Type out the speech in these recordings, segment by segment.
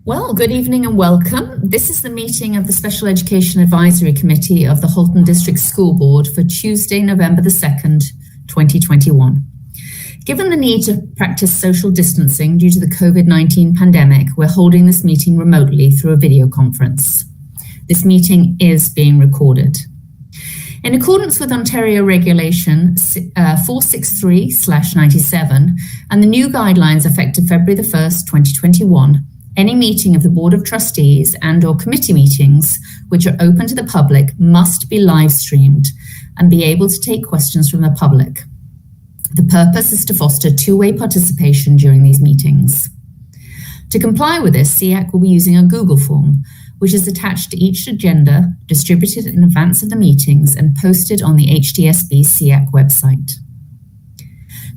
Well, good evening and welcome. This is the meeting of the Special Education Advisory Committee of the Halton District School Board for Tuesday, November the 2nd, 2021. Given the need to practice social distancing due to the COVID-19 pandemic, we're holding this meeting remotely through a video conference. This meeting is being recorded. In accordance with Ontario Regulation 463/97 and the new guidelines effective February the 1st, 2021, any meeting of the Board of Trustees and/or committee meetings which are open to the public must be live streamed and be able to take questions from the public. The purpose is to foster two-way participation during these meetings. To comply with this, Seac will be using a Google form, which is attached to each agenda, distributed in advance of the meetings and posted on the HDSB Seac website.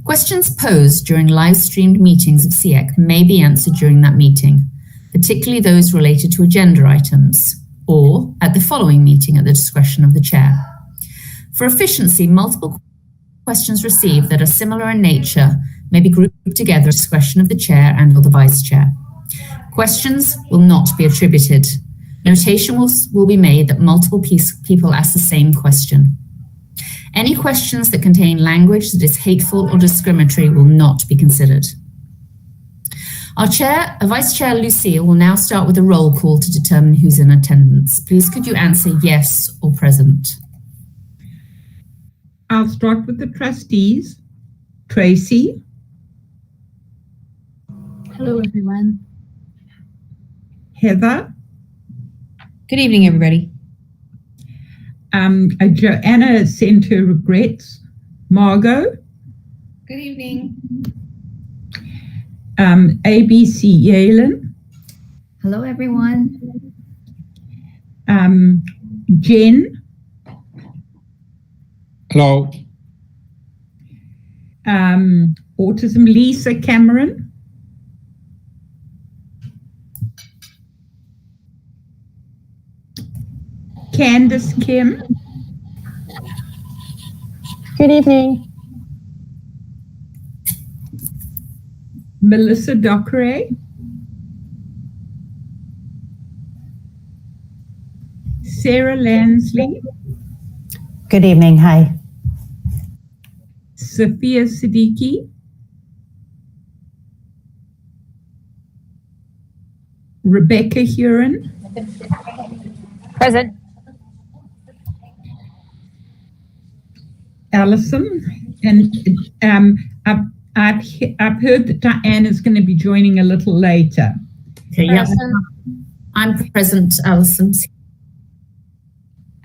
Questions posed during live-streamed meetings of Seac may be answered during that meeting, particularly those related to agenda items, or at the following meeting at the discretion of the chair. For efficiency, multiple questions received that are similar in nature may be grouped together at the discretion of the chair and/or the vice chair. Questions will not be attributed. Notation will be made that multiple people ask the same question. Any questions that contain language that is hateful or discriminatory will not be considered. Our Vice Chair Lucille will now start with a roll call to determine who's in attendance. Please could you answer yes or present? I'll start with the trustees. Tracy. Hello, everyone. Heather. Good evening, everybody. Joanna sent her regrets. Margot. Good evening. ABC Yalen. Hello, everyone. Jen. Hello. Autism Lisa Cameron. Candice Kim. Good evening. Melissa Dockeray. Sarah Lansley. Good evening. Hi. Sophia Siddiqui. Rebecca Huron. Present. Alison, and I've heard that Diane is going to be joining a little later. Okay, yeah. I'm present, Alison.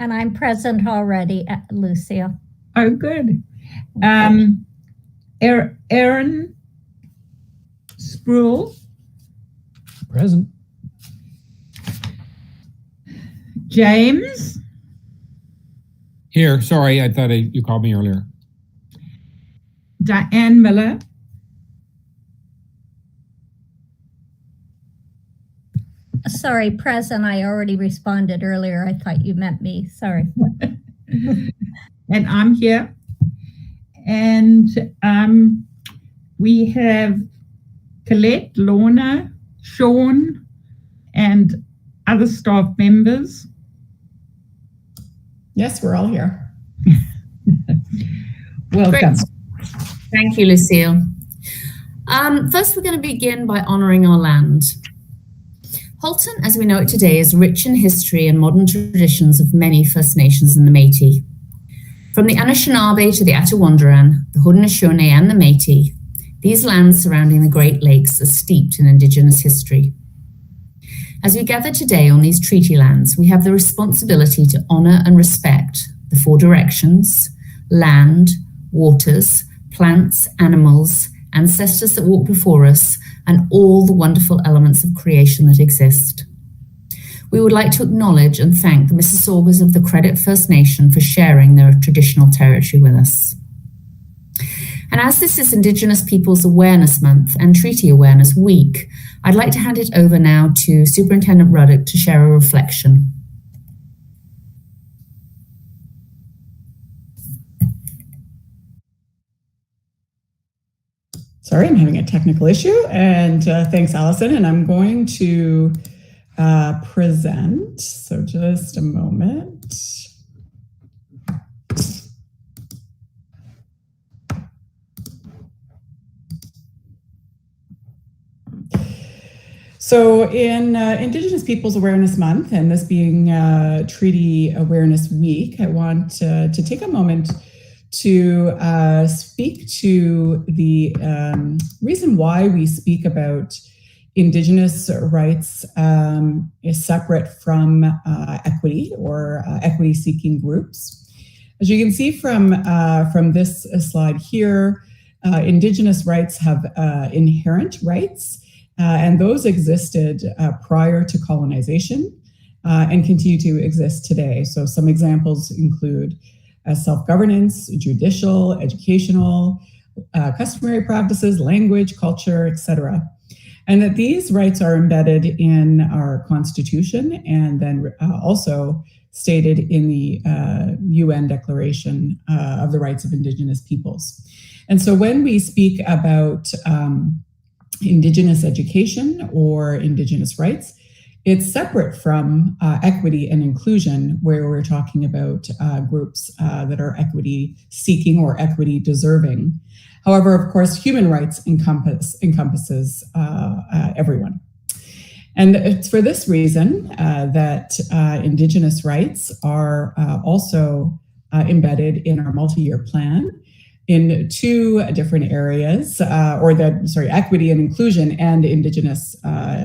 And I'm present already, Lucille. Oh, good. Aaron Sproul. Present. James. Here, sorry, I thought you called me earlier. Diane Miller. Sorry, present. I already responded earlier. I thought you meant me. Sorry. And I'm here. And we have Colette, Lorna, Sean, and other staff members. Yes, we're all here. Welcome. Great. Thank you, Lucille. First, we're going to begin by honouring our land. Halton, as we know it today, is rich in history and modern traditions of many First Nations and the Métis. From the Anishinaabe to the Atawonderan, the Haudenosaunee and the Métis, these lands surrounding the Great Lakes are steeped in Indigenous history. As we gather today on these treaty lands, we have the responsibility to honour and respect the four directions, land, waters, plants, animals, ancestors that walk before us, and all the wonderful elements of creation that exist. We would like to acknowledge and thank the Mississaugas of the Credit First Nation for sharing their traditional territory with us. And as this is Indigenous Peoples Awareness Month and Treaty Awareness Week, I'd like to hand it over now to Superintendent Ruddock to share a reflection. Sorry, I'm having a technical issue, and thanks, Allison. And I'm going to present. So just a moment. So in Indigenous Peoples Awareness Month, and this being Treaty Awareness Week, I want to take a moment to speak to the reason why we speak about Indigenous rights is separate from equity or equity-seeking groups. As you can see from this slide here, Indigenous rights have inherent rights, and those existed prior to colonization and continue to exist today. So some examples include self-governance, judicial, educational, customary practices, language, culture, etc. And that these rights are embedded in our Constitution and then also stated in the UN Declaration of the Rights of Indigenous Peoples. And so when we speak about Indigenous education or Indigenous rights, it's separate from equity and inclusion, where we're talking about groups that are equity seeking or equity deserving. However, of course, human rights encompasses everyone. And it's for this reason that Indigenous rights are also embedded in our multi-year plan in two different areas, equity and inclusion and Indigenous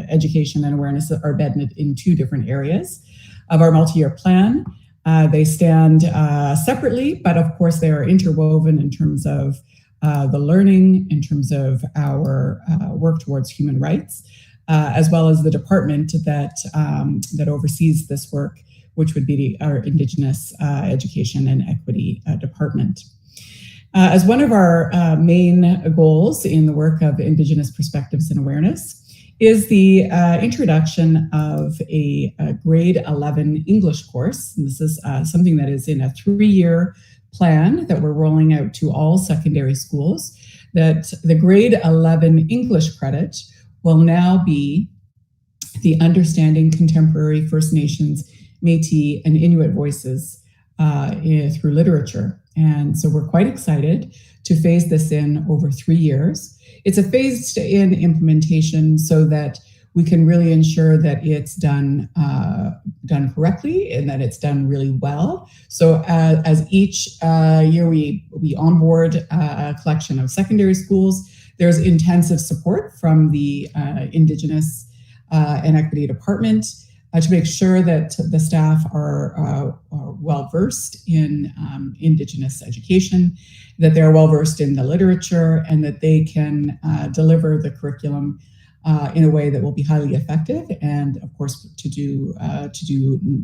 education and awareness are embedded in two different areas of our multi-year plan. They stand separately, but of course they are interwoven in terms of the learning, in terms of our work towards human rights, as well as the department that oversees this work, which would be our Indigenous Education and Equity Department. As one of our main goals in the work of Indigenous Perspectives and Awareness is the introduction of a grade 11 English course. And this is something that is in a 3-year plan that we're rolling out to all secondary schools, that the grade 11 English credit will now be the Understanding Contemporary First Nations, Métis, and Inuit Voices through literature. And so we're quite excited to phase this in over 3 years. It's a phased in implementation so that we can really ensure that it's done correctly and that it's done really well. So as each year we onboard a collection of secondary schools, there's intensive support from the Indigenous and Equity Department to make sure that the staff are well-versed in Indigenous education, that they're well-versed in the literature, and that they can deliver the curriculum in a way that will be highly effective and, of course, to do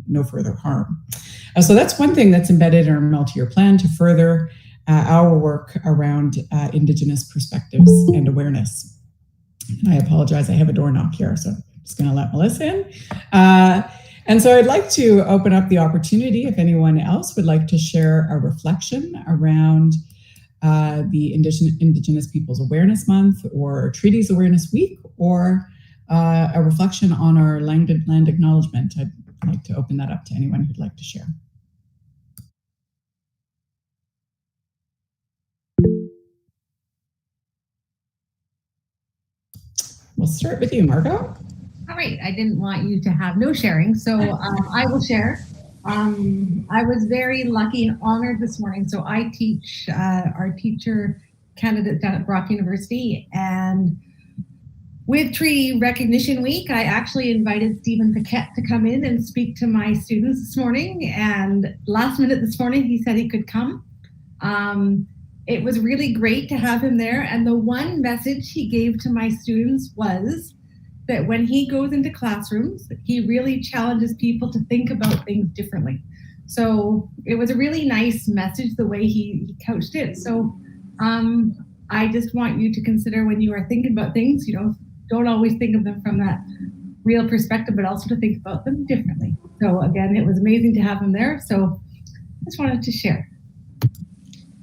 no further harm. So that's one thing that's embedded in our multi-year plan to further our work around Indigenous perspectives and awareness. And I apologize, I have a door knock here, so just going to let Melissa in. And so I'd like to open up the opportunity if anyone else would like to share a reflection around the Indigenous Peoples Awareness Month or Treaties Awareness Week, or a reflection on our land acknowledgement. I'd like to open that up to anyone who'd like to share. We'll start with you, Margot. All right, I didn't want you to have no sharing, so I will share. I was very lucky and honored this morning. So I teach our teacher candidates down at Brock University, and with Treaty Recognition Week, I actually invited Stephen Paquette to come in and speak to my students this morning, and last minute this morning he said he could come. It was really great to have him there, and the one message he gave to my students was that when he goes into classrooms, he really challenges people to think about things differently. So it was a really nice message, the way he couched it. So I just want you to consider when you are thinking about things, don't always think of them from that real perspective, but also to think about them differently. So again, it was amazing to have him there. So I just wanted to share.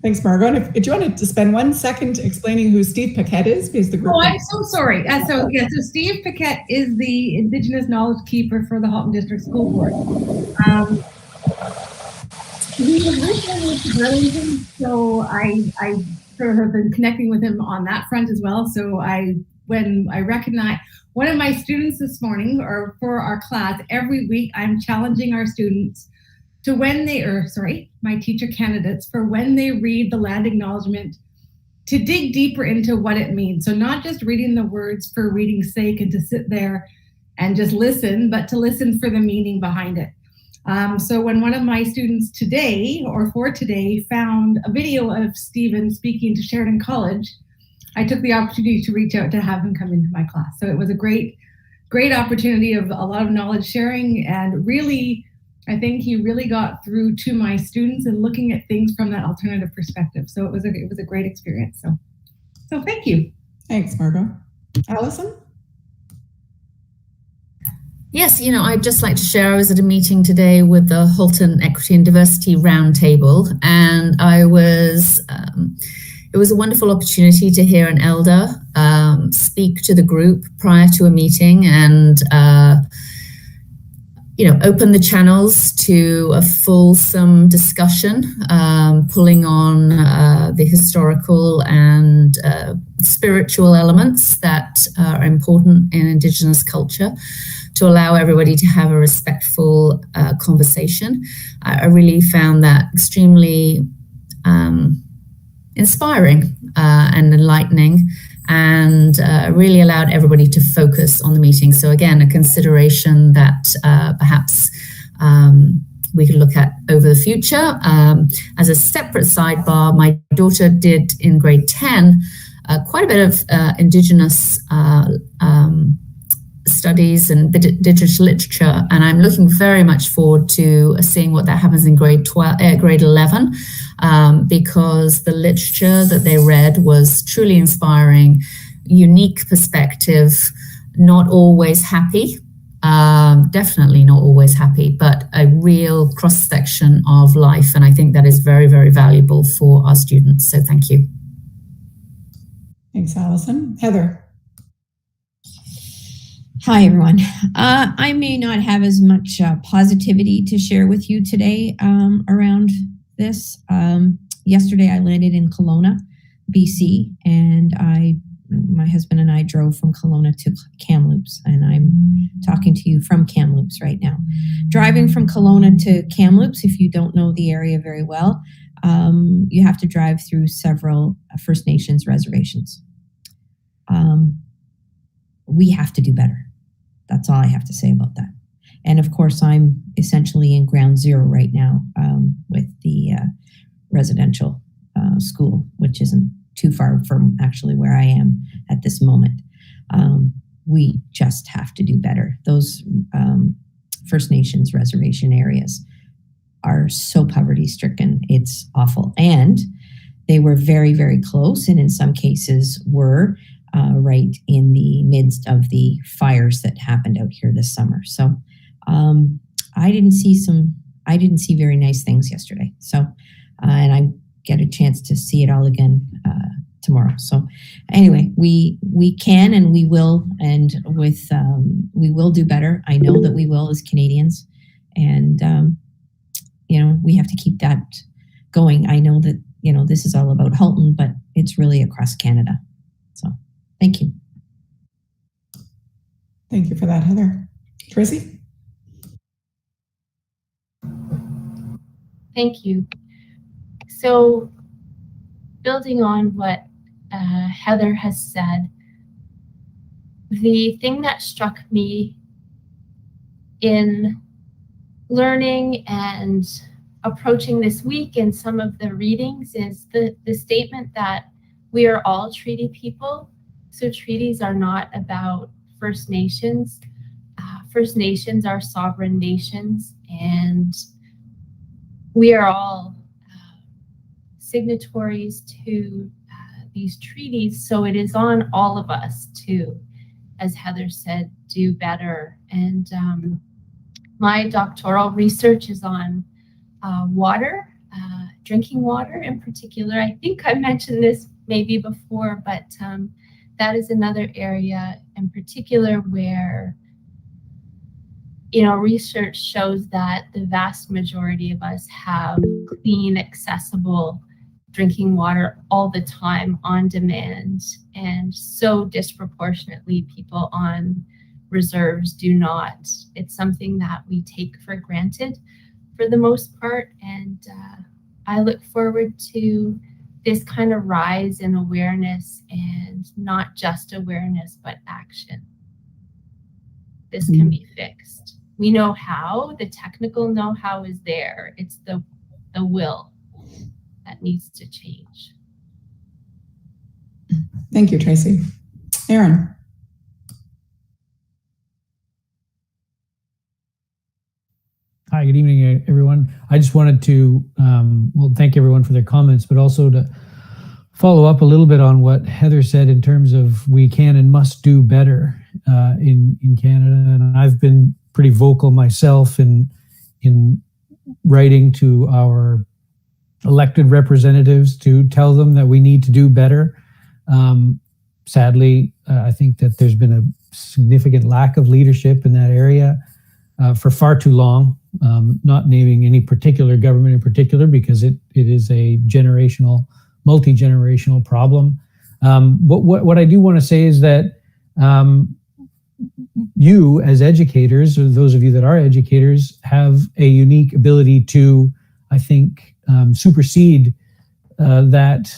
Thanks, Margot. And if you wanted to spend 1 second explaining who Steve Paquette is, because the group. Oh, I'm so sorry. So Steve Paquette is the Indigenous Knowledge Keeper for the Halton District School Board. He was recently with Burlington, so I sort of have been connecting with him on that front as well. So when I recognize one of my students this morning, or for our class, every week I'm challenging our students to my teacher candidates, for when they read the land acknowledgement, to dig deeper into what it means. So not just reading the words for reading's sake and to sit there and just listen, but to listen for the meaning behind it. So when one of my students today found a video of Stephen speaking to Sheridan College, I took the opportunity to reach out to have him come into my class. So it was a great opportunity of a lot of knowledge sharing, and really, I think he really got through to my students and looking at things from that alternative perspective. So it was a great experience. So thank you. Thanks, Margot. Allison? Yes, I'd just like to share, I was at a meeting today with the Halton Equity and Diversity Roundtable, and it was a wonderful opportunity to hear an elder speak to the group prior to a meeting and, open the channels to a fulsome discussion, pulling on the historical and spiritual elements that are important in Indigenous culture, to allow everybody to have a respectful conversation. I really found that extremely inspiring and enlightening, and really allowed everybody to focus on the meeting. So again, a consideration that perhaps we could look at over the future. As a separate sidebar, my daughter did in grade 10 quite a bit of Indigenous studies and Indigenous literature, and I'm looking very much forward to seeing what that happens in grade 11, because the literature that they read was truly inspiring, unique perspective, not always happy, definitely not always happy, but a real cross-section of life, and I think that is very, very valuable for our students. So thank you. Thanks, Allison. Heather. Hi, everyone. I may not have as much positivity to share with you today around this. Yesterday, I landed in Kelowna, BC, and my husband and I drove from Kelowna to Kamloops, and I'm talking to you from Kamloops right now. Driving from Kelowna to Kamloops, if you don't know the area very well, you have to drive through several First Nations reservations. We have to do better. That's all I have to say about that. And of course, I'm essentially in ground zero right now with the residential school, which isn't too far from actually where I am at this moment. We just have to do better. Those First Nations reservation areas are so poverty stricken. It's awful. And they were very, very close, and in some cases were right in the midst of the fires that happened out here this summer. So I didn't see very nice things yesterday. So, and I get a chance to see it all again tomorrow. So anyway, we can and we will, and with we will do better. I know that we will as Canadians, and we have to keep that going. I know that this is all about Halton, but it's really across Canada. So thank you. Thank you for that, Heather. Tracy? Thank you. So building on what Heather has said, the thing that struck me in learning and approaching this week and some of the readings is the statement that we are all treaty people. So treaties are not about First Nations. First Nations are sovereign nations, and we are all signatories to these treaties. So it is on all of us to, as Heather said, do better. And my doctoral research is on water, drinking water in particular. I think I mentioned this maybe before, but that is another area in particular where, you know, research shows that the vast majority of us have clean, accessible drinking water all the time on demand, and so disproportionately people on reserves do not. It's something that we take for granted for the most part, and I look forward to this kind of rise in awareness, and not just awareness, but action. This can be fixed. We know how, the technical know-how is there. It's the will that needs to change. Thank you, Tracy. Aaron. Hi, good evening, everyone. I just wanted to, thank everyone for their comments, but also to follow up a little bit on what Heather said in terms of we can and must do better in Canada. And I've been pretty vocal myself in writing to our elected representatives to tell them that we need to do better. Sadly, I think that there's been a significant lack of leadership in that area for far too long. Not naming any particular government in particular, because it is a multi-generational problem. What I do want to say is that you as educators, or those of you that are educators, have a unique ability to, I think, supersede that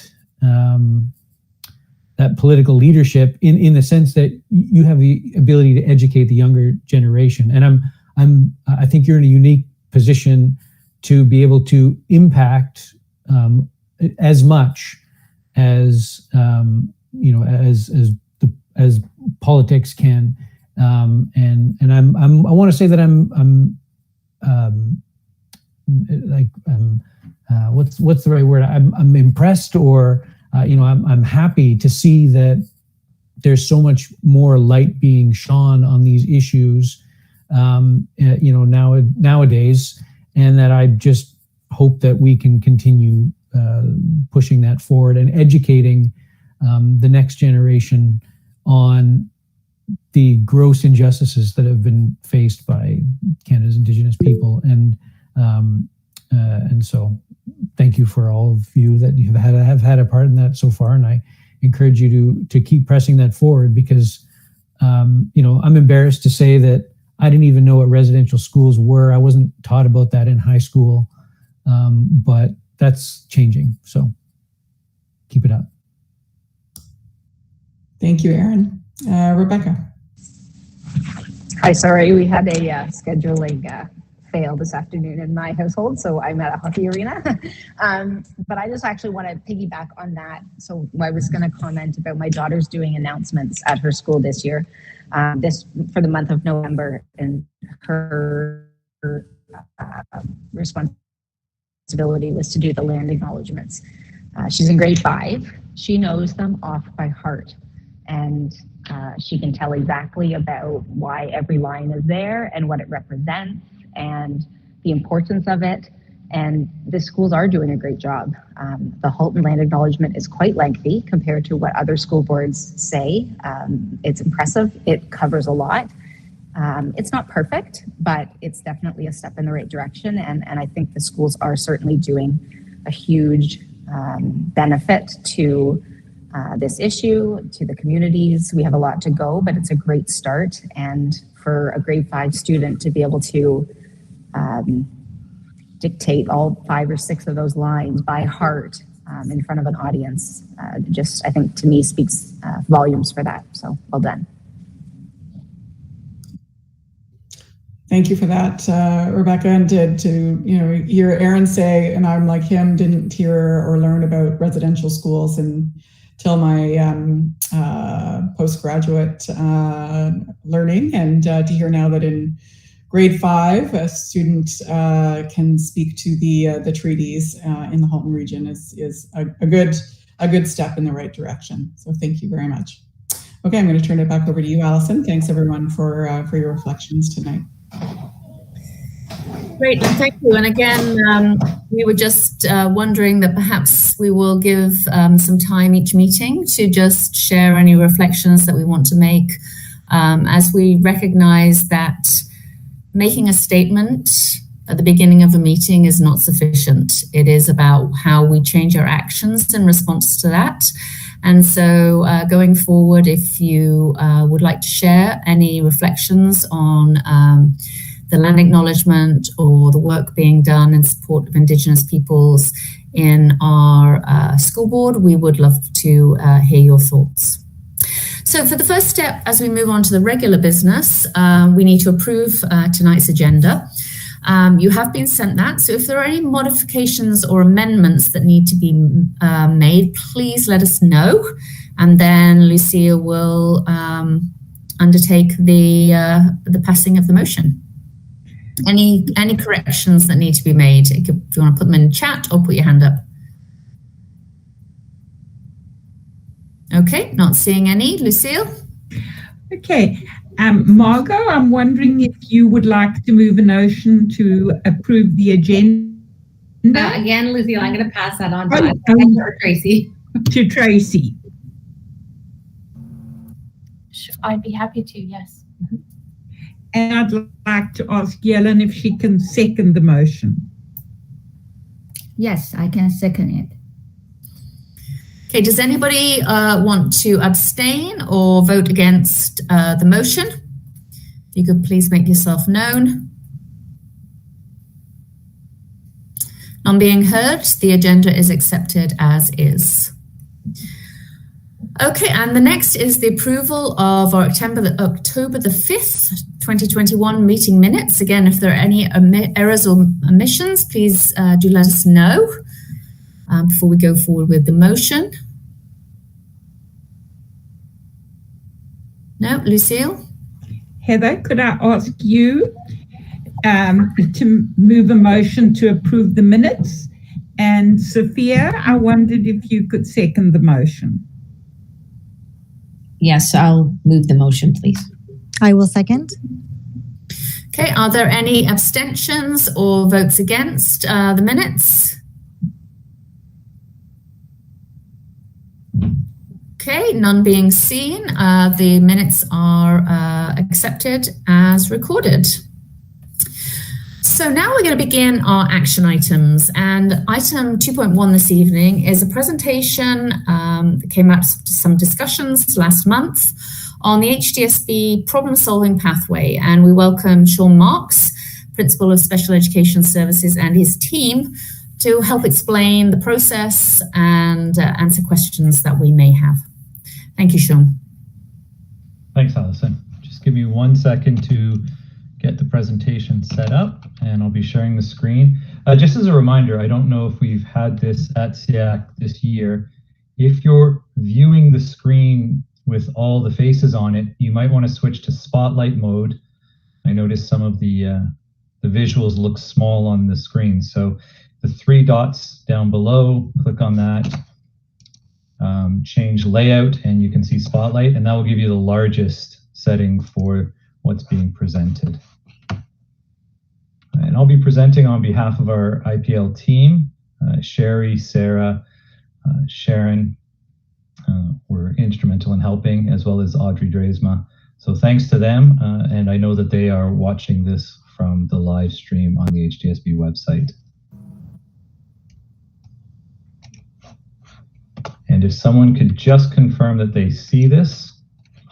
political leadership in the sense that you have the ability to educate the younger generation. And I think you're in a unique position to be able to impact as much as as politics can. And I want to say that what's the right word? I'm impressed, or I'm happy to see that there's so much more light being shone on these issues nowadays, and that I just hope that we can continue pushing that forward and educating the next generation on the gross injustices that have been faced by Canada's Indigenous people. And so thank you for all of you that have had a part in that so far, and I encourage you to keep pressing that forward, because I'm embarrassed to say that I didn't even know what residential schools were. I wasn't taught about that in high school, but that's changing. So keep it up. Thank you, Aaron. Rebecca. Hi, sorry, we had a scheduling fail this afternoon in my household, so I'm at a hockey arena. But I just actually want to piggyback on that. So I was going to comment about my daughter's doing announcements at her school this year, this for the month of November, and her responsibility was to do the land acknowledgments. She's in grade 5. She knows them off by heart, and she can tell exactly about why every line is there and what it represents and the importance of it. And the schools are doing a great job. The Halton land acknowledgement is quite lengthy compared to what other school boards say. It's impressive. It covers a lot. It's not perfect, but it's definitely a step in the right direction. And I think the schools are certainly doing a huge benefit to this issue, to the communities. We have a lot to go, but it's a great start. And for a grade 5 student to be able to dictate all 5 or 6 of those lines by heart in front of an audience, just, I think, to me, speaks volumes for that. So well done. Thank you for that, Rebecca. And to hear Aaron say, and I'm like him, didn't hear or learn about residential schools until my postgraduate learning, and to hear now that in grade 5, a student can speak to the treaties in the Halton region is a good step in the right direction. So thank you very much. Okay, I'm going to turn it back over to you, Allison. Thanks everyone for your reflections tonight. Great, thank you. And again, we were just wondering that perhaps we will give some time each meeting to just share any reflections that we want to make, as we recognize that making a statement at the beginning of a meeting is not sufficient. It is about how we change our actions in response to that. And so going forward, if you would like to share any reflections on the land acknowledgement or the work being done in support of Indigenous peoples in our school board, we would love to hear your thoughts. So for the first step, as we move on to the regular business, we need to approve tonight's agenda. You have been sent that, so if there are any modifications or amendments that need to be made, please let us know, and then Lucille will undertake the passing of the motion. Any corrections that need to be made, if you want to put them in the chat or put your hand up. Okay, not seeing any. Lucille? Okay. Margot, I'm wondering if you would like to move a motion to approve the agenda. Again, Lucille, I'm going to pass that on to Tracy. To Tracy. I'd be happy to, yes. And I'd like to ask Yellen if she can second the motion. Yes, I can second it. Okay, does anybody want to abstain or vote against the motion? If you could please make yourself known. None being heard, the agenda is accepted as is. Okay, and the next is the approval of our October the 5th, 2021 meeting minutes. Again, if there are any errors or omissions, please do let us know before we go forward with the motion. No, Lucille? Heather, could I ask you to move a motion to approve the minutes? And Sophia, I wondered if you could second the motion. Yes, I'll move the motion, please. I will second. Okay, are there any abstentions or votes against the minutes? Okay, none being seen. The minutes are accepted as recorded. So now we're going to begin our action items, and item 2.1 this evening is a presentation that came out of some discussions last month on the HDSB problem-solving pathway, and we welcome Sean Marks, Principal of Special Education Services, and his team to help explain the process and answer questions that we may have. Thank you, Sean. Thanks, Alison. Just give me 1 second to get the presentation set up, and I'll be sharing the screen. Just as a reminder, I don't know if we've had this at Seac this year. If you're viewing the screen with all the faces on it, you might want to switch to spotlight mode. I noticed some of the visuals look small on the screen. So the 3 dots down below, click on that, change layout, and you can see spotlight, and that will give you the largest setting for what's being presented. And I'll be presenting on behalf of our IPL team, Sherry, Sarah, Sharon were instrumental in helping, as well as Audrey Dresma. So thanks to them, and I know that they are watching this from the live stream on the HDSB website. And if someone could just confirm that they see this,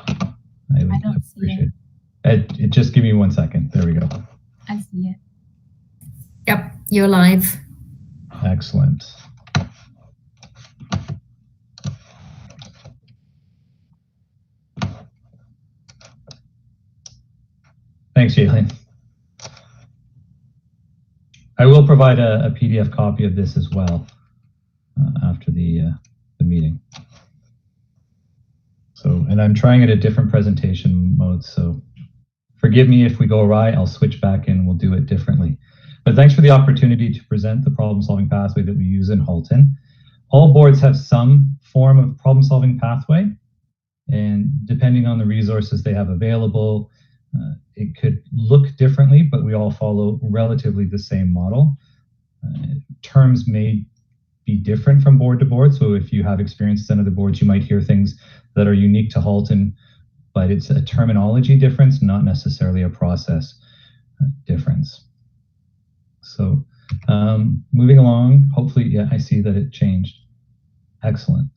I would appreciate it. Just give me 1 second. There we go. I see it. Yep, you're live. Excellent. Thanks, Yaelin. I will provide a PDF copy of this as well after the meeting. So, and I'm trying it at different presentation modes, so forgive me if we go awry. I'll switch back and we'll do it differently. But thanks for the opportunity to present the problem-solving pathway that we use in Halton. All boards have some form of problem-solving pathway, and depending on the resources they have available, It could look differently, but we all follow relatively the same model. Terms may be different from board to board. So if you have experience in other boards, you might hear things that are unique to Halton, but it's a terminology difference, not necessarily a process difference. So moving along, hopefully, yeah, I see that it changed. Excellent.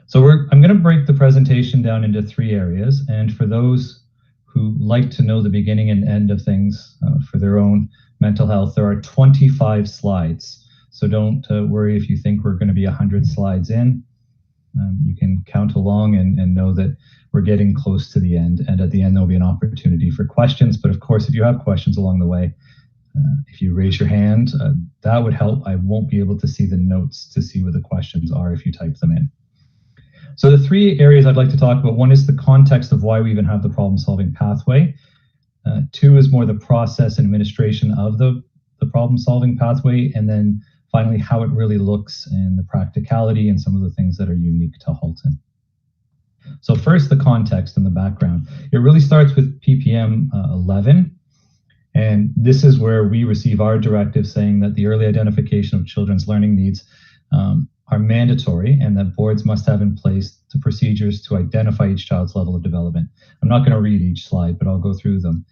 So I'm going to break the presentation down into 3 areas. And for those who like to know the beginning and end of things for their own mental health, there are 25 slides. So don't worry if you think we're going to be 100 slides in. You can count along and know that we're getting close to the end. And at the end, there'll be an opportunity for questions. But of course, if you have questions along the way, if you raise your hand, that would help. I won't be able to see the notes to see what the questions are if you type them in. So the 3 areas I'd like to talk about, one is the context of why we even have the problem-solving pathway. 2 is more the process and administration of the problem-solving pathway. And then finally, how it really looks and the practicality and some of the things that are unique to Halton. So first, the context and the background. It really starts with PPM 11. And this is where we receive our directive saying that the early identification of children's learning needs are mandatory and that boards must have in place the procedures to identify each child's level of development. I'm not going to read each slide, but I'll go through them.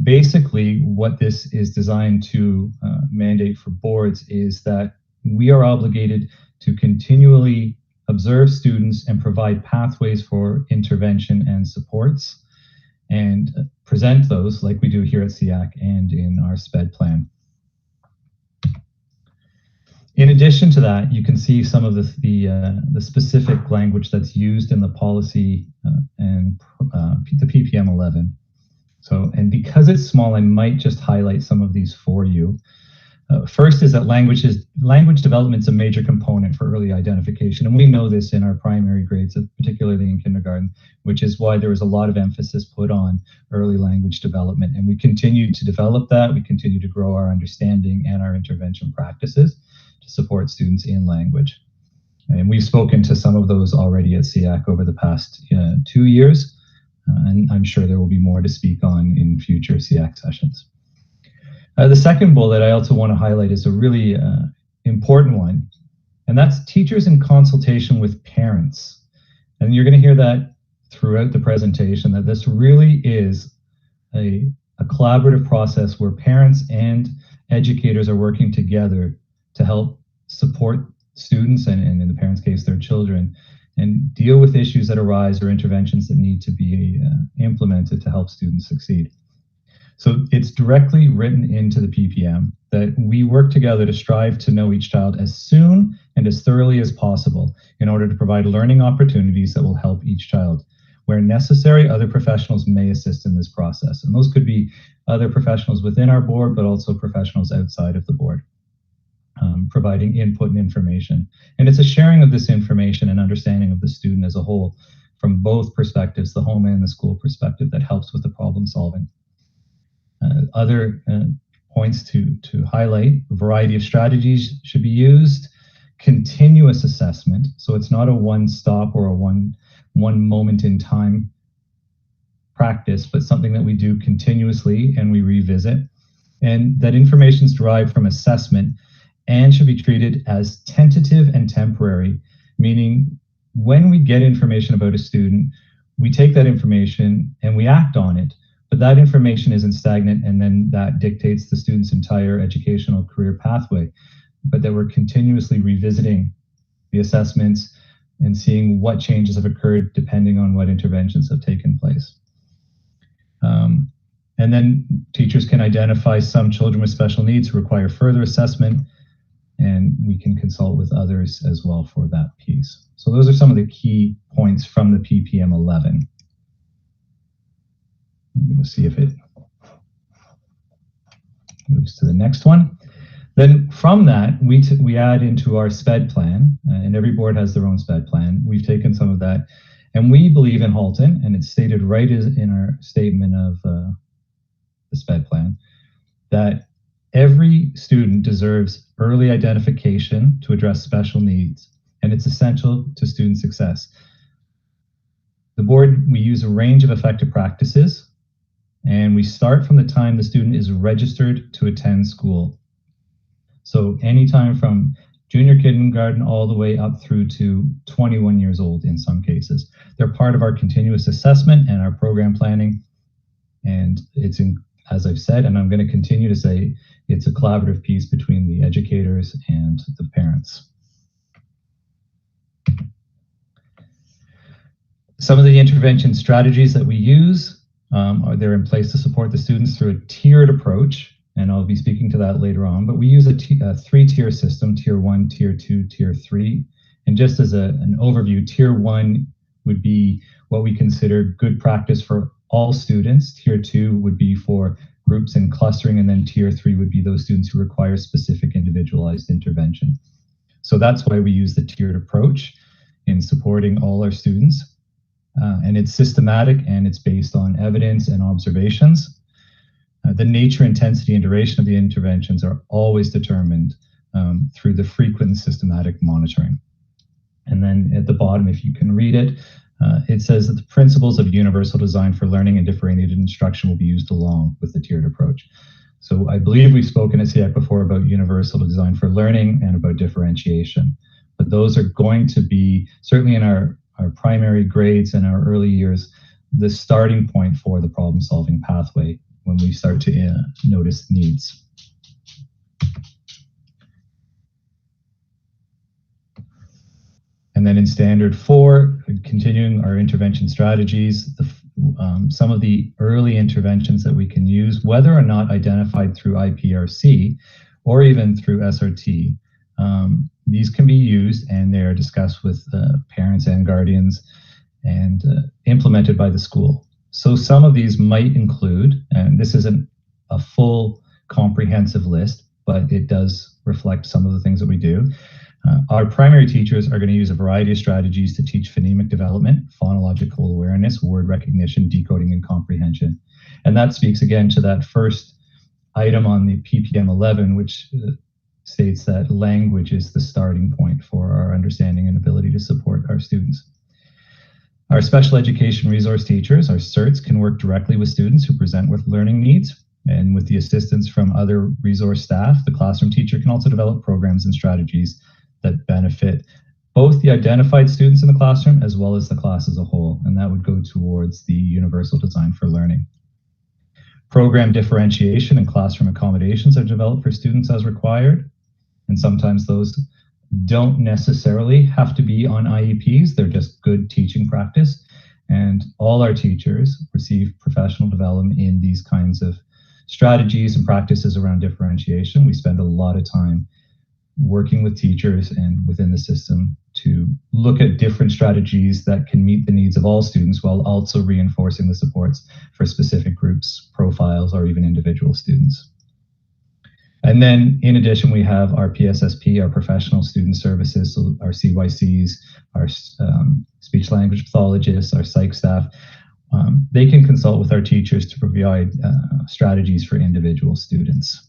Basically, what this is designed to mandate for boards is that we are obligated to continually observe students and provide pathways for intervention and supports and present those like we do here at Seac and in our SPED plan. In addition to that, you can see some of the specific language that's used in the policy and the PPM 11. So, and because it's small, I might just highlight some of these for you. First is that language development is a major component for early identification. And we know this in our primary grades, particularly in kindergarten, which is why there was a lot of emphasis put on early language development. And we continue to develop that. We continue to grow our understanding and our intervention practices to support students in language. And we've spoken to some of those already at Seac over the past 2 years. And I'm sure there will be more to speak on in future Seac sessions. The second bullet I also want to highlight is a really important one, and that's teachers in consultation with parents. And you're going to hear that throughout the presentation, that this really is a collaborative process where parents and educators are working together to help support students, and in the parents' case, their children, and deal with issues that arise or interventions that need to be implemented to help students succeed. So it's directly written into the PPM that we work together to strive to know each child as soon and as thoroughly as possible in order to provide learning opportunities that will help each child. Where necessary, other professionals may assist in this process. And those could be other professionals within our board, but also professionals outside of the board, providing input and information. And it's a sharing of this information and understanding of the student as a whole from both perspectives, the home and the school perspective, that helps with the problem solving. Other points to highlight: a variety of strategies should be used, continuous assessment, so it's not a one-stop or a one moment in time practice, but something that we do continuously and we revisit, and that information is derived from assessment and should be treated as tentative and temporary, meaning when we get information about a student, we take that information and we act on it. But that information isn't stagnant, and then that dictates the student's entire educational career pathway. But that we're continuously revisiting the assessments and seeing what changes have occurred depending on what interventions have taken place. And then teachers can identify some children with special needs who require further assessment, and we can consult with others as well for that piece. So those are some of the key points from the PPM 11. I'm going to see if it moves to the next one. Then from that, we add into our SPED plan, and every board has their own SPED plan. We've taken some of that, and we believe in Halton, and it's stated right in our statement of the SPED plan, that every student deserves early identification to address special needs, and it's essential to student success. The board, we use a range of effective practices And we start from the time the student is registered to attend school. So anytime from junior kindergarten all the way up through to 21 years old in some cases. They're part of our continuous assessment and our program planning. And it's, as I've said, and I'm going to continue to say, it's a collaborative piece between the educators and the parents. Some of the intervention strategies that we use they're in place to support the students through a tiered approach, and I'll be speaking to that later on, but we use a three-tier system, tier 1, tier 2, tier 3. And just as an overview, tier 1 would be what we consider good practice for all students. Tier 2 would be for groups and clustering, and then tier 3 would be those students who require specific individualized intervention. So that's why we use the tiered approach in supporting all our students. And it's systematic and it's based on evidence and observations. The nature, intensity, and duration of the interventions are always determined through the frequent and systematic monitoring. And then at the bottom, if you can read it, it says that the principles of universal design for learning and differentiated instruction will be used along with the tiered approach. So I believe we've spoken at Seac before about universal design for learning and about differentiation. But those are going to be, certainly in our primary grades and our early years, the starting point for the problem-solving pathway when we start to notice needs. And then in standard 4, continuing our intervention strategies, some of the early interventions that we can use, whether or not identified through IPRC or even through SRT, these can be used and they are discussed with parents and guardians and implemented by the school. So some of these might include, and this isn't a full comprehensive list, but it does reflect some of the things that we do. Our primary teachers are going to use a variety of strategies to teach phonemic development, phonological awareness, word recognition, decoding, and comprehension. And that speaks again to that first item on the PPM 11, which states that language is the starting point for our understanding and ability to support our students. Our special education resource teachers, our CERTs, can work directly with students who present with learning needs, and with the assistance from other resource staff, the classroom teacher can also develop programs and strategies that benefit both the identified students in the classroom as well as the class as a whole, and that would go towards the universal design for learning. Program differentiation and classroom accommodations are developed for students as required, and sometimes those don't necessarily have to be on IEPs, they're just good teaching practice, and all our teachers receive professional development in these kinds of strategies and practices around differentiation. We spend a lot of time working with teachers and within the system to look at different strategies that can meet the needs of all students while also reinforcing the supports for specific groups, profiles, or even individual students. And then in addition, we have our PSSP, our professional student services, so our CYCs, our speech language pathologists, our psych staff. They can consult with our teachers to provide strategies for individual students.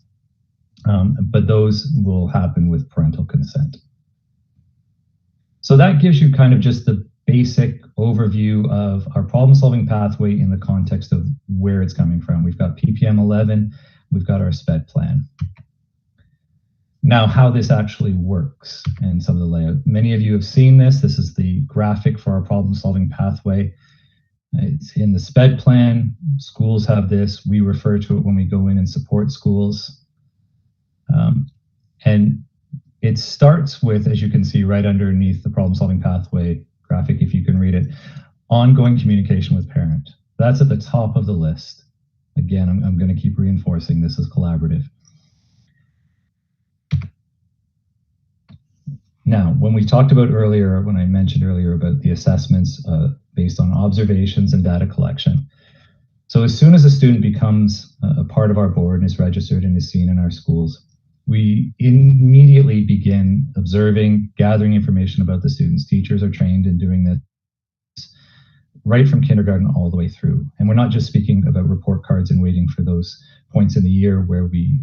But those will happen with parental consent. So that gives you kind of just the basic overview of our problem-solving pathway in the context of where it's coming from. We've got PPM 11, we've got our SPED plan. Now, how this actually works and some of the layout. Many of you have seen this. This is the graphic for our problem-solving pathway. It's in the SPED plan. Schools have this. We refer to it when we go in and support schools. And it starts with, as you can see right underneath the problem-solving pathway graphic, if you can read it, ongoing communication with parent. That's at the top of the list. Again, I'm going to keep reinforcing this is collaborative. Now, when we talked about earlier, when I mentioned earlier about the assessments based on observations and data collection. So as soon as a student becomes a part of our board and is registered and is seen in our schools, we immediately begin observing, gathering information about the students. Teachers are trained in doing this right from kindergarten all the way through. And we're not just speaking about report cards and waiting for those points in the year where we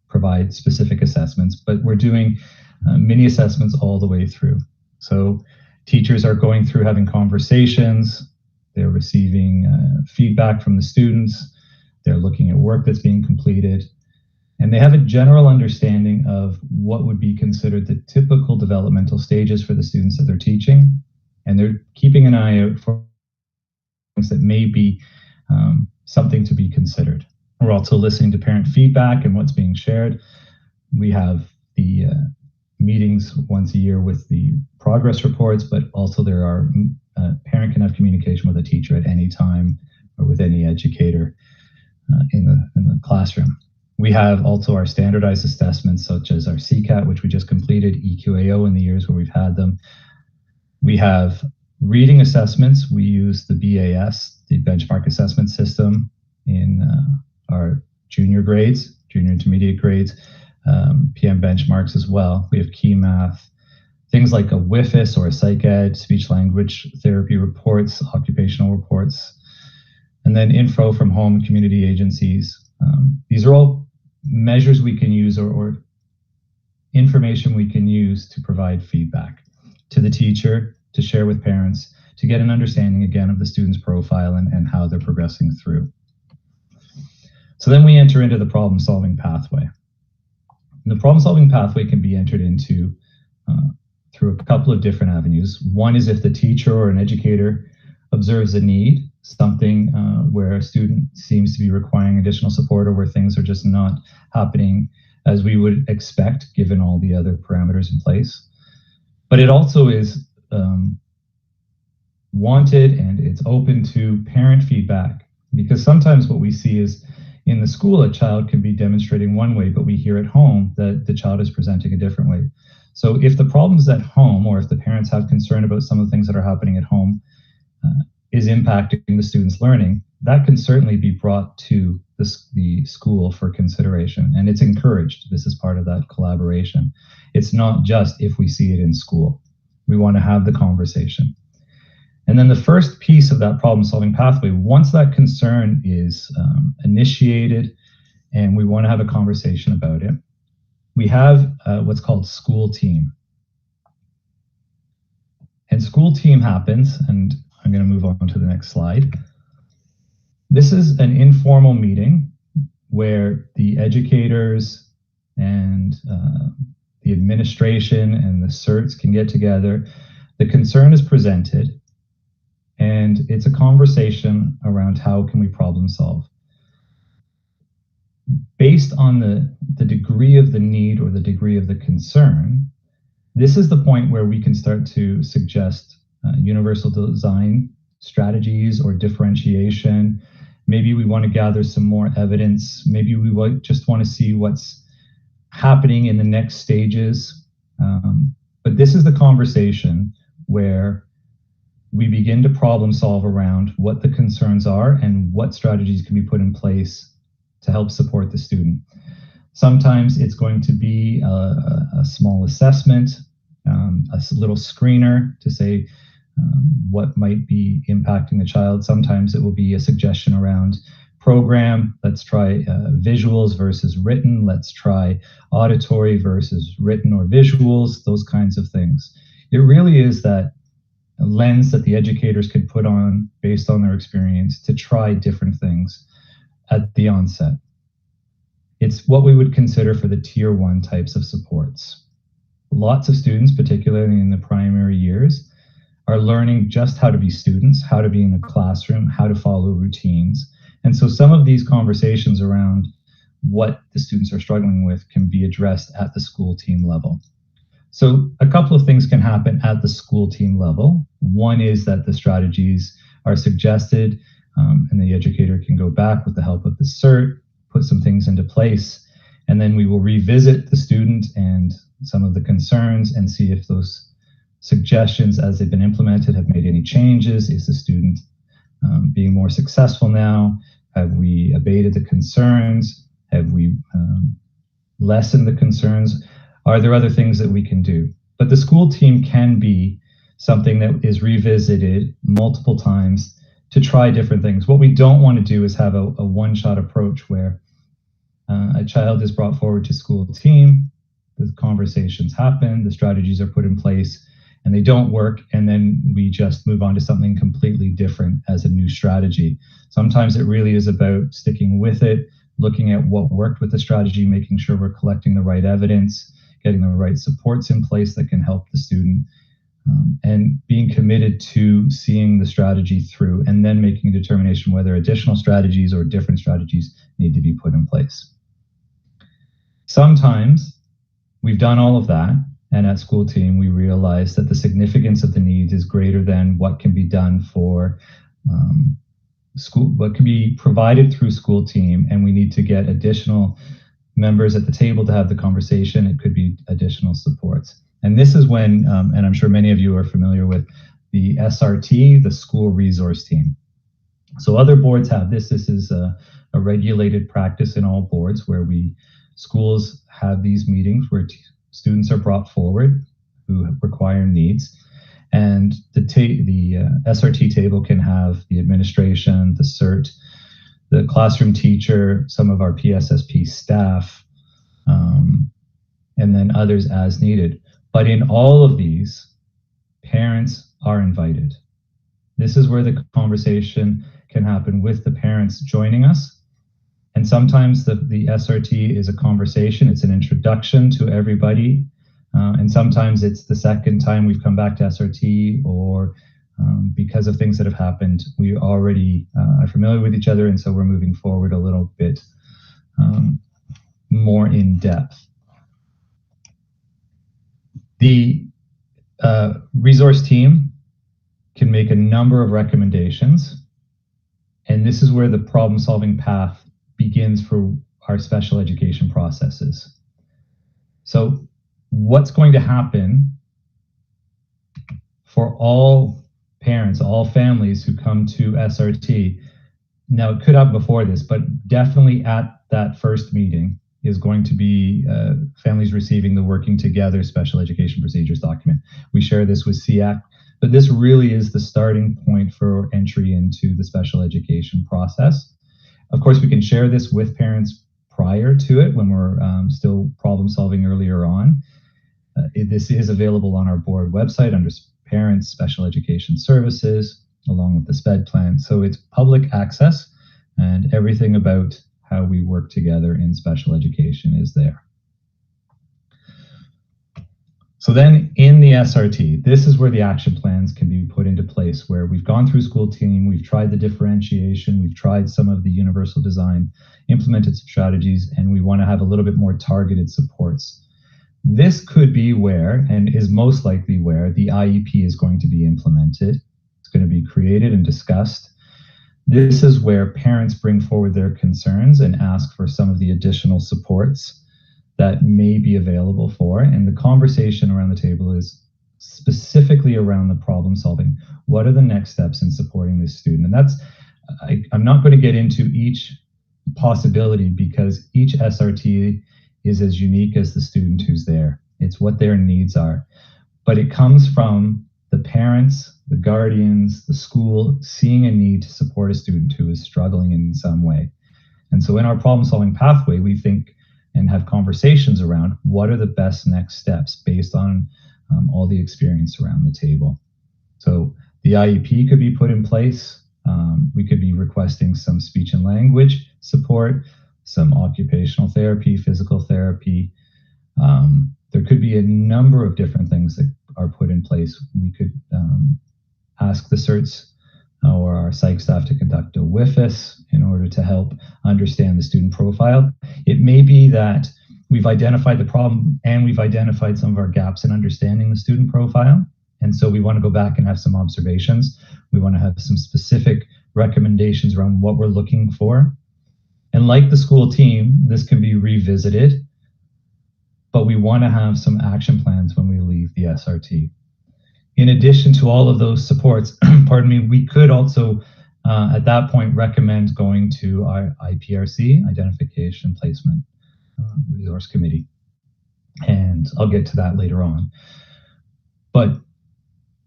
provide specific assessments, but we're doing mini assessments all the way through. So teachers are going through, having conversations, they're receiving feedback from the students, They're looking at work that's being completed, and they have a general understanding of what would be considered the typical developmental stages for the students that they're teaching, and they're keeping an eye out for things that may be something to be considered. We're also listening to parent feedback and what's being shared. We have the meetings once a year with the progress reports, but also there are parent can have communication with a teacher at any time or with any educator in the classroom. We have also our standardized assessments, such as our Seac, which we just completed, EQAO in the years where we've had them. We have reading assessments. We use the BAS, the benchmark assessment system, in our junior grades, junior intermediate grades, PM benchmarks as well. We have key math, things like a WIFIS or a psych ed, speech language therapy reports, occupational reports, and then info from home community agencies. These are all measures we can use or information we can use to provide feedback to the teacher, to share with parents, to get an understanding again of the student's profile and how they're progressing through. So then we enter into the problem-solving pathway. And the problem-solving pathway can be entered into through a couple of different avenues. One is if the teacher or an educator observes a need, something where a student seems to be requiring additional support or where things are just not happening as we would expect given all the other parameters in place. But it also is wanted and it's open to parent feedback, because sometimes what we see is in the school, a child can be demonstrating one way, but we hear at home that the child is presenting a different way. So if the problem's at home, or if the parents have concern about some of the things that are happening at home is impacting the student's learning, that can certainly be brought to the school for consideration. And it's encouraged. This is part of that collaboration. It's not just if we see it in school. We want to have the conversation. And then the first piece of that problem-solving pathway, once that concern is initiated and we want to have a conversation about it, we have what's called school team. And school team happens, and I'm going to move on to the next slide. This is an informal meeting where the educators and the administration and the CERTs can get together. The concern is presented, and it's a conversation around how can we problem solve. Based on the degree of the need or the degree of the concern, this is the point where we can start to suggest universal design strategies or differentiation. Maybe we want to gather some more evidence. Maybe we just want to see what's happening in the next stages. But this is the conversation where we begin to problem solve around what the concerns are and what strategies can be put in place to help support the student. Sometimes it's going to be a small assessment, a little screener to say what might be impacting the child. Sometimes it will be a suggestion around program. Let's try visuals versus written. Let's try auditory versus written or visuals, those kinds of things. It really is that lens that the educators can put on based on their experience to try different things at the onset. It's what we would consider for the tier 1 types of supports. Lots of students, particularly in the primary years, are learning just how to be students, how to be in a classroom, how to follow routines. And so some of these conversations around what the students are struggling with can be addressed at the school team level. So a couple of things can happen at the school team level. One is that the strategies are suggested and the educator can go back with the help of the CERT, put some things into place, and then we will revisit the student and some of the concerns and see if those suggestions as they've been implemented have made any changes. Is the student being more successful now? Have we abated the concerns? Have we lessened the concerns? Are there other things that we can do? But the school team can be something that is revisited multiple times to try different things. What we don't want to do is have a one-shot approach where a child is brought forward to school team, the conversations happen, the strategies are put in place, and they don't work, and then we just move on to something completely different as a new strategy. Sometimes it really is about sticking with it, looking at what worked with the strategy, making sure we're collecting the right evidence, getting the right supports in place that can help the student, and being committed to seeing the strategy through, and then making a determination whether additional strategies or different strategies need to be put in place. Sometimes we've done all of that, and at school team, we realize that the significance of the needs is greater than what can be done for what can be provided through school team, and we need to get additional members at the table to have the conversation. It could be additional supports. And this is when, and I'm sure many of you are familiar with the SRT, the school resource team. So other boards have this. This is a regulated practice in all boards where schools have these meetings where students are brought forward who require needs. And the SRT table can have the administration, the CERT, the classroom teacher, some of our PSSP staff, and then others as needed. But in all of these, parents are invited. This is where the conversation can happen with the parents joining us. And sometimes the SRT is a conversation, it's an introduction to everybody. And sometimes it's the second time we've come back to SRT, or because of things that have happened, we already are familiar with each other, and so we're moving forward a little bit more in depth. The resource team can make a number of recommendations, and this is where the problem-solving path begins for our special education processes. So what's going to happen for all parents, all families who come to SRT? Now, it could happen before this, but definitely at that first meeting is going to be families receiving the Working Together Special Education Procedures document. We share this with Seac, but this really is the starting point for entry into the special education process. Of course, we can share this with parents prior to it when we're still problem solving earlier on. This is available on our board website under Parents Special Education Services, along with the SPED plan. So it's public access, and everything about how we work together in special education is there. So then in the SRT, this is where the action plans can be put into place, where we've gone through school team, we've tried the differentiation, we've tried some of the universal design, implemented some strategies, and we want to have a little bit more targeted supports. This could be where, and is most likely where, the IEP is going to be implemented. It's going to be created and discussed. This is where parents bring forward their concerns and ask for some of the additional supports that may be available for. And the conversation around the table is specifically around the problem solving. What are the next steps in supporting this student? And that's, I'm not going to get into each possibility because each SRT is as unique as the student who's there. It's what their needs are. But it comes from the parents, the guardians, the school seeing a need to support a student who is struggling in some way. And so in our problem-solving pathway, we think and have conversations around what are the best next steps based on all the experience around the table. So the IEP could be put in place. We could be requesting some speech and language support, some occupational therapy, physical therapy. There could be a number of different things that are put in place. We could ask the CERTs or our psych staff to conduct a WIFIS in order to help understand the student profile. It may be that we've identified the problem and we've identified some of our gaps in understanding the student profile. And so we want to go back and have some observations. We want to have some specific recommendations around what we're looking for. And like the school team, this can be revisited, but we want to have some action plans when we leave the SRT. In addition to all of those supports, pardon me, we could also at that point recommend going to our IPRC, Identification Placement Resource Committee. And I'll get to that later on. But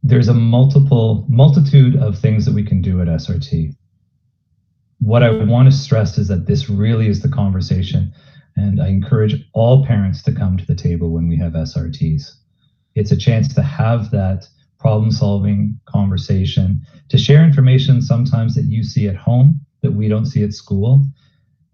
there's a multitude of things that we can do at SRT. What I want to stress is that this really is the conversation, and I encourage all parents to come to the table when we have SRTs. it's a chance to have that problem-solving conversation, to share information sometimes that you see at home that we don't see at school,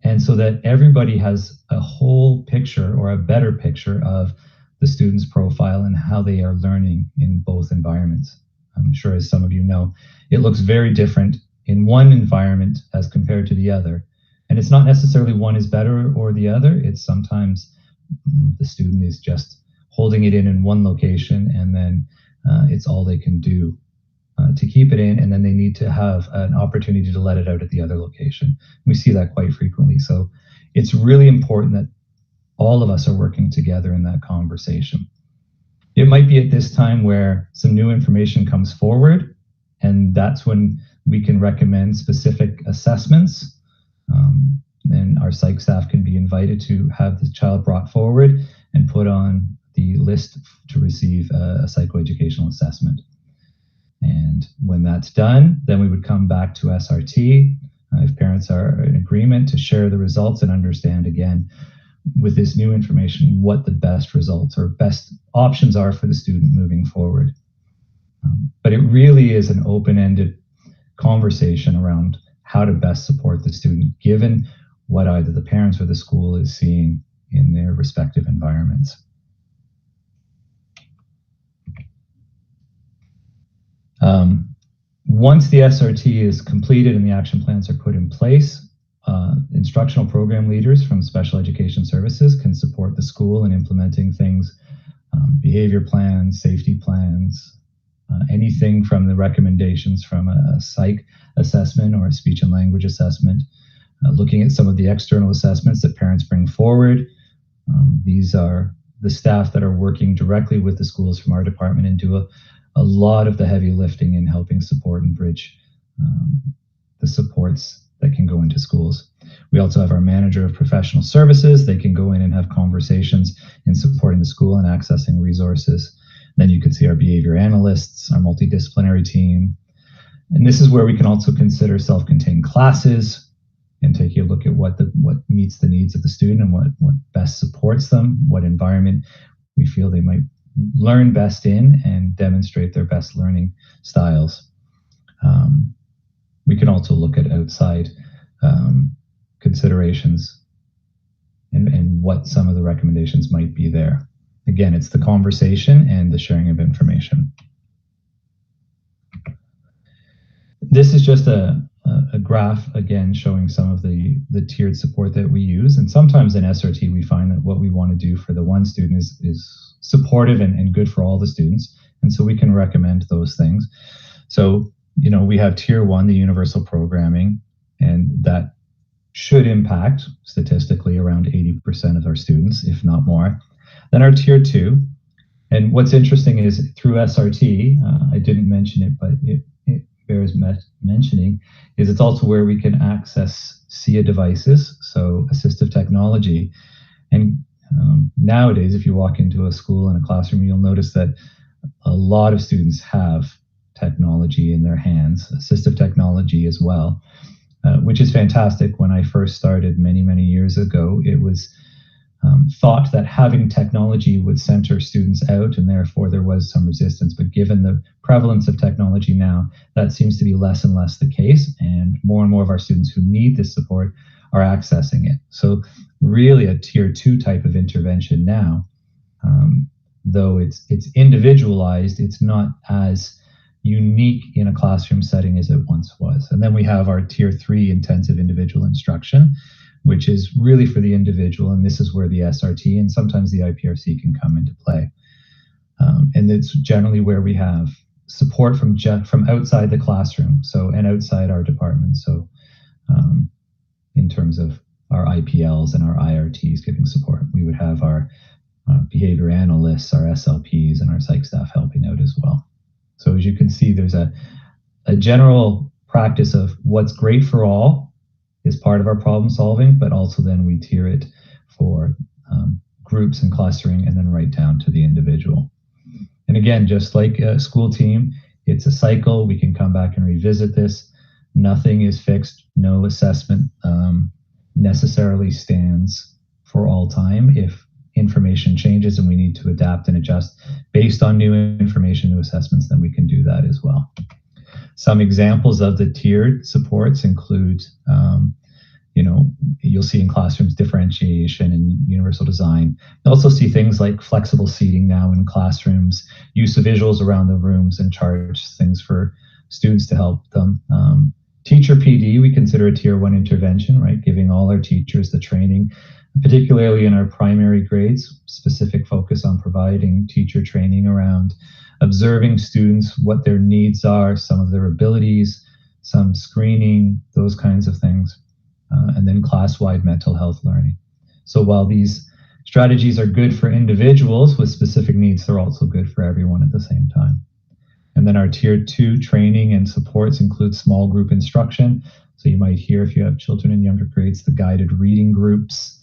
and so that everybody has a whole picture or a better picture of the student's profile and how they are learning in both environments. I'm sure, as some of you know, it looks very different in one environment as compared to the other. And it's not necessarily one is better or the other. It's sometimes the student is just holding it in one location, and then it's all they can do to keep it in, and then they need to have an opportunity to let it out at the other location. We see that quite frequently. So it's really important that all of us are working together in that conversation. It might be at this time where some new information comes forward, and that's when we can recommend specific assessments. Then our psych staff can be invited to have the child brought forward and put on the list to receive a psychoeducational assessment. And when that's done, then we would come back to SRT if parents are in agreement to share the results and understand again with this new information what the best results or best options are for the student moving forward. But it really is an open-ended conversation around how to best support the student given what either the parents or the school is seeing in their respective environments. Once the SRT is completed and the action plans are put in place, instructional program leaders from special education services can support the school in implementing things, behavior plans, safety plans, anything from the recommendations from a psych assessment or a speech and language assessment, looking at some of the external assessments that parents bring forward. These are the staff that are working directly with the schools from our department and do a lot of the heavy lifting in helping support and bridge the supports that can go into schools. We also have our manager of professional services. They can go in and have conversations in supporting the school and accessing resources. Then you can see our behavior analysts, our multidisciplinary team. And this is where we can also consider self-contained classes and take a look at what meets the needs of the student and what best supports them, what environment we feel they might learn best in and demonstrate their best learning styles. We can also look at outside considerations and what some of the recommendations might be there. Again, it's the conversation and the sharing of information. This is just a graph, again, showing some of the tiered support that we use. And sometimes in SRT, we find that what we want to do for the one student is supportive and good for all the students. And so we can recommend those things. So, we have tier 1, the universal programming, and that should impact statistically around 80% of our students, if not more. Then our tier 2, and what's interesting is through SRT, I didn't mention it, but it bears mentioning, is it's also where we can access SIA devices, so assistive technology. And nowadays, if you walk into a school and a classroom, you'll notice that a lot of students have technology in their hands, assistive technology as well, which is fantastic. When I first started many, many years ago, it was thought that having technology would center students out, and therefore there was some resistance. But given the prevalence of technology now, that seems to be less and less the case, and more of our students who need this support are accessing it. So really a tier 2 type of intervention now, though it's individualized, it's not as unique in a classroom setting as it once was. And then we have our tier 3 intensive individual instruction, which is really for the individual, and this is where the SRT and sometimes the IPRC can come into play. And it's generally where we have support from outside the classroom, and outside our department. So in terms of our IPLs and our IRTs giving support, we would have our behavior analysts, our SLPs, and our psych staff helping out as well. So as you can see, there's a general practice of what's great for all is part of our problem solving, but also then we tier it for groups and clustering, and then right down to the individual. And again, just like a school team, it's a cycle. We can come back and revisit this. Nothing is fixed. No assessment necessarily stands for all time. If information changes and we need to adapt and adjust based on new information, new assessments, then we can do that as well. Some examples of the tiered supports include, you'll see in classrooms differentiation and universal design. You'll also see things like flexible seating now in classrooms, use of visuals around the rooms and charts, things for students to help them. Teacher PD, we consider a tier 1 intervention, right? Giving all our teachers the training, particularly in our primary grades, specific focus on providing teacher training around observing students, what their needs are, some of their abilities, some screening, those kinds of things, and then class-wide mental health learning. So while these strategies are good for individuals with specific needs, they're also good for everyone at the same time. And then our tier 2 training and supports include small group instruction. So you might hear, if you have children in younger grades, the guided reading groups,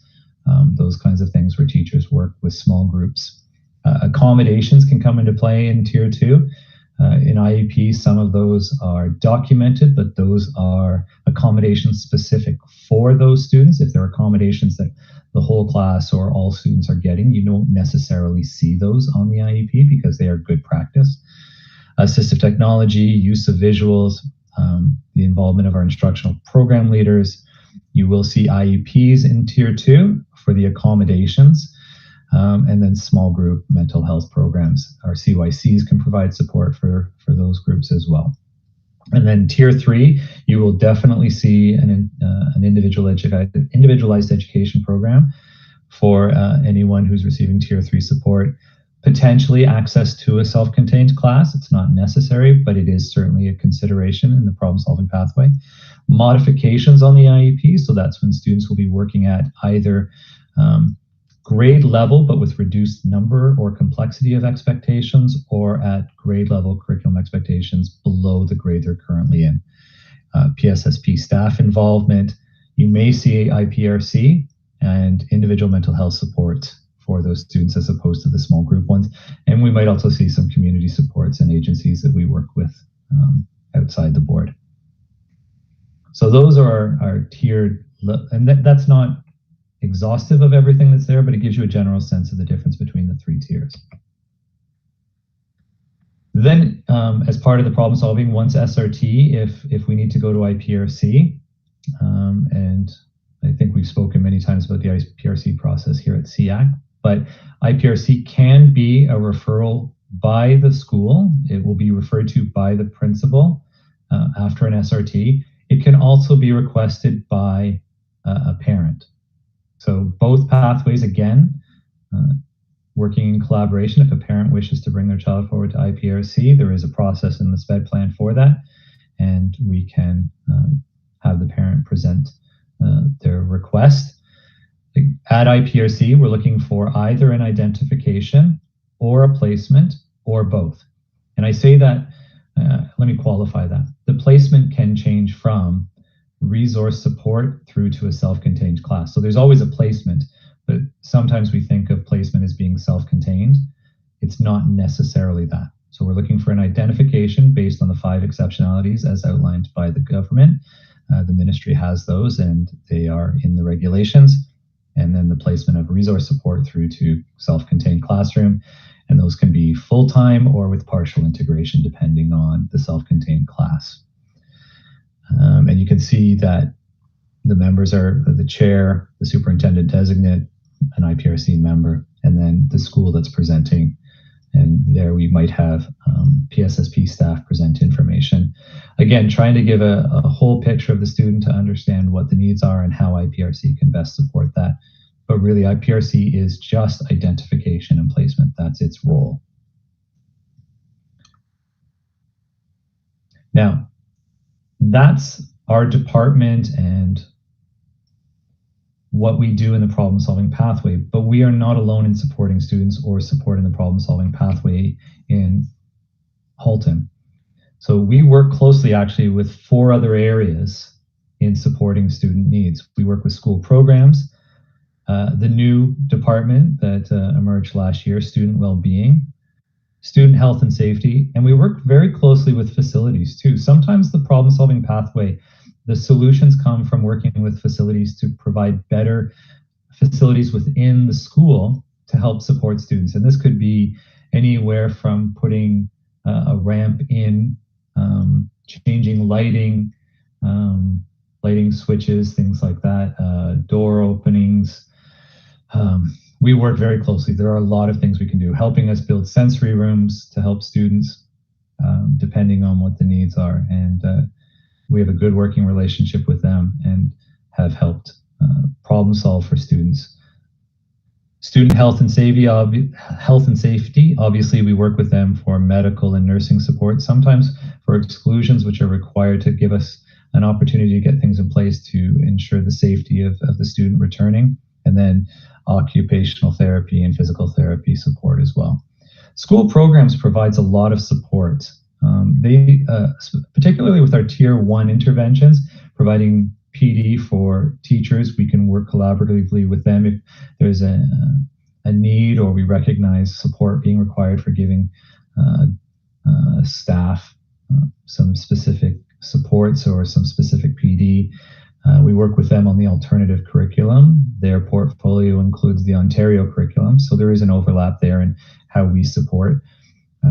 those kinds of things where teachers work with small groups. Accommodations can come into play in tier 2. In IEP, some of those are documented, but those are accommodations specific for those students. If there are accommodations that the whole class or all students are getting, you don't necessarily see those on the IEP because they are good practice. Assistive technology, use of visuals, the involvement of our instructional program leaders. You will see IEPs in tier 2 for the accommodations. And then small group mental health programs. Our CYCs can provide support for those groups as well. And then tier 3, you will definitely see an individualized education program for anyone who's receiving tier 3 support. Potentially access to a self-contained class. It's not necessary, but it is certainly a consideration in the problem-solving pathway. Modifications on the IEP, so that's when students will be working at either grade level, but with reduced number or complexity of expectations, or at grade level curriculum expectations below the grade they're currently in. PSSP staff involvement. You may see IPRC and individual mental health support for those students as opposed to the small group ones. And we might also see some community supports and agencies that we work with outside the board. So those are our tiered, and that's not exhaustive of everything that's there, but it gives you a general sense of the difference between the 3 tiers. Then, as part of the problem solving, once SRT, if we need to go to IPRC, and I think we've spoken many times about the IPRC process here at Seac, but IPRC can be a referral by the school. It will be referred to by the principal after an SRT. It can also be requested by a parent. So both pathways, again, working in collaboration. If a parent wishes to bring their child forward to IPRC, there is a process in the SPED plan for that, and we can have the parent present their request. At IPRC, we're looking for either an identification or a placement or both. And I say that, let me qualify that. The placement can change from resource support through to a self-contained class. So there's always a placement, but sometimes we think of placement as being self-contained. It's not necessarily that. So we're looking for an identification based on the 5 exceptionalities as outlined by the government. The ministry has those and they are in the regulations. And then the placement of resource support through to self-contained classroom. And those can be full-time or with partial integration depending on the self-contained class. And you can see that the members are the chair, the superintendent designate, an IPRC member, and then the school that's presenting. And there we might have PSSP staff present information. Again, trying to give a whole picture of the student to understand what the needs are and how IPRC can best support that. But really, IPRC is just identification and placement. That's its role. Now, that's our department and what we do in the problem-solving pathway, but we are not alone in supporting students or supporting the problem-solving pathway in Halton. So we work closely actually with 4 other areas in supporting student needs. We work with school programs, the new department that emerged last year, student well-being, student health and safety, and we work very closely with facilities too. Sometimes the problem-solving pathway, the solutions come from working with facilities to provide better facilities within the school to help support students. And this could be anywhere from putting a ramp in, changing lighting, lighting switches, things like that, door openings. We work very closely. There are a lot of things we can do, helping us build sensory rooms to help students, depending on what the needs are. And we have a good working relationship with them and have helped problem solve for students. Student health and safety, obviously we work with them for medical and nursing support, sometimes for exclusions, which are required to give us an opportunity to get things in place to ensure the safety of the student returning, and then occupational therapy and physical therapy support as well. School programs provides a lot of support. They, particularly with our Tier 1 interventions, providing PD for teachers, we can work collaboratively with them if there's a need or we recognize support being required for giving staff some specific supports or some specific PD. We work with them on the alternative curriculum. Their portfolio includes the Ontario curriculum, so there is an overlap there in how we support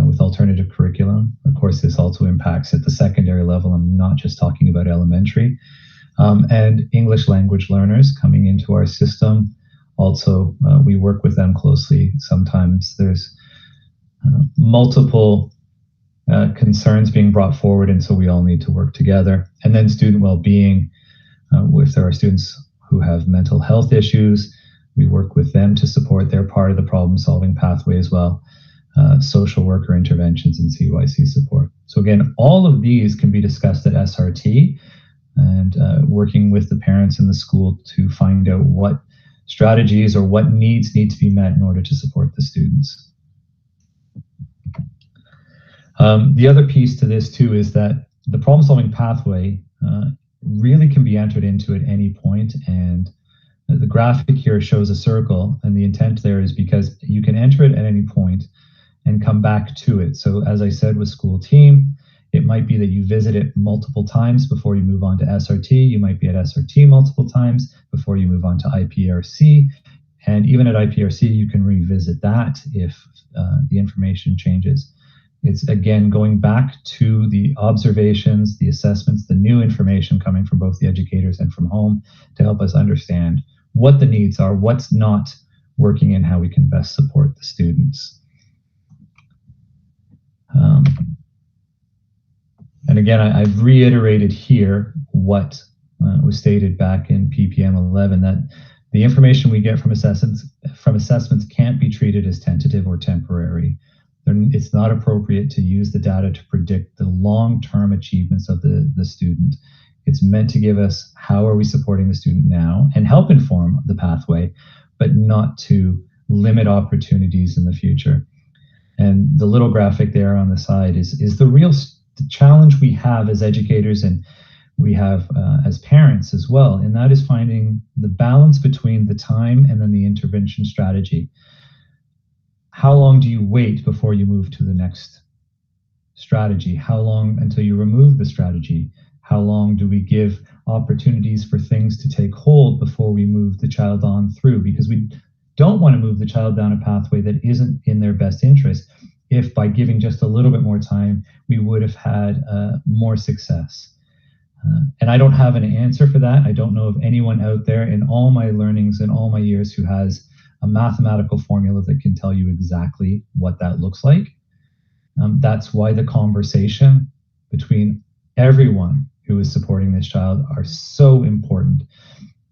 with alternative curriculum. Of course, this also impacts at the secondary level. I'm not just talking about elementary. And English language learners coming into our system. Also, we work with them closely. Sometimes there's multiple concerns being brought forward, and so we all need to work together. And then student well-being. If there are students who have mental health issues, we work with them to support their part of the problem-solving pathway as well. Social worker interventions and CYC support. So again, all of these can be discussed at SRT, and working with the parents in the school to find out what strategies or what needs need to be met in order to support the students. The other piece to this too is that the problem-solving pathway really can be entered into at any point, and the graphic here shows a circle, and the intent there is because you can enter it at any point and come back to it. So as I said with school team, it might be that you visit it multiple times before you move on to SRT. You might be at SRT multiple times before you move on to IPRC. And even at IPRC, you can revisit that if the information changes. It's again going back to the observations, the assessments, the new information coming from both the educators and from home to help us understand what the needs are, what's not working, and how we can best support the students. And again, I've reiterated here what was stated back in PPM 11, that the information we get from assessments can't be treated as tentative or temporary. It's not appropriate to use the data to predict the long-term achievements of the student. It's meant to give us how are we supporting the student now and help inform the pathway, but not to limit opportunities in the future. And the little graphic there on the side is the real challenge we have as educators, and we have as parents as well, and that is finding the balance between the time and then the intervention strategy. How long do you wait before you move to the next strategy? How long until you remove the strategy? How long do we give opportunities for things to take hold before we move the child on through? Because we don't want to move the child down a pathway that isn't in their best interest, if by giving just a little bit more time, we would have had more success. And I don't have an answer for that. I don't know of anyone out there in all my learnings and all my years who has a mathematical formula that can tell you exactly what that looks like. That's why the conversation between everyone who is supporting this child are so important,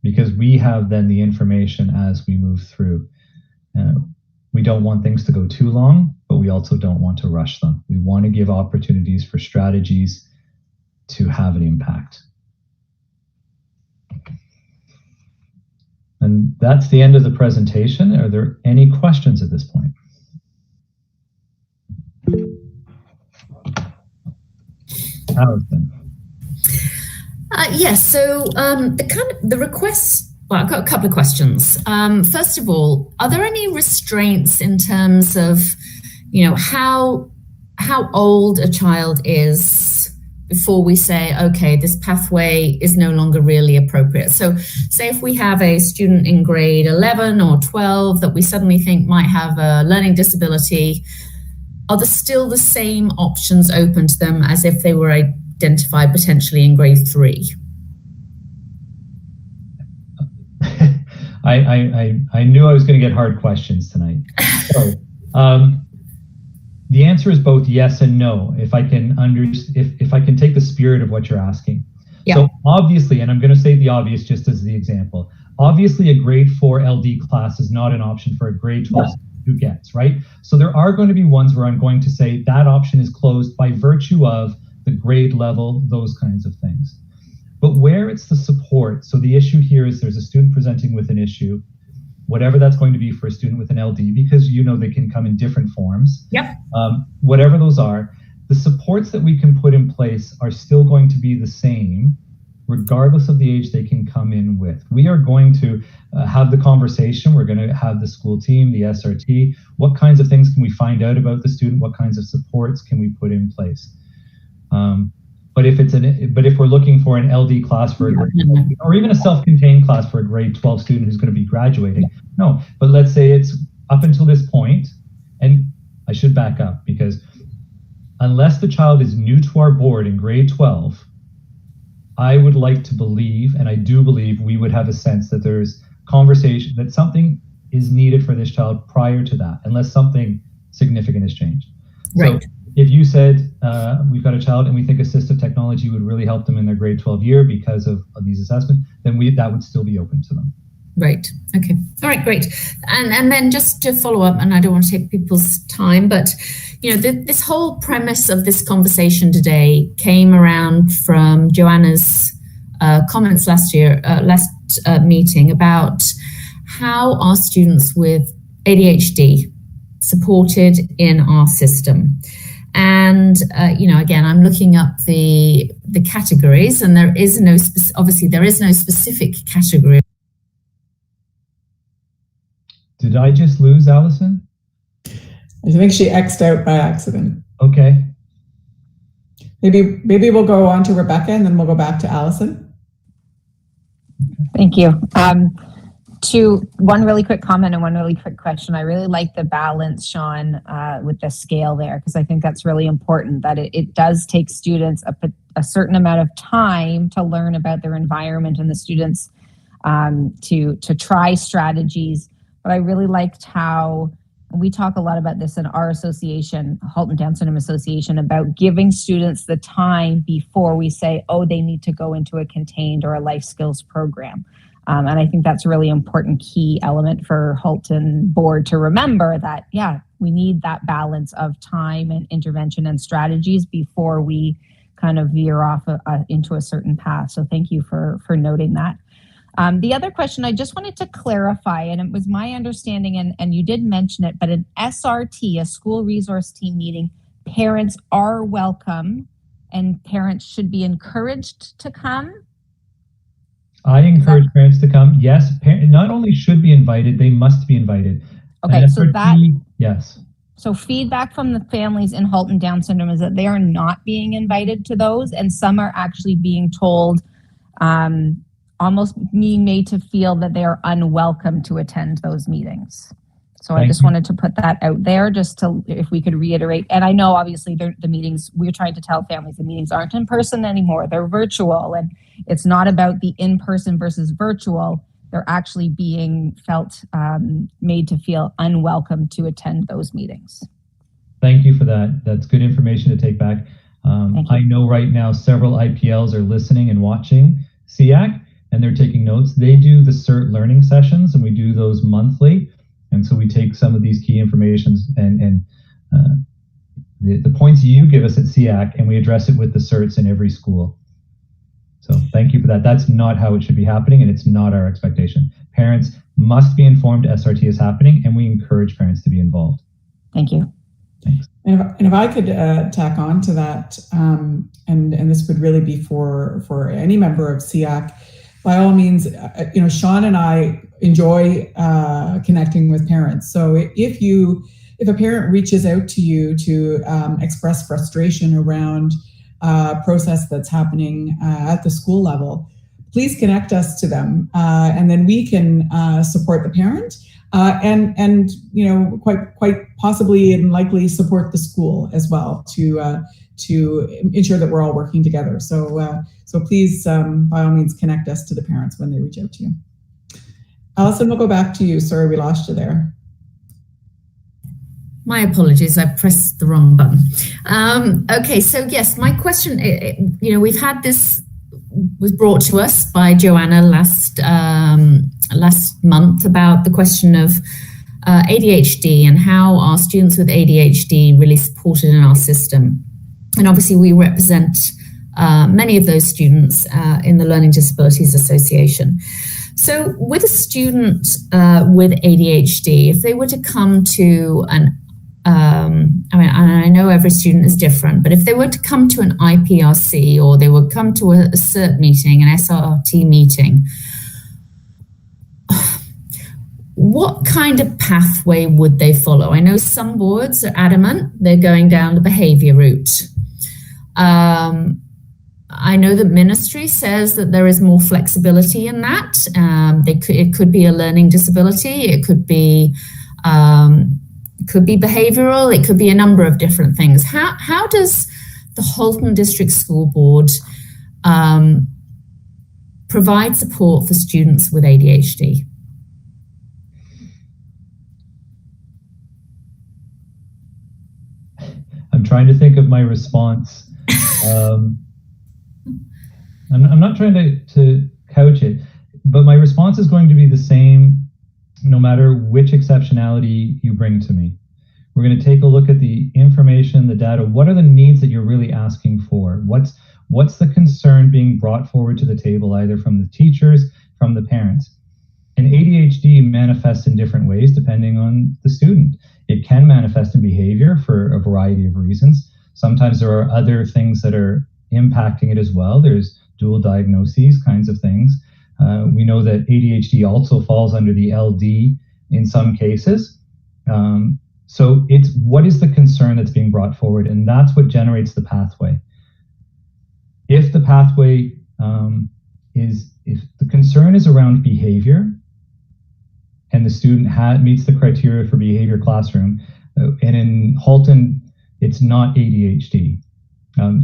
because we have then the information as we move through. We don't want things to go too long, but we also don't want to rush them. We want to give opportunities for strategies to have an impact. And that's the end of the presentation. Are there any questions at this point? Allison. Yes, so the request, well, I've got a couple of questions. First of all, are there any restraints in terms of, how old a child is before we say, okay, this pathway is no longer really appropriate. So say if we have a student in grade 11 or 12 that we suddenly think might have a learning disability, are there still the same options open to them as if they were identified potentially in grade 3? I knew I was going to get hard questions tonight. So, the answer is both yes and no. If I can if I can take the spirit of what you're asking. Yeah. So obviously, and I'm going to say the obvious just as the example. Obviously, a grade 4 LD class is not an option for a grade 12 who gets, right? So there are going to be ones where I'm going to say that option is closed by virtue of the grade level, those kinds of things. But where it's the support, so the issue here is there's a student presenting with an issue, whatever that's going to be for a student with an LD, because they can come in different forms. Yep. Whatever those are, the supports that we can put in place are still going to be the same, regardless of the age they can come in with. We are going to have the conversation. We're going to have the school team, the SRT. What kinds of things can we find out about the student? What kinds of supports can we put in place? But if we're looking for an LD class for a grade 12, or even a self-contained class for a grade 12 student who's going to be graduating, no. But let's say it's up until this point, and I should back up because unless the child is new to our board in grade 12, I would like to believe, and I do believe, we would have a sense that there's conversation, that something is needed for this child prior to that, unless something significant has changed. Right. So if you said we've got a child and we think assistive technology would really help them in their grade 12 year because of these assessments, then that would still be open to them. Right. Okay. All right. Great. And then just to follow up, and I don't want to take people's time, but this whole premise of this conversation today came around from Joanna's comments last meeting about how are students with ADHD supported in our system. And, again, I'm looking up the categories, and there is no specific category. Did I just lose Allison? I think she X'd out by accident. Okay. Maybe we'll go on to Rebecca and then we'll go back to Allison. Thank you. To one really quick comment and one really quick question. I really like the balance, Sean, with the scale there, because I think that's really important, that it does take students a certain amount of time to learn about their environment and the students to try strategies. But I really liked how we talk a lot about this in our association, Halton Down Syndrome Association, about giving students the time before we say, oh, they need to go into a contained or a life skills program. And I think that's a really important key element for Halton board to remember that, we need that balance of time and intervention and strategies before we kind of veer off into a certain path. So thank you for noting that. The other question I just wanted to clarify, and it was my understanding, and you did mention it, but an SRT, a school resource team meeting, parents are welcome and parents should be encouraged to come. I encourage parents to come. Yes, not only should be invited, they must be invited. Okay, so yes. So feedback from the families in Halton Down syndrome is that they are not being invited to those, and some are actually being told, almost being made to feel that they are unwelcome to attend those meetings. So I just wanted to put that out there, just to, if we could reiterate. And I know obviously the meetings, we're trying to tell families the meetings aren't in person anymore, they're virtual, and it's not about the in-person versus virtual. They're actually being felt, made to feel unwelcome to attend those meetings. Thank you for that. That's good information to take back. I know right now several IPLs are listening and watching Seac, and they're taking notes. They do the CERT learning sessions, and we do those monthly. And so we take some of these key informations and the points you give us at Seac, and we address it with the CERTs in every school. So thank you for that. That's not how it should be happening, and it's not our expectation. Parents must be informed SRT is happening, and we encourage parents to be involved. Thank you. Thanks. And if I could tack on to that, and this would really be for any member of Seac, by all means, Sean and I enjoy connecting with parents. So if a parent reaches out to you to express frustration around process that's happening at the school level, please connect us to them, and then we can support the parent and quite possibly and likely support the school as well to ensure that we're all working together. So please, by all means, connect us to the parents when they reach out to you. Allison, we'll go back to you. Sorry, we lost you there. My apologies, I pressed the wrong button. Okay, so yes, my question, we've had this, was brought to us by Joanna last month about the question of ADHD and how are students with ADHD really supported in our system. And obviously we represent many of those students in the Learning Disabilities Association. So with a student with ADHD, if they were to come to an, I know every student is different, but if they were to come to an IPRC or they would come to a CERT meeting, an SRT meeting, what kind of pathway would they follow? I know some boards are adamant they're going down the behavior route. I know that ministry says that there is more flexibility in that. It could be a learning disability. It could be behavioral. It could be a number of different things. How does the Halton District School Board provide support for students with ADHD? I'm trying to think of my response. I'm not trying to couch it, but my response is going to be the same no matter which exceptionality you bring to me. We're going to take a look at the information, the data. What are the needs that you're really asking for? What's the concern being brought forward to the table, either from the teachers, from the parents? And ADHD manifests in different ways depending on the student. It can manifest in behavior for a variety of reasons. Sometimes there are other things that are impacting it as well. There's dual diagnoses kinds of things. We know that ADHD also falls under the LD in some cases. So it's what is the concern that's being brought forward, and that's what generates the pathway. If the pathway if the concern is around behavior and the student meets the criteria for behavior classroom, and in Halton, it's not ADHD.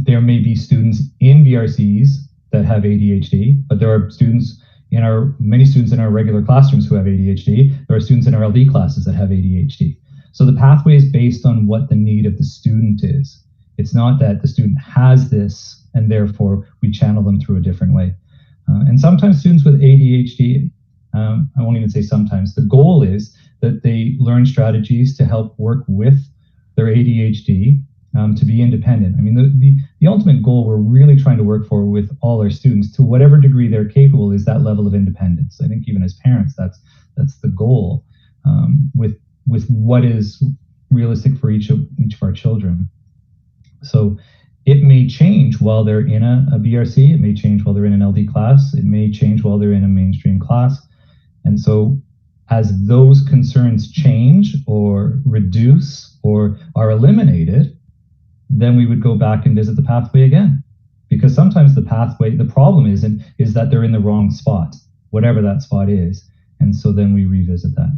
There may be students in BRCs that have ADHD, but there are many students in our regular classrooms who have ADHD. There are students in our LD classes that have ADHD. So the pathway is based on what the need of the student is. It's not that the student has this and therefore we channel them through a different way. And sometimes students with ADHD, I won't even say sometimes, the goal is that they learn strategies to help work with their ADHD to be independent. I mean, the ultimate goal we're really trying to work for with all our students, to whatever degree they're capable, is that level of independence. I think even as parents, that's the goal with what is realistic for each of our children. So it may change while they're in a BRC, it may change while they're in an LD class, it may change while they're in a mainstream class. And so as those concerns change or reduce or are eliminated, then we would go back and visit the pathway again. Because sometimes the problem is that they're in the wrong spot, whatever that spot is. And so then we revisit that.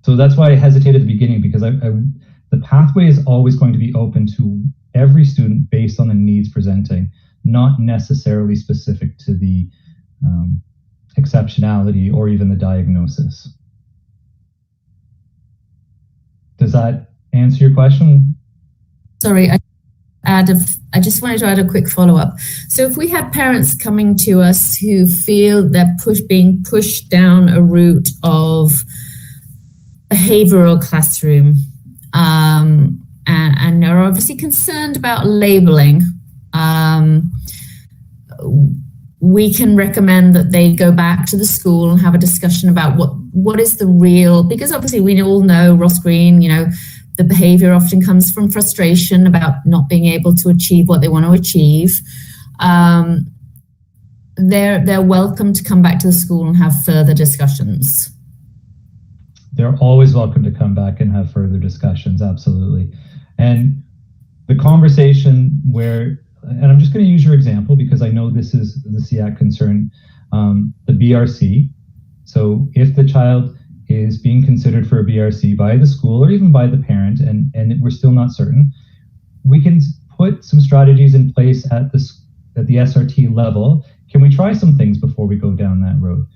So that's why I hesitated at the beginning, because the pathway is always going to be open to every student based on the needs presenting, not necessarily specific to the exceptionality or even the diagnosis. Does that answer your question? Sorry, I just wanted to add a quick follow-up. So if we have parents coming to us who feel they're being pushed down a route of behavioral classroom, and are obviously concerned about labeling, we can recommend that they go back to the school and have a discussion about what is the real, because obviously we all know, Ross Green, the behavior often comes from frustration about not being able to achieve what they want to achieve. They're welcome to come back to the school and have further discussions. They're always welcome to come back and have further discussions, absolutely. And the conversation where and I'm just going to use your example because I know this is the Seac concern, the BRC. So if the child is being considered for a BRC by the school or even by the parent, and we're still not certain, we can put some strategies in place at the SRT level. Can we try some things before we go down that road?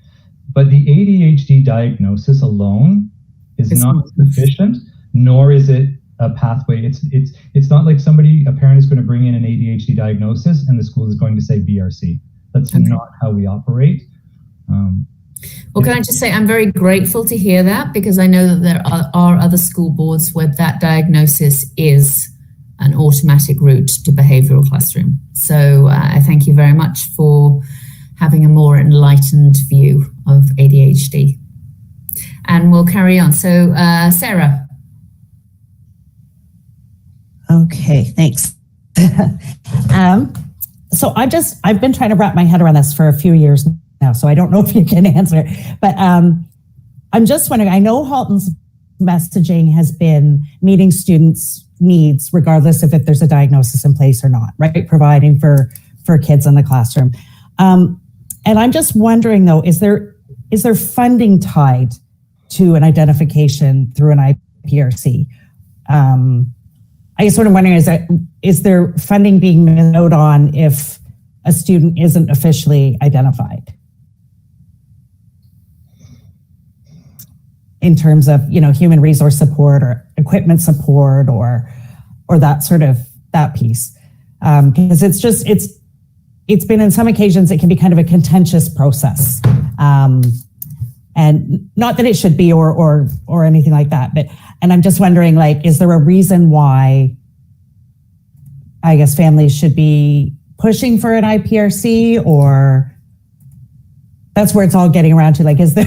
But the ADHD diagnosis alone is not sufficient, nor is it a pathway. It's not like a parent is going to bring in an ADHD diagnosis and the school is going to say BRC. That's not how we operate. Well, can I just say I'm very grateful to hear that, because I know that there are other school boards where that diagnosis is an automatic route to behavioral classroom. So I thank you very much for having a more enlightened view of ADHD. And we'll carry on. So Sarah. Okay, thanks. So I've been trying to wrap my head around this for a few years now, so I don't know if you can answer, but I'm just wondering, I know Halton's messaging has been meeting students' needs regardless of if there's a diagnosis in place or not, right? Providing for kids in the classroom. And I'm just wondering though, is there funding tied to an identification through an IPRC? I guess what I'm wondering is there funding being mowed on if a student isn't officially identified? In terms of, human resource support or equipment support or that piece. Because it's been, in some occasions, it can be kind of a contentious process. And not that it should be or anything like that, and I'm just wondering, is there a reason why, I guess, families should be pushing for an IPRC, or that's where it's all getting around to, is there?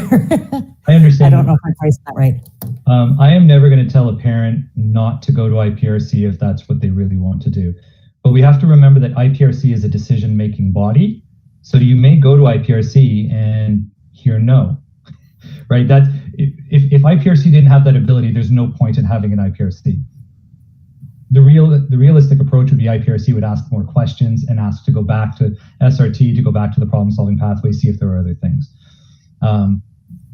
I understand. I don't know if I'm phrasing that right. I am never going to tell a parent not to go to IPRC if that's what they really want to do. But we have to remember that IPRC is a decision-making body. So you may go to IPRC and hear no, right? If IPRC didn't have that ability, there's no point in having an IPRC. The realistic approach would be IPRC would ask more questions and ask to go back to SRT, to go back to the problem-solving pathway, see if there are other things.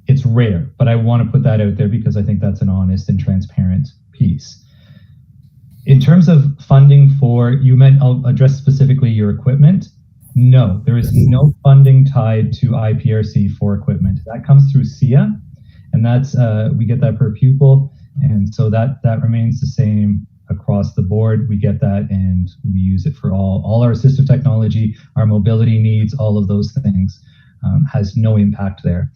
It's rare, but I want to put that out there because I think that's an honest and transparent piece. In terms of funding I'll address specifically your equipment. No, there is no funding tied to IPRC for equipment. That comes through SIA, and that's we get that per pupil, and so that remains the same across the board. We get that, and we use it for all our assistive technology, our mobility needs, all of those things. Has no impact there.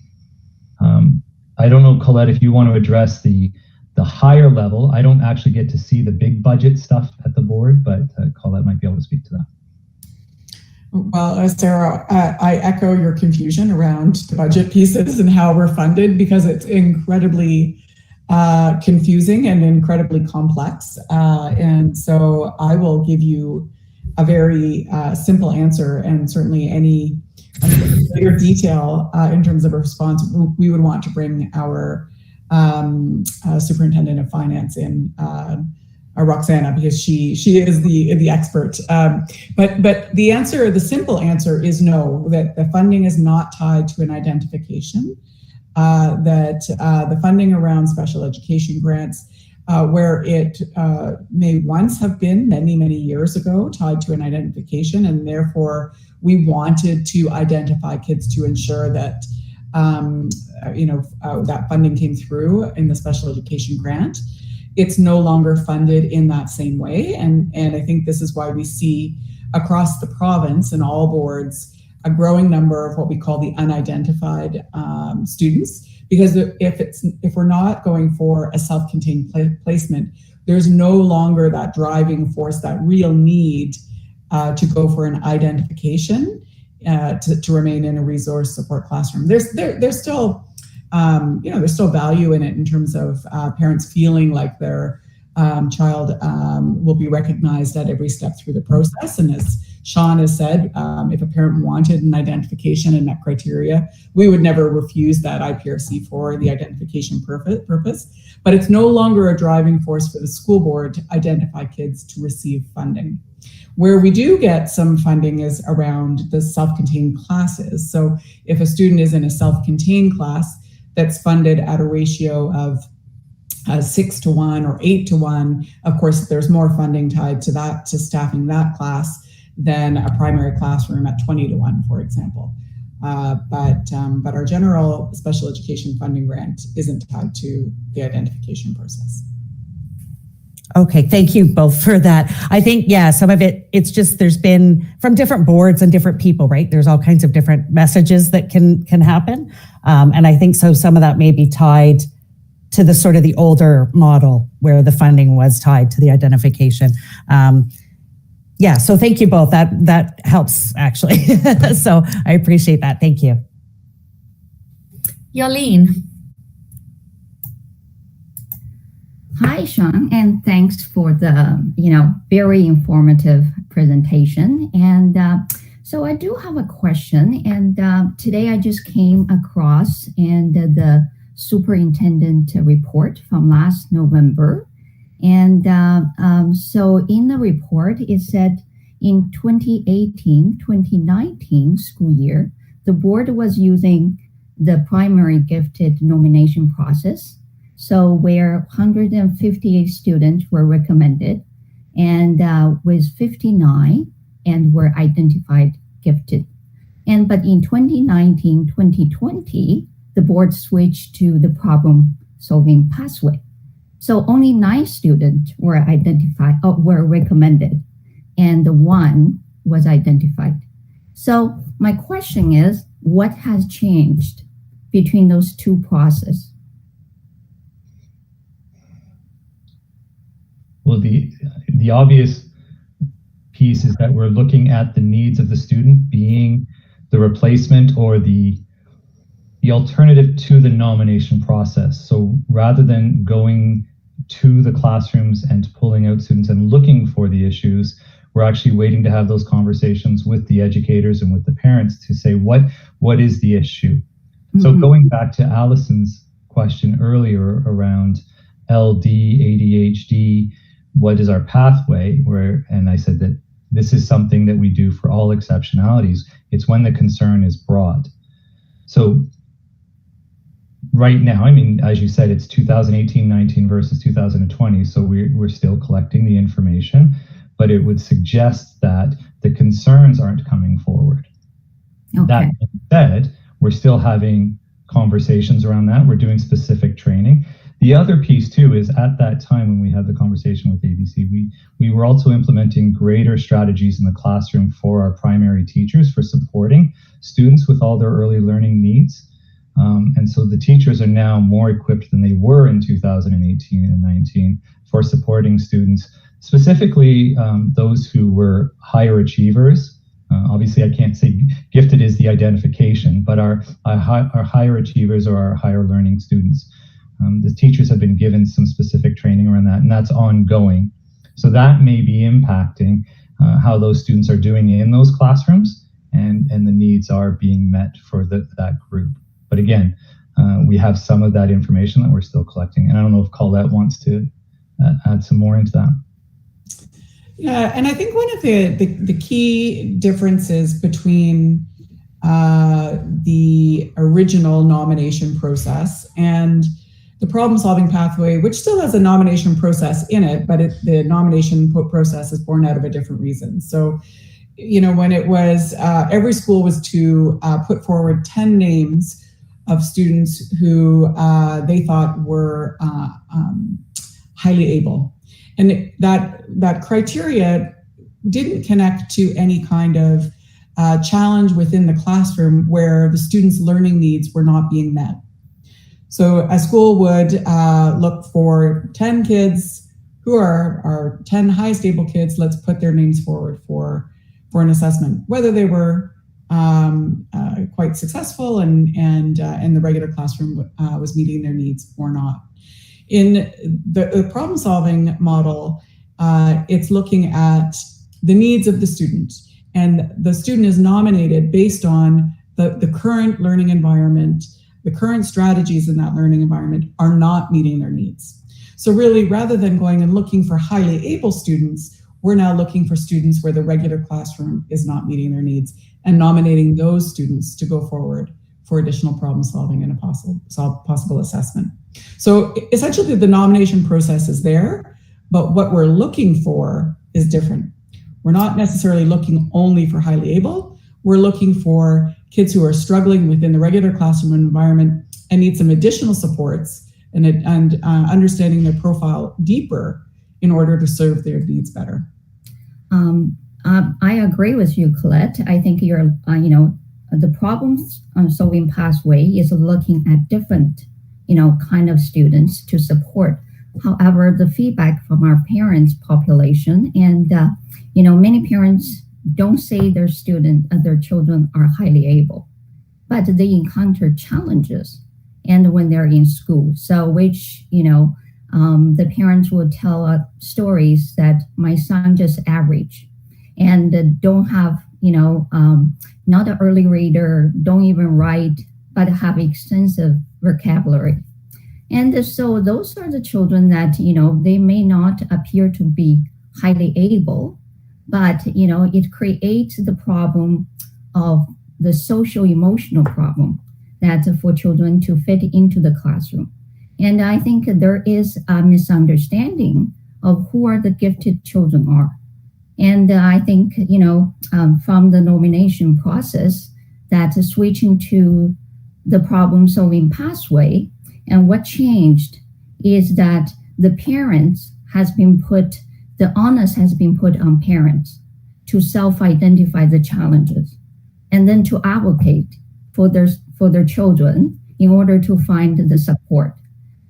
I don't know, Colette, if you want to address the higher level. I don't actually get to see the big budget stuff at the board, but Colette might be able to speak to that. Well, Sarah, I echo your confusion around the budget pieces and how we're funded, because it's incredibly confusing and incredibly complex. And so I will give you a very simple answer, and certainly any greater detail in terms of a response, we would want to bring our superintendent of finance in, Roxana, because she is the expert. But the simple answer is no, that the funding is not tied to an identification, that the funding around special education grants, where it may once have been many years ago tied to an identification, and therefore we wanted to identify kids to ensure that that funding came through in the special education grant. It's no longer funded in that same way, and I think this is why we see across the province and all boards a growing number of what we call the unidentified students. Because if we're not going for a self-contained placement, there's no longer that driving force, that real need to go for an identification to remain in a resource support classroom. There's still there's still value in it in terms of parents feeling like their child will be recognized at every step through the process. And as Sean has said, if a parent wanted an identification and met criteria, we would never refuse that IPRC for the identification purpose. But it's no longer a driving force for the school board to identify kids to receive funding. Where we do get some funding is around the self-contained classes. So if a student is in a self-contained class that's funded at a ratio of 6-to-1 or 8-to-1, of course, there's more funding tied to that, to staffing that class, than a primary classroom at 20-to-1, for example. But our general special education funding grant isn't tied to the identification process. Okay, thank you both for that. I think, yeah, some of it's just there's been from different boards and different people, right? There's all kinds of different messages that can happen. And I think so some of that may be tied to the sort of the older model where the funding was tied to the identification. Yeah, so thank you both. That helps actually. So I appreciate that. Thank you. Yarlene. Hi, Sean, and thanks for the, very informative presentation. And so I do have a question, and today I just came across the superintendent report from last November. And so in the report, it said in 2018-2019 school year, the board was using the primary gifted nomination process. So where 158 students were recommended and with 59 and were identified gifted. But in 2019-2020, the board switched to the problem solving pathway. So only 9 students were identified or were recommended, and the 1 was identified. So my question is, what has changed between those two processes? Well, the obvious piece is that we're looking at the needs of the student being the replacement or the alternative to the nomination process. So rather than going to the classrooms and pulling out students and looking for the issues, we're actually waiting to have those conversations with the educators and with the parents to say, what is the issue? Mm-hmm. So going back to Allison's question earlier around LD, ADHD, what is our pathway? And I said that this is something that we do for all exceptionalities. It's when the concern is broad. So right now, I mean, as you said, it's 2018-19 versus 2020, so we're still collecting the information, but it would suggest that the concerns aren't coming forward. Okay. That being said, we're still having conversations around that. We're doing specific training. The other piece too is at that time when we had the conversation with ABC, we were also implementing greater strategies in the classroom for our primary teachers for supporting students with all their early learning needs. And so the teachers are now more equipped than they were in 2018 and 19 for supporting students, specifically those who were higher achievers. Obviously, I can't say gifted is the identification, but our higher achievers or our higher learning students. The teachers have been given some specific training around that, and that's ongoing. So that may be impacting how those students are doing in those classrooms, and the needs are being met for that group. But again, we have some of that information that we're still collecting. And I don't know if Colette wants to add some more into that. Yeah, and I think one of the key differences between the original nomination process and the problem-solving pathway, which still has a nomination process in it, but the nomination process is born out of a different reason. So, when it was, every school was to put forward 10 names of students who they thought were highly able. And that criteria didn't connect to any kind of challenge within the classroom where the students' learning needs were not being met. So a school would look for 10 kids who are 10 highest able kids. Let's put their names forward for an assessment, whether they were quite successful and the regular classroom was meeting their needs or not. In the problem-solving model, it's looking at the needs of the student, and the student is nominated based on the current learning environment. The current strategies in that learning environment are not meeting their needs. So really, rather than going and looking for highly able students, we're now looking for students where the regular classroom is not meeting their needs and nominating those students to go forward for additional problem solving and a possible assessment. So essentially the nomination process is there, but what we're looking for is different. We're not necessarily looking only for highly able. We're looking for kids who are struggling within the regular classroom environment and need some additional supports and understanding their profile deeper in order to serve their needs better. I agree with you, Colette. I think you're, the problems solving pathway is looking at different, kind of students to support. However, the feedback from our parents population and, many parents don't say their children are highly able, but they encounter challenges and when they're in school. So which, the parents will tell stories that my son just average and don't have, not an early reader, don't even write, but have extensive vocabulary. And so those are the children that, they may not appear to be highly able, but, it creates the problem of the social emotional problem that for children to fit into the classroom. And I think there is a misunderstanding of who are the gifted children are. And I think, from the nomination process, that switching to the problem solving pathway, and what changed is that the parents the onus has been put on parents to self-identify the challenges and then to advocate for their children in order to find the support.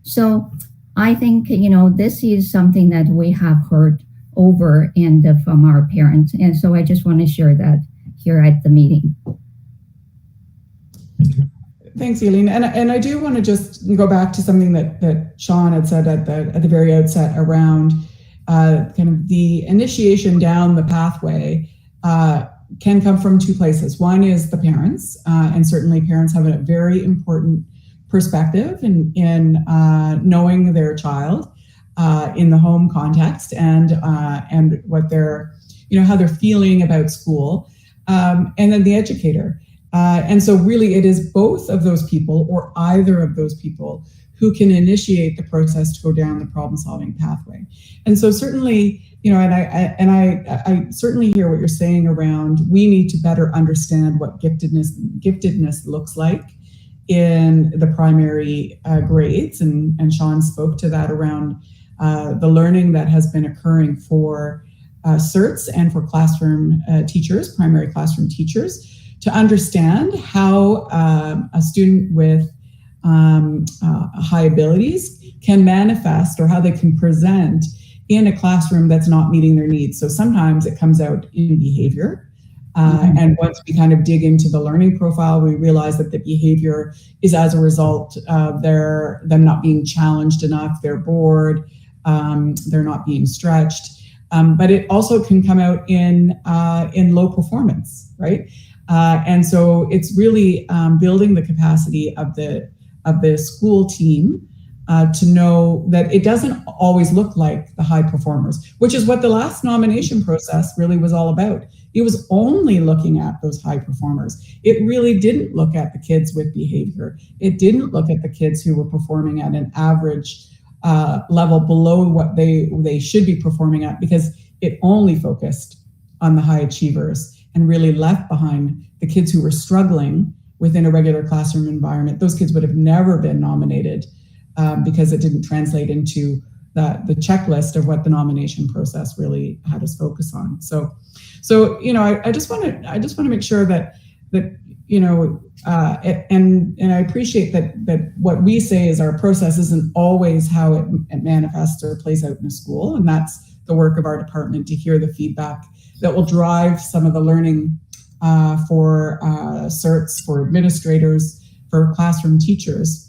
So I think, this is something that we have heard over and from our parents. And so I just want to share that here at the meeting. Thanks, Eileen. And I do want to just go back to something that Sean had said at the very outset around kind of the initiation down the pathway can come from two places. One is the parents, and certainly parents have a very important perspective in knowing their child in the home context and what they're, how they're feeling about school, and then the educator. And so really it is both of those people or either of those people who can initiate the process to go down the problem solving pathway. And so certainly, and I certainly hear what you're saying around we need to better understand what giftedness looks like in the primary grades. And Sean spoke to that around the learning that has been occurring for CERTs and for classroom teachers, primary classroom teachers, to understand how a student with high abilities can manifest or how they can present in a classroom that's not meeting their needs. So sometimes it comes out in behavior. And once we kind of dig into the learning profile, we realize that the behavior is as a result of them not being challenged enough, they're bored, they're not being stretched. But it also can come out in low performance, right? And so it's really building the capacity of the school team to know that it doesn't always look like the high performers, which is what the last nomination process really was all about. It was only looking at those high performers. It really didn't look at the kids with behavior. It didn't look at the kids who were performing at an average level below what they should be performing at, because it only focused on the high achievers and really left behind the kids who were struggling within a regular classroom environment. Those kids would have never been nominated because it didn't translate into the checklist of what the nomination process really had us focus on. So I just want to make sure that and I appreciate that what we say is our process isn't always how it manifests or plays out in a school, and that's the work of our department to hear the feedback that will drive some of the learning for CERTs, for administrators, for classroom teachers.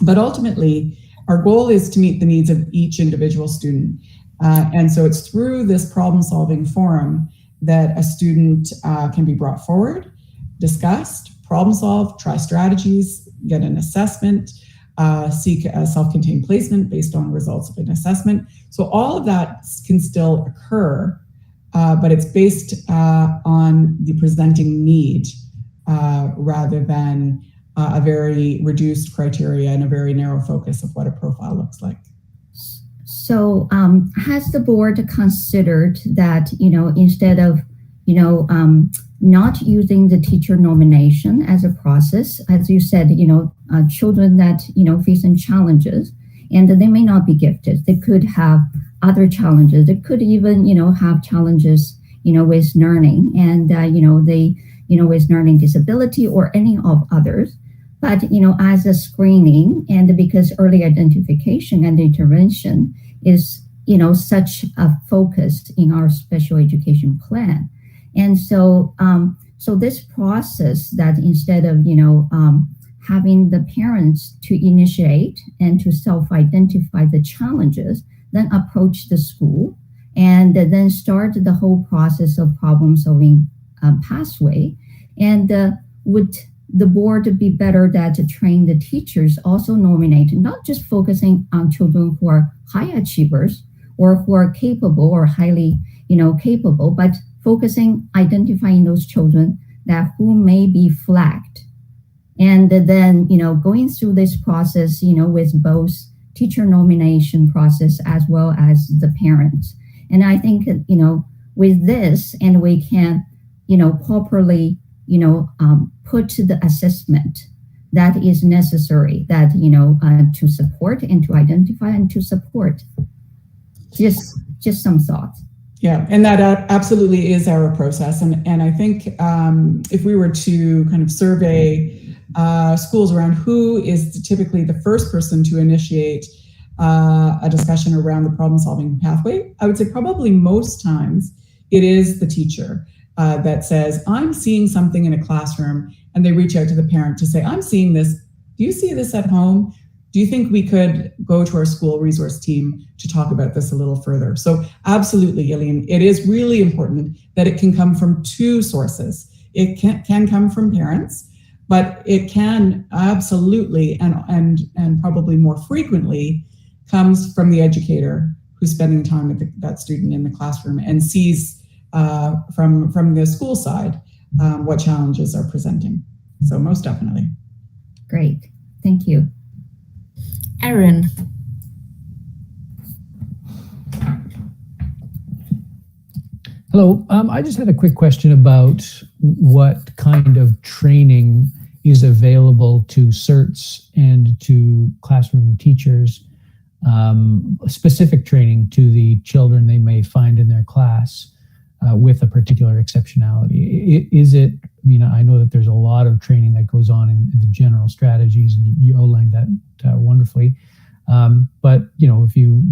But ultimately, our goal is to meet the needs of each individual student. And so it's through this problem-solving forum that a student can be brought forward, discussed, problem solve, try strategies, get an assessment, seek a self-contained placement based on results of an assessment. So all of that can still occur, but it's based on the presenting need rather than a very reduced criteria and a very narrow focus of what a profile looks like. So has the board considered that, instead of, not using the teacher nomination as a process, as you said, children that, facing challenges, and they may not be gifted. They could have other challenges. They could even, have challenges, with learning and, with learning disability or any of others. But, as a screening, and because early identification and intervention is, such a focus in our special education plan. And so, so this process that instead of, having the parents to initiate and to self-identify the challenges, then approach the school and then start the whole process of problem-solving pathway. And would the board be better that to train the teachers also nominate, not just focusing on children who are high achievers or who are capable or highly, capable, but focusing, identifying those children that who may be flagged. And then, going through this process, with both teacher nomination process as well as the parents. And I think, with this, and we can, properly, put the assessment that is necessary, that, to support and to identify and to support. Just some thoughts. Yeah, and that absolutely is our process. And I think if we were to kind of survey schools around who is typically the first person to initiate a discussion around the problem-solving pathway, I would say probably most times it is the teacher that says, I'm seeing something in a classroom, and they reach out to the parent to say, I'm seeing this. Do you see this at home? Do you think we could go to our school resource team to talk about this a little further? So absolutely, Eileen, it is really important that it can come from two sources. It can come from parents, but it can absolutely and probably more frequently comes from the educator who's spending time with that student in the classroom and sees from the school side what challenges are presenting. So most definitely. Great, thank you. Erin. Hello. I just had a quick question about what kind of training is available to CERTs and to classroom teachers, specific training to the children they may find in their class with a particular exceptionality. Is it, I know that there's a lot of training that goes on in the general strategies, and you outlined that wonderfully. But, if you,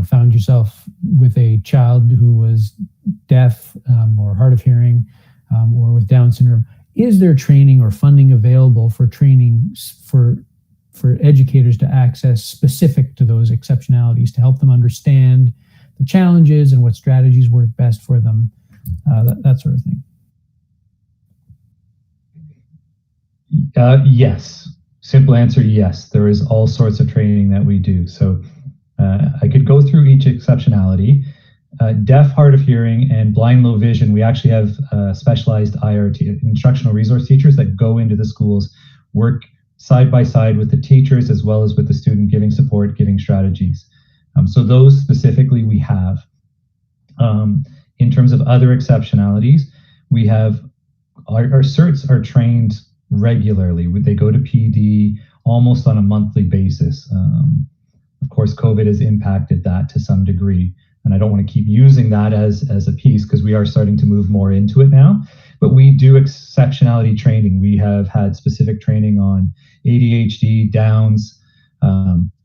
found yourself with a child who was deaf or hard of hearing or with Down syndrome, is there training or funding available for training for educators to access specific to those exceptionalities to help them understand the challenges and what strategies work best for them, that sort of thing? Yes. Simple answer, yes. There is all sorts of training that we do. So I could go through each exceptionality. Deaf, hard of hearing, and blind, low vision, we actually have specialized IRT, instructional resource teachers, that go into the schools, work side by side with the teachers as well as with the student, giving support, giving strategies. So those specifically we have. In terms of other exceptionalities, we have our CERTs are trained regularly. They go to PD almost on a monthly basis. Of course, COVID has impacted that to some degree, and I don't want to keep using that as a piece because we are starting to move more into it now. But we do exceptionality training. We have had specific training on ADHD, Downs,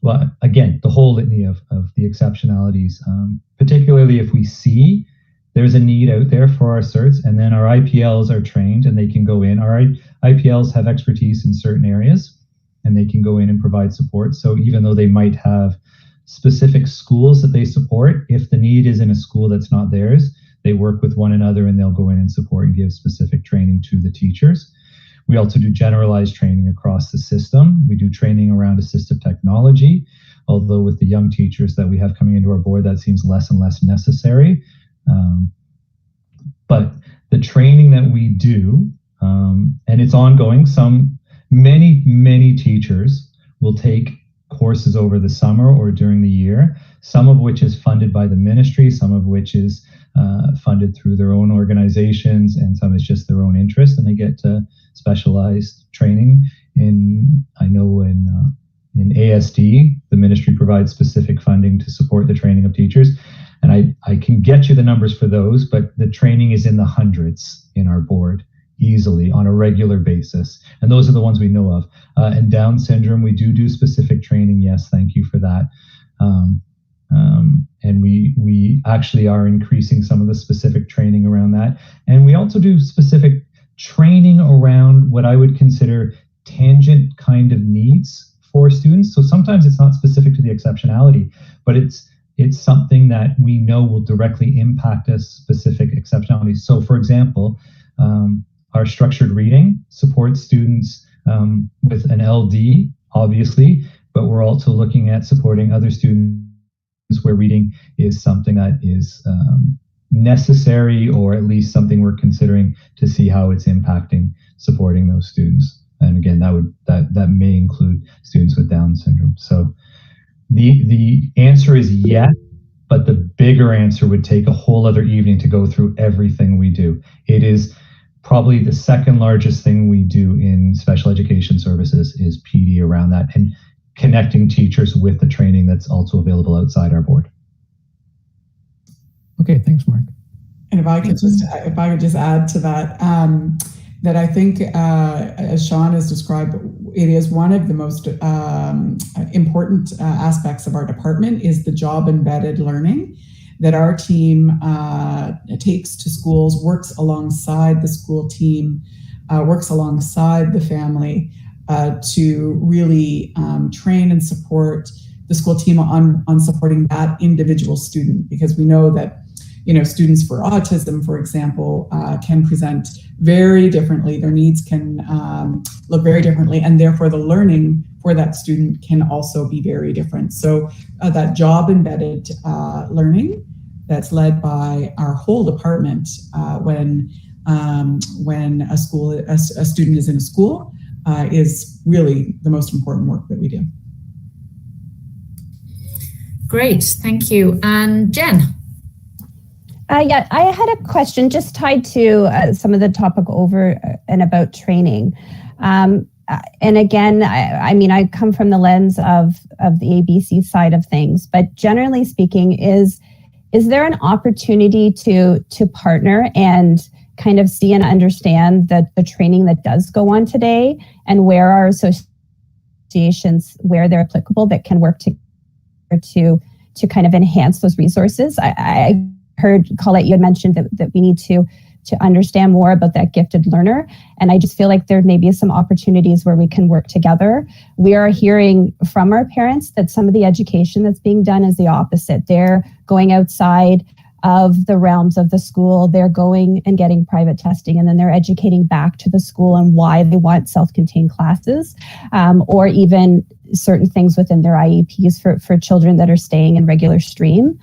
well, again, the whole litany of the exceptionalities, particularly if we see there's a need out there for our CERTs, and then our IPLs are trained and they can go in. Our IPLs have expertise in certain areas and they can go in and provide support. So even though they might have specific schools that they support, if the need is in a school that's not theirs, they work with one another and they'll go in and support and give specific training to the teachers. We also do generalized training across the system. We do training around assistive technology, although with the young teachers that we have coming into our board, that seems less and less necessary. But the training that we do, and it's ongoing, many teachers will take courses over the summer or during the year, some of which is funded by the ministry, some of which is funded through their own organizations, and some is just their own interest, and they get specialized training in ASD, the ministry provides specific funding to support the training of teachers. And I can get you the numbers for those, but the training is in the hundreds in our board easily on a regular basis. And those are the ones we know of. And Down syndrome, we do specific training. Yes, thank you for that. And we actually are increasing some of the specific training around that. And we also do specific training around what I would consider tangent kind of needs for students. So sometimes it's not specific to the exceptionality, but it's something that we know will directly impact a specific exceptionality. So for example, our structured reading supports students with an LD, obviously, but we're also looking at supporting other students where reading is something that is necessary, or at least something we're considering to see how it's impacting supporting those students. And again, that may include students with Down syndrome. So the answer is yes, but the bigger answer would take a whole other evening to go through everything we do. It is probably the second largest thing we do in special education services is PD around that, and connecting teachers with the training that's also available outside our board. Okay, thanks, Mark. And if I could just add to that, that I think, as Sean has described, it is one of the most important aspects of our department is the job-embedded learning that our team takes to schools, works alongside the school team, works alongside the family to really train and support the school team on supporting that individual student, because we know that students for autism, for example, can present very differently. Their needs can look very differently, and therefore the learning for that student can also be very different. So that job-embedded learning that's led by our whole department when a student is in a school is really the most important work that we do. Great, thank you. And Jen? Yeah, I had a question just tied to some of the topic over and about training. And again, I mean, I come from the lens of the ABC side of things, but generally speaking, is there an opportunity to partner and kind of see and understand the training that does go on today, and where our associations, where they're applicable, that can work together to kind of enhance those resources? I heard, Colette, you had mentioned that we need to understand more about that gifted learner. And I just feel like there may be some opportunities where we can work together. We are hearing from our parents that some of the education that's being done is the opposite. They're going outside of the realms of the school. They're going and getting private testing, and then they're educating back to the school on why they want self-contained classes, or even certain things within their IEPs for children that are staying in regular stream.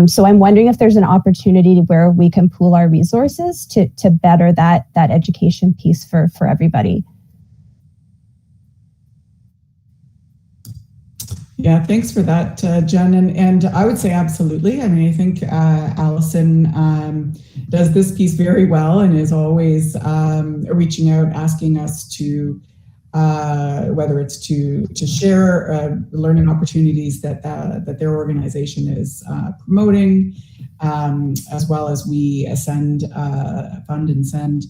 So I'm wondering if there's an opportunity where we can pool our resources to better that education piece for everybody. Yeah, thanks for that, Jen. And I would say absolutely. I mean, I think Allison does this piece very well and is always reaching out, asking us to, whether it's to share learning opportunities that their organization is promoting, as well as we fund and send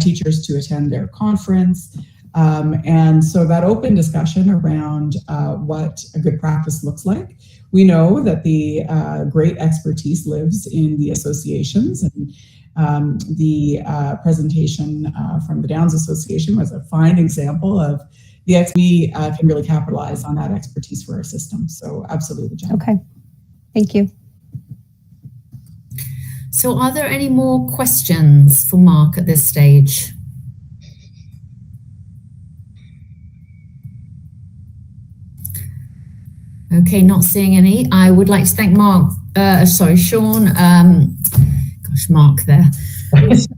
teachers to attend their conference. And so that open discussion around what a good practice looks like. We know that the great expertise lives in the associations, and the presentation from the Downs Association was a fine example of we can really capitalize on that expertise for our system. So absolutely, Jen. Okay, thank you. So are there any more questions for Mark at this stage? Okay, not seeing any. I would like to thank Sean. Mark there.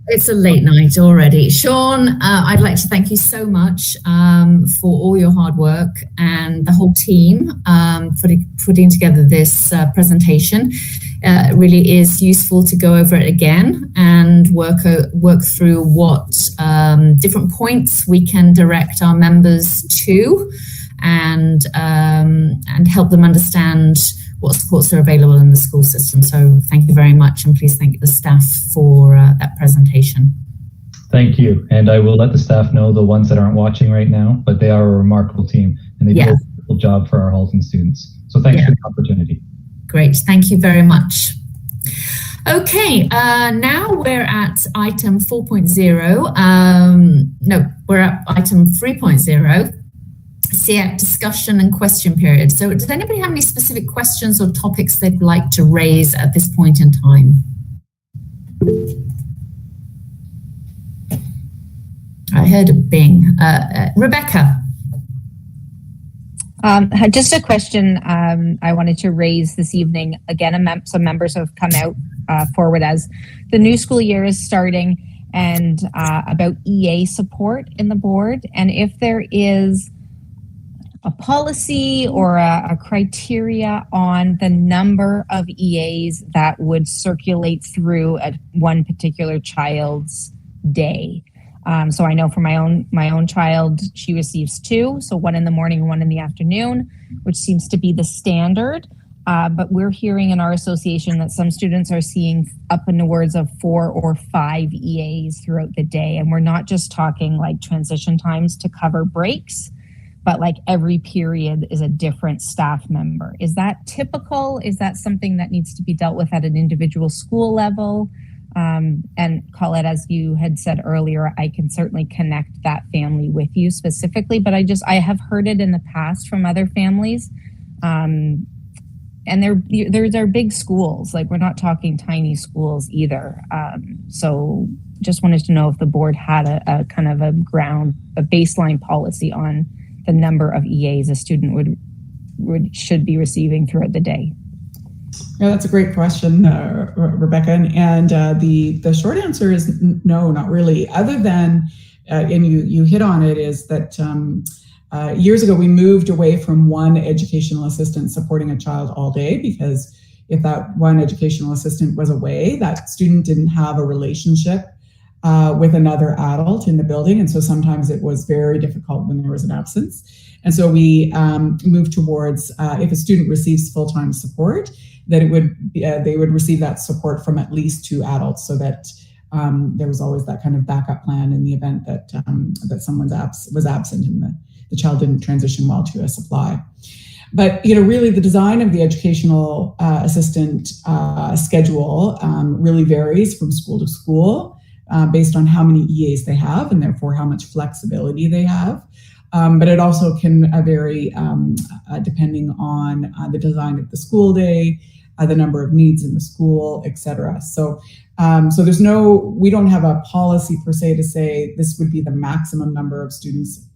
It's a late night already. Sean, I'd like to thank you so much for all your hard work, and the whole team for putting together this presentation. It really is useful to go over it again and work through what different points we can direct our members to, and help them understand what supports are available in the school system. So thank you very much, and please thank the staff for that presentation. Thank you. And I will let the staff know, the ones that aren't watching right now, but they are a remarkable team, and they do a wonderful job for our Halton students. So thanks for the opportunity. Great. Thank you very much. Okay, now we're at item 4.0. No, we're at item 3.0. Seac discussion and question period. So does anybody have any specific questions or topics they'd like to raise at this point in time? I heard a bing. Rebecca. Just a question I wanted to raise this evening. Again, some members have come out forward as the new school year is starting, and about EA support in the board, and if there is a policy or a criteria on the number of EAs that would circulate through at one particular child's day. So I know for my own child, she receives 2, so 1 in the morning and 1 in the afternoon, which seems to be the standard. But we're hearing in our association that some students are seeing up in the words of 4 or 5 EAs throughout the day. And we're not just talking like transition times to cover breaks, but like every period is a different staff member. Is that typical? Is that something that needs to be dealt with at an individual school level? And Colette, as you had said earlier, I can certainly connect that family with you specifically, but I have heard it in the past from other families. And they're big schools, like we're not talking tiny schools either. So just wanted to know if the board had a kind of a baseline policy on the number of EAs a student should be receiving throughout the day. Yeah, that's a great question, Rebecca. And the short answer is no, not really. Other than, and you hit on it, is that years ago we moved away from one educational assistant supporting a child all day, because if that one educational assistant was away, that student didn't have a relationship with another adult in the building. And so sometimes it was very difficult when there was an absence. And so we moved towards, if a student receives full-time support, that they would receive that support from at least 2 adults, so that there was always that kind of backup plan in the event that that someone was absent and the child didn't transition well to a supply. But really the design of the educational assistant schedule really varies from school to school, based on how many EAs they have, and therefore how much flexibility they have. But it also can vary depending on the design of the school day, the number of needs in the school, etc. So we don't have a policy per se to say this would be the maximum number of students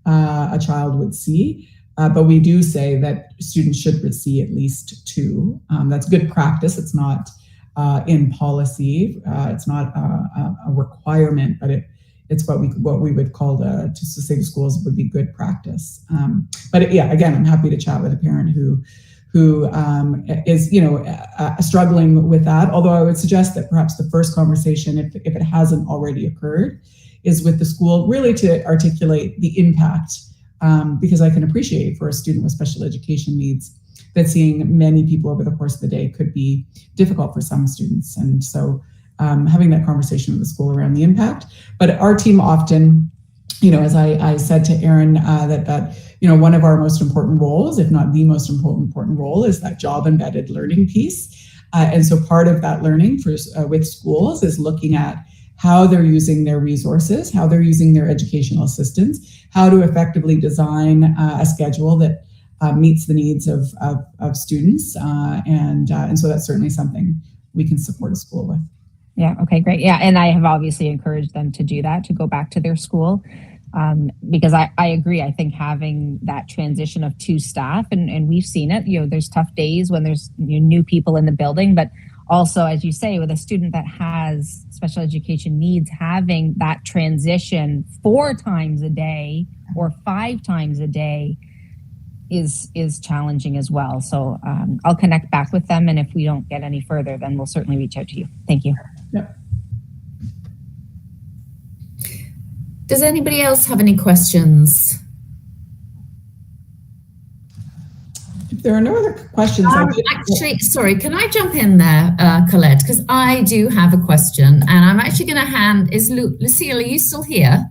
a child would see. But we do say that students should see at least 2. That's good practice. It's not in policy. It's not a requirement, but it's what we would call to say to schools would be good practice. But again, I'm happy to chat with a parent who is struggling with that. Although I would suggest that perhaps the first conversation, if it hasn't already occurred, is with the school, really to articulate the impact, because I can appreciate for a student with special education needs that seeing many people over the course of the day could be difficult for some students. And so having that conversation with the school around the impact. But our team often, as I said to Aaron, that one of our most important roles, if not the most important role, is that job embedded learning piece. And so part of that learning with schools is looking at how they're using their resources, how they're using their educational assistants, how to effectively design a schedule that meets the needs of students. And so that's certainly something we can support a school with. Yeah, okay, great. Yeah, and I have obviously encouraged them to do that, to go back to their school. Because I agree. I think having that transition of two staff, and we've seen it, there's tough days when there's new people in the building, but also, as you say, with a student that has special education needs, having that transition 4 times a day or 5 times a day is challenging as well. So I'll connect back with them, and if we don't get any further, then we'll certainly reach out to you. Thank you. Yep. Does anybody else have any questions? If there are no other questions. Actually, sorry, can I jump in there, Colette? Because I do have a question, and I'm actually going to hand, is Lucille, are you still here?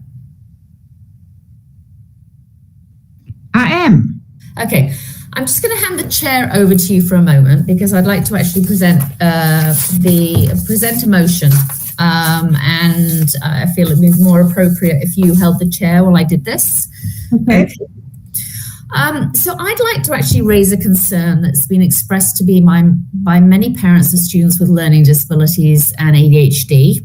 I am. Okay, I'm just going to hand the chair over to you for a moment because I'd like to actually present a motion, and I feel it'd be more appropriate if you held the chair while I did this. Okay. So I'd like to actually raise a concern that's been expressed to me by many parents of students with learning disabilities and ADHD,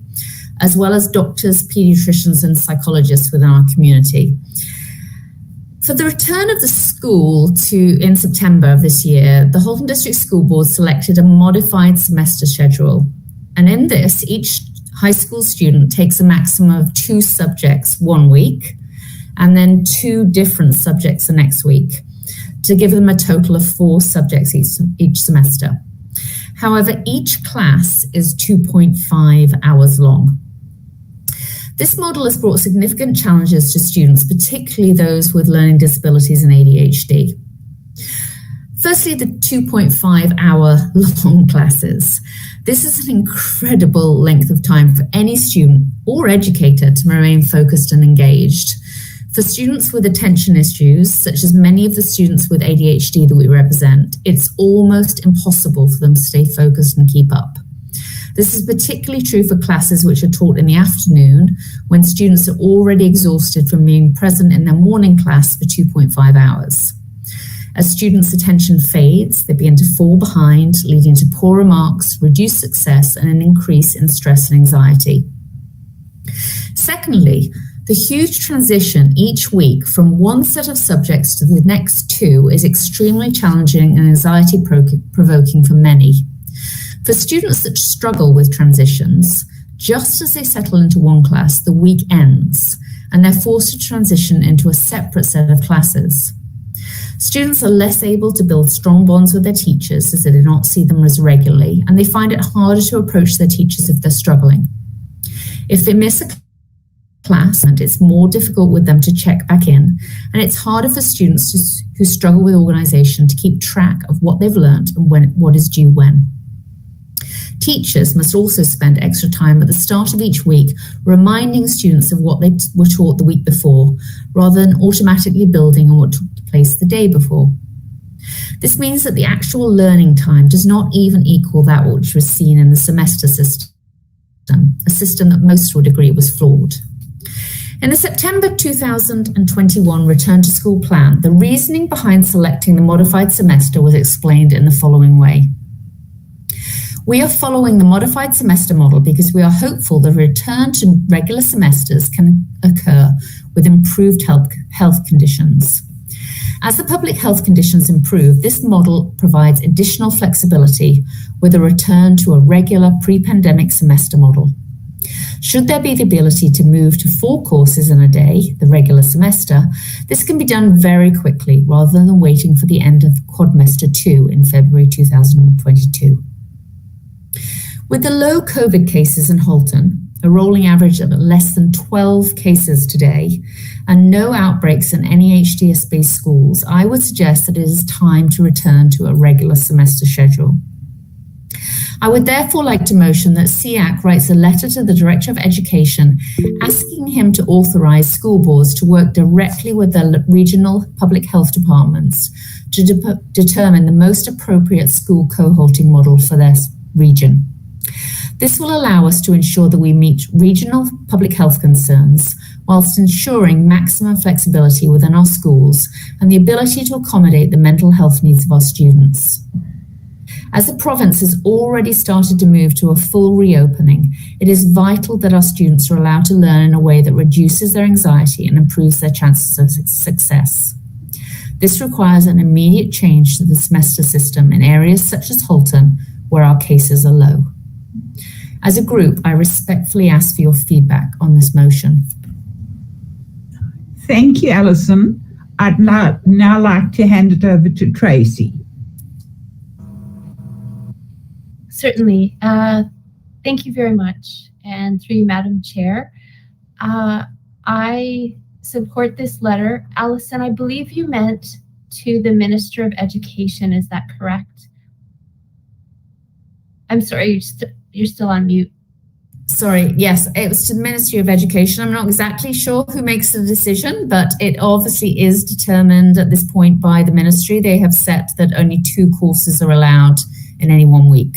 as well as doctors, pediatricians, and psychologists within our community. For the return of the school in September of this year, the Halton District School Board selected a modified semester schedule. And in this, each high school student takes a maximum of 2 subjects 1 week, and then 2 different subjects the next week, to give them a total of 4 subjects each semester. However, each class is 2.5 hours long. This model has brought significant challenges to students, particularly those with learning disabilities and ADHD. Firstly, the 2.5 hour long classes. This is an incredible length of time for any student or educator to remain focused and engaged. For students with attention issues, such as many of the students with ADHD that we represent, it's almost impossible for them to stay focused and keep up. This is particularly true for classes which are taught in the afternoon, when students are already exhausted from being present in their morning class for 2.5 hours. As students' attention fades, they begin to fall behind, leading to poor remarks, reduced success, and an increase in stress and anxiety. Secondly, the huge transition each week from one set of subjects to the next 2 is extremely challenging and anxiety-provoking for many. For students that struggle with transitions, just as they settle into one class, the week ends, and they're forced to transition into a separate set of classes. Students are less able to build strong bonds with their teachers as they do not see them as regularly, and they find it harder to approach their teachers if they're struggling. If they miss a class, and it's more difficult with them to check back in, and it's harder for students who struggle with organization to keep track of what they've learned and what is due when. Teachers must also spend extra time at the start of each week reminding students of what they were taught the week before, rather than automatically building on what took place the day before. This means that the actual learning time does not even equal that which was seen in the semester system, a system that most would agree was flawed. In the September 2021 Return to School Plan, the reasoning behind selecting the modified semester was explained in the following way. We are following the modified semester model because we are hopeful the return to regular semesters can occur with improved health conditions. As the public health conditions improve, this model provides additional flexibility with a return to a regular pre-pandemic semester model. Should there be the ability to move to 4 courses in a day, the regular semester, this can be done very quickly rather than waiting for the end of Quadmester 2 in February 2022. With the low COVID cases in Halton, a rolling average of less than 12 cases today, and no outbreaks in any HDS-based schools, I would suggest that it is time to return to a regular semester schedule. I would therefore like to motion that Seac writes a letter to the Director of Education asking him to authorize school boards to work directly with their regional public health departments to determine the most appropriate school co-halting model for their region. This will allow us to ensure that we meet regional public health concerns whilst ensuring maximum flexibility within our schools and the ability to accommodate the mental health needs of our students. As the province has already started to move to a full reopening, it is vital that our students are allowed to learn in a way that reduces their anxiety and improves their chances of success. This requires an immediate change to the semester system in areas such as Halton, where our cases are low. As a group, I respectfully ask for your feedback on this motion. Thank you, Alison. I'd now like to hand it over to Tracy. Certainly. Thank you very much. And through you, Madam Chair, I support this letter. Alison, I believe you meant to the Minister of Education. Is that correct? I'm sorry, you're still on mute. Sorry, yes, it was to the Ministry of Education. I'm not exactly sure who makes the decision, but it obviously is determined at this point by the ministry. They have set that only 2 courses are allowed in any 1 week.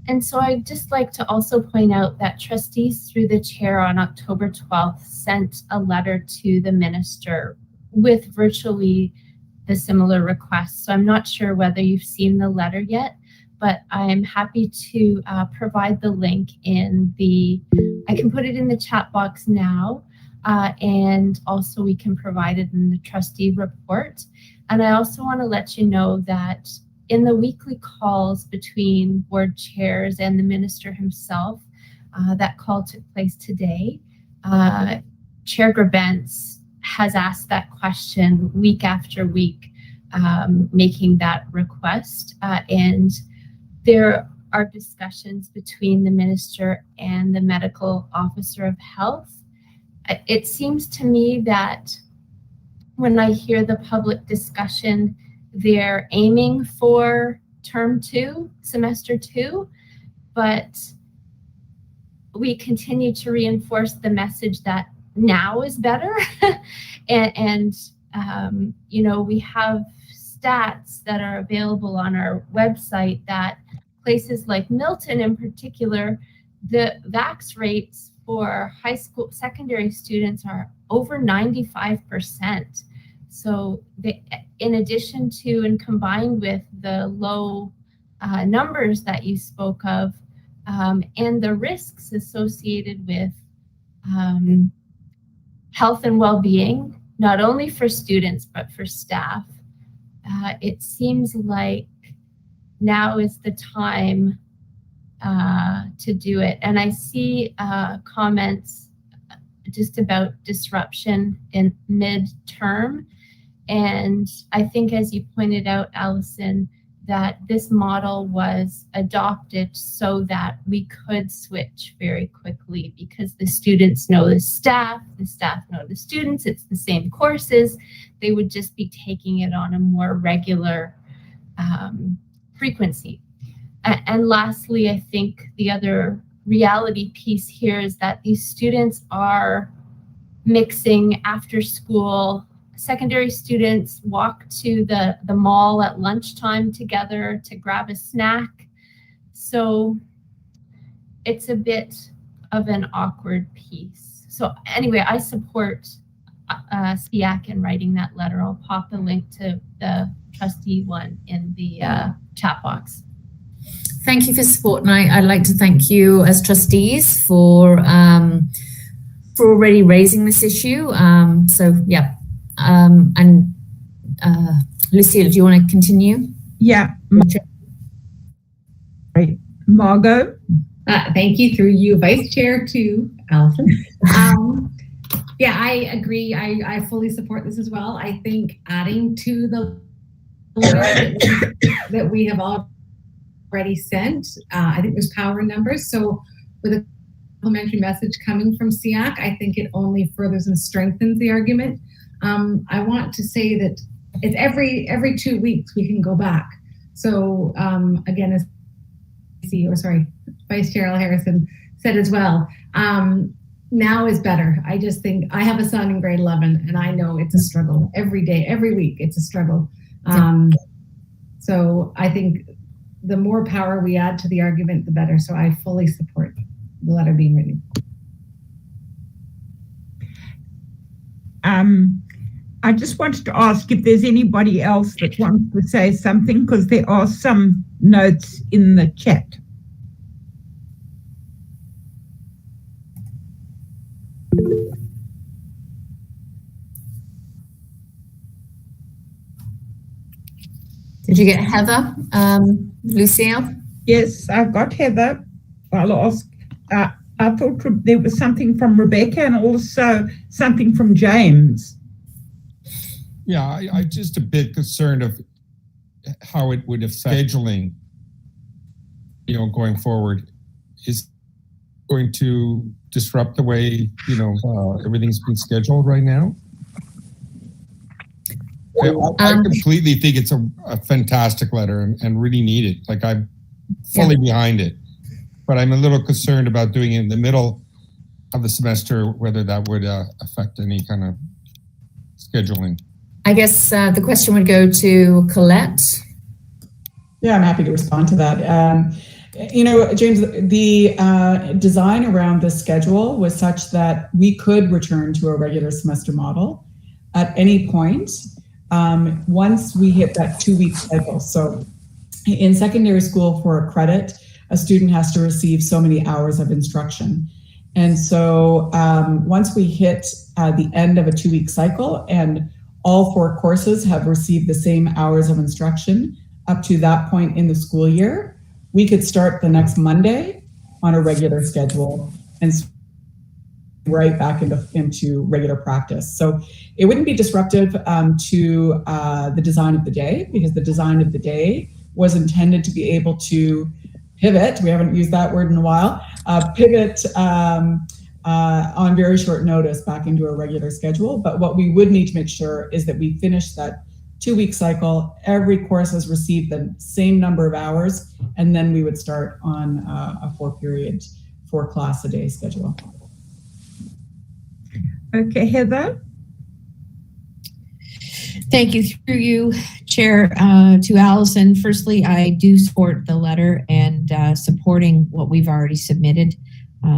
And so I'd just like to also point out that trustees through the chair on October 12th sent a letter to the minister with virtually the similar request. So I'm not sure whether you've seen the letter yet, but I'm happy to provide the link I can put it in the chat box now, and also we can provide it in the trustee report. And I also want to let you know that in the weekly calls between board chairs and the minister himself, that call took place today. Chair Grabentz has asked that question week after week, making that request. And there are discussions between the minister and the medical officer of health. It seems to me that when I hear the public discussion, they're aiming for term 2, semester 2, but we continue to reinforce the message that now is better. and you know, we have stats that are available on our website that places like Milton in particular, the vax rates for high school, secondary students are over 95%. So in addition to and combined with the low numbers that you spoke of, and the risks associated with health and well-being, not only for students, but for staff, it seems like now is the time to do it. And I see comments just about disruption in midterm. And I think, as you pointed out, Alison, that this model was adopted so that we could switch very quickly because the students know the staff know the students, it's the same courses. They would just be taking it on a more regular frequency. And lastly, I think the other reality piece here is that these students are mixing after school. Secondary students walk to the mall at lunchtime together to grab a snack. So it's a bit of an awkward piece. So anyway, I support Seac in writing that letter. I'll pop the link to the trustee one in the chat box. Thank you for support, and I'd like to thank you as trustees for already raising this issue. So yeah. And Lucille, do you want to continue? Yeah. Right. Margot? Thank you, through you, Vice Chair, to Alison. Yeah, I agree. I fully support this as well. I think adding to the letter that we have already sent, I think there's power in numbers. So with a complimentary message coming from Seac, I think it only furthers and strengthens the argument. I want to say that it's every 2 weeks we can go back. So again, as Vice Chair Harrison said as well, now is better. I just think I have a son in grade 11 and I know it's a struggle every day, every week it's a struggle. So I think the more power we add to the argument, the better. So I fully support the letter being written. I just wanted to ask if there's anybody else that wants to say something, because there are some notes in the chat. Did you get Heather, Lucille? Yes, I've got Heather. I'll ask. I thought there was something from Rebecca and also something from James. Yeah, I'm just a bit concerned of how it would affect scheduling, going forward. Is it going to disrupt the way, everything's been scheduled right now? I completely think it's a fantastic letter and really needed. Like, I'm fully behind it, but I'm a little concerned about doing it in the middle of the semester, whether that would affect any kind of scheduling. I guess the question would go to Colette. Yeah, I'm happy to respond to that. James, the design around this schedule was such that we could return to a regular semester model at any point once we hit that 2-week cycle. So in secondary school, for a credit, a student has to receive so many hours of instruction. And so once we hit the end of a 2-week cycle and all 4 courses have received the same hours of instruction up to that point in the school year, we could start the next Monday on a regular schedule and right back into regular practice. So it wouldn't be disruptive to the design of the day, because the design of the day was intended to be able to pivot, we haven't used that word in a while, pivot on very short notice back into a regular schedule. But what we would need to make sure is that we finish that 2-week cycle, every course has received the same number of hours, and then we would start on a 4-period, 4-class-a-day schedule. Okay, Heather. Thank you. Through you, Chair, to Allison. Firstly, I do support the letter, and supporting what we've already submitted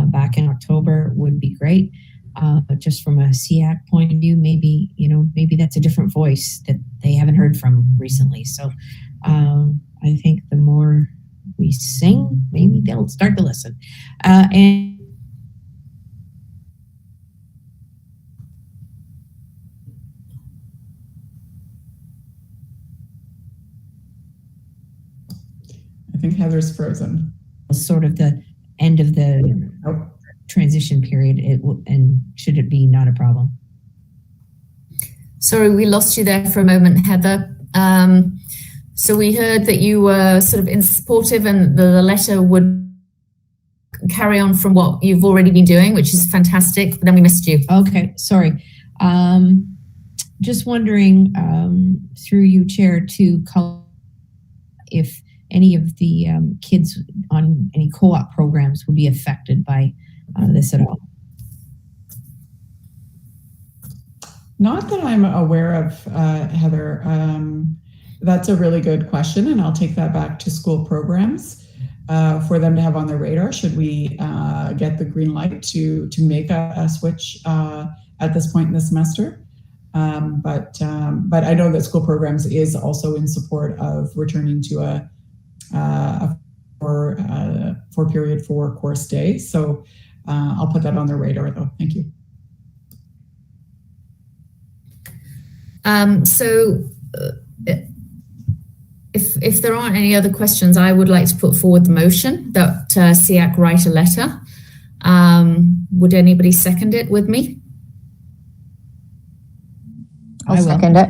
back in October would be great. But just from a Seac point of view, maybe that's a different voice that they haven't heard from recently. So I think the more we sing, maybe they'll start to listen. And I think Heather's frozen. Sort of the end of the transition period, and should it be not a problem? Sorry, we lost you there for a moment, Heather. So we heard that you were sort of supportive and the letter would carry on from what you've already been doing, which is fantastic. But then we missed you. Okay, sorry. Just wondering, through you, Chair, to call if any of the kids on any co-op programs would be affected by this at all? Not that I'm aware of, Heather. That's a really good question, and I'll take that back to school programs for them to have on their radar should we get the green light to make a switch at this point in the semester. But I know that school programs is also in support of returning to a 4-period, 4-course day. So I'll put that on their radar, though. Thank you. If there aren't any other questions, I would like to put forward the motion that Seac write a letter. Would anybody second it with me? I'll second it.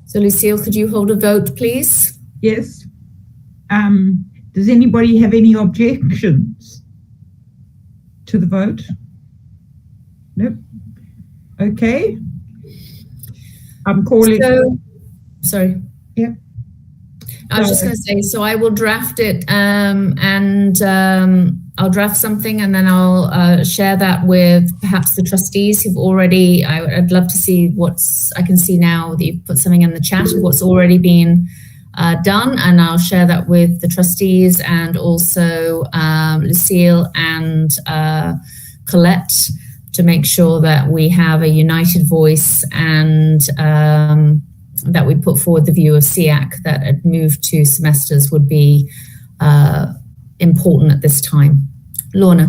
So Lucille, could you hold a vote, please? Yes. Does anybody have any objections to the vote? Nope. Okay. I'm calling. Sorry. Yeah. I was just going to say, so I will draft it and I'll draft something and then I'll share that with perhaps the trustees who've already, I'd love to see I can see now that you've put something in the chat of what's already been done, and I'll share that with the trustees and also Lucille and Colette to make sure that we have a united voice and that we put forward the view of Seac that a move to semesters would be important at this time. Lorna.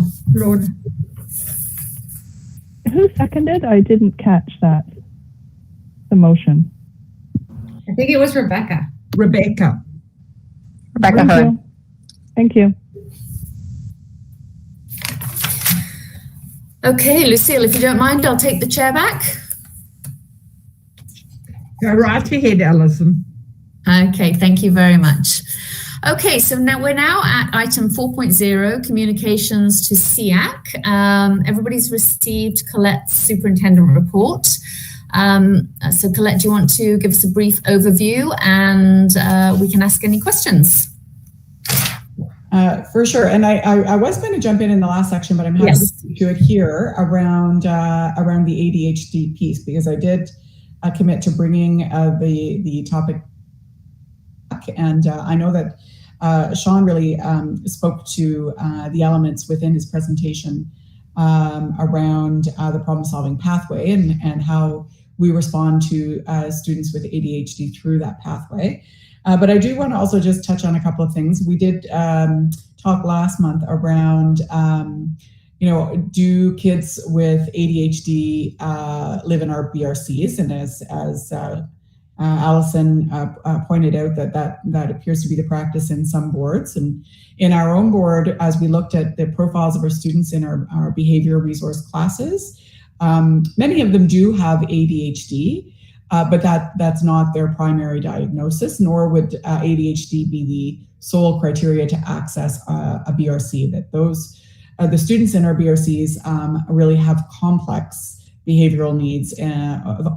Who seconded? I didn't catch that. The motion. I think it was Rebecca. Rebecca Thank you. Thank you. Okay, Lucille, if you don't mind, I'll take the chair back. Go right ahead, Alison. Okay, thank you very much. Okay, so now we're at item 4.0, communications to Seac. Everybody's received Colette's superintendent report. So Colette, do you want to give us a brief overview and we can ask any questions? For sure. And I was going to jump in the last section, but I'm happy to do it here around the ADHD piece, because I did commit to bringing the topic back. And I know that Sean really spoke to the elements within his presentation around the problem-solving pathway and how we respond to students with ADHD through that pathway. But I do want to also just touch on a couple of things. We did talk last month around, do kids with ADHD live in our BRCs? And as Allison pointed out, that appears to be the practice in some boards. And in our own board, as we looked at the profiles of our students in our behavior resource classes, many of them do have ADHD. But that's not their primary diagnosis, nor would ADHD be the sole criteria to access a BRC. That the students in our BRCs really have complex behavioral needs,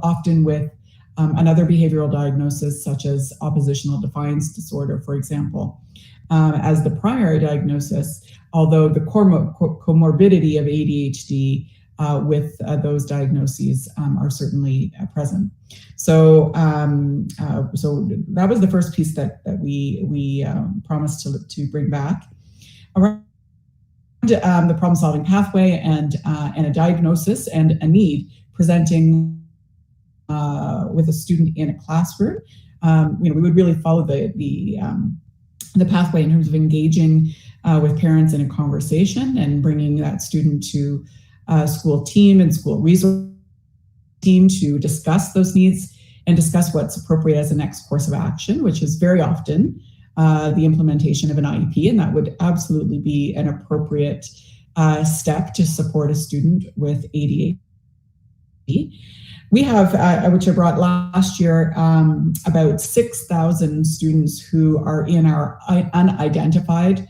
often with another behavioral diagnosis, such as oppositional defiance disorder, for example, as the primary diagnosis, although the comorbidity of ADHD with those diagnoses are certainly present. So that was the first piece that we promised to bring back around the problem-solving pathway and a diagnosis and a need presenting with a student in a classroom. We would really follow the pathway in terms of engaging with parents in a conversation and bringing that student to school team and school resource team to discuss those needs and discuss what's appropriate as the next course of action, which is very often the implementation of an IEP, and that would absolutely be an appropriate step to support a student with ADHD. We have, which I brought last year, about 6,000 students who are in our unidentified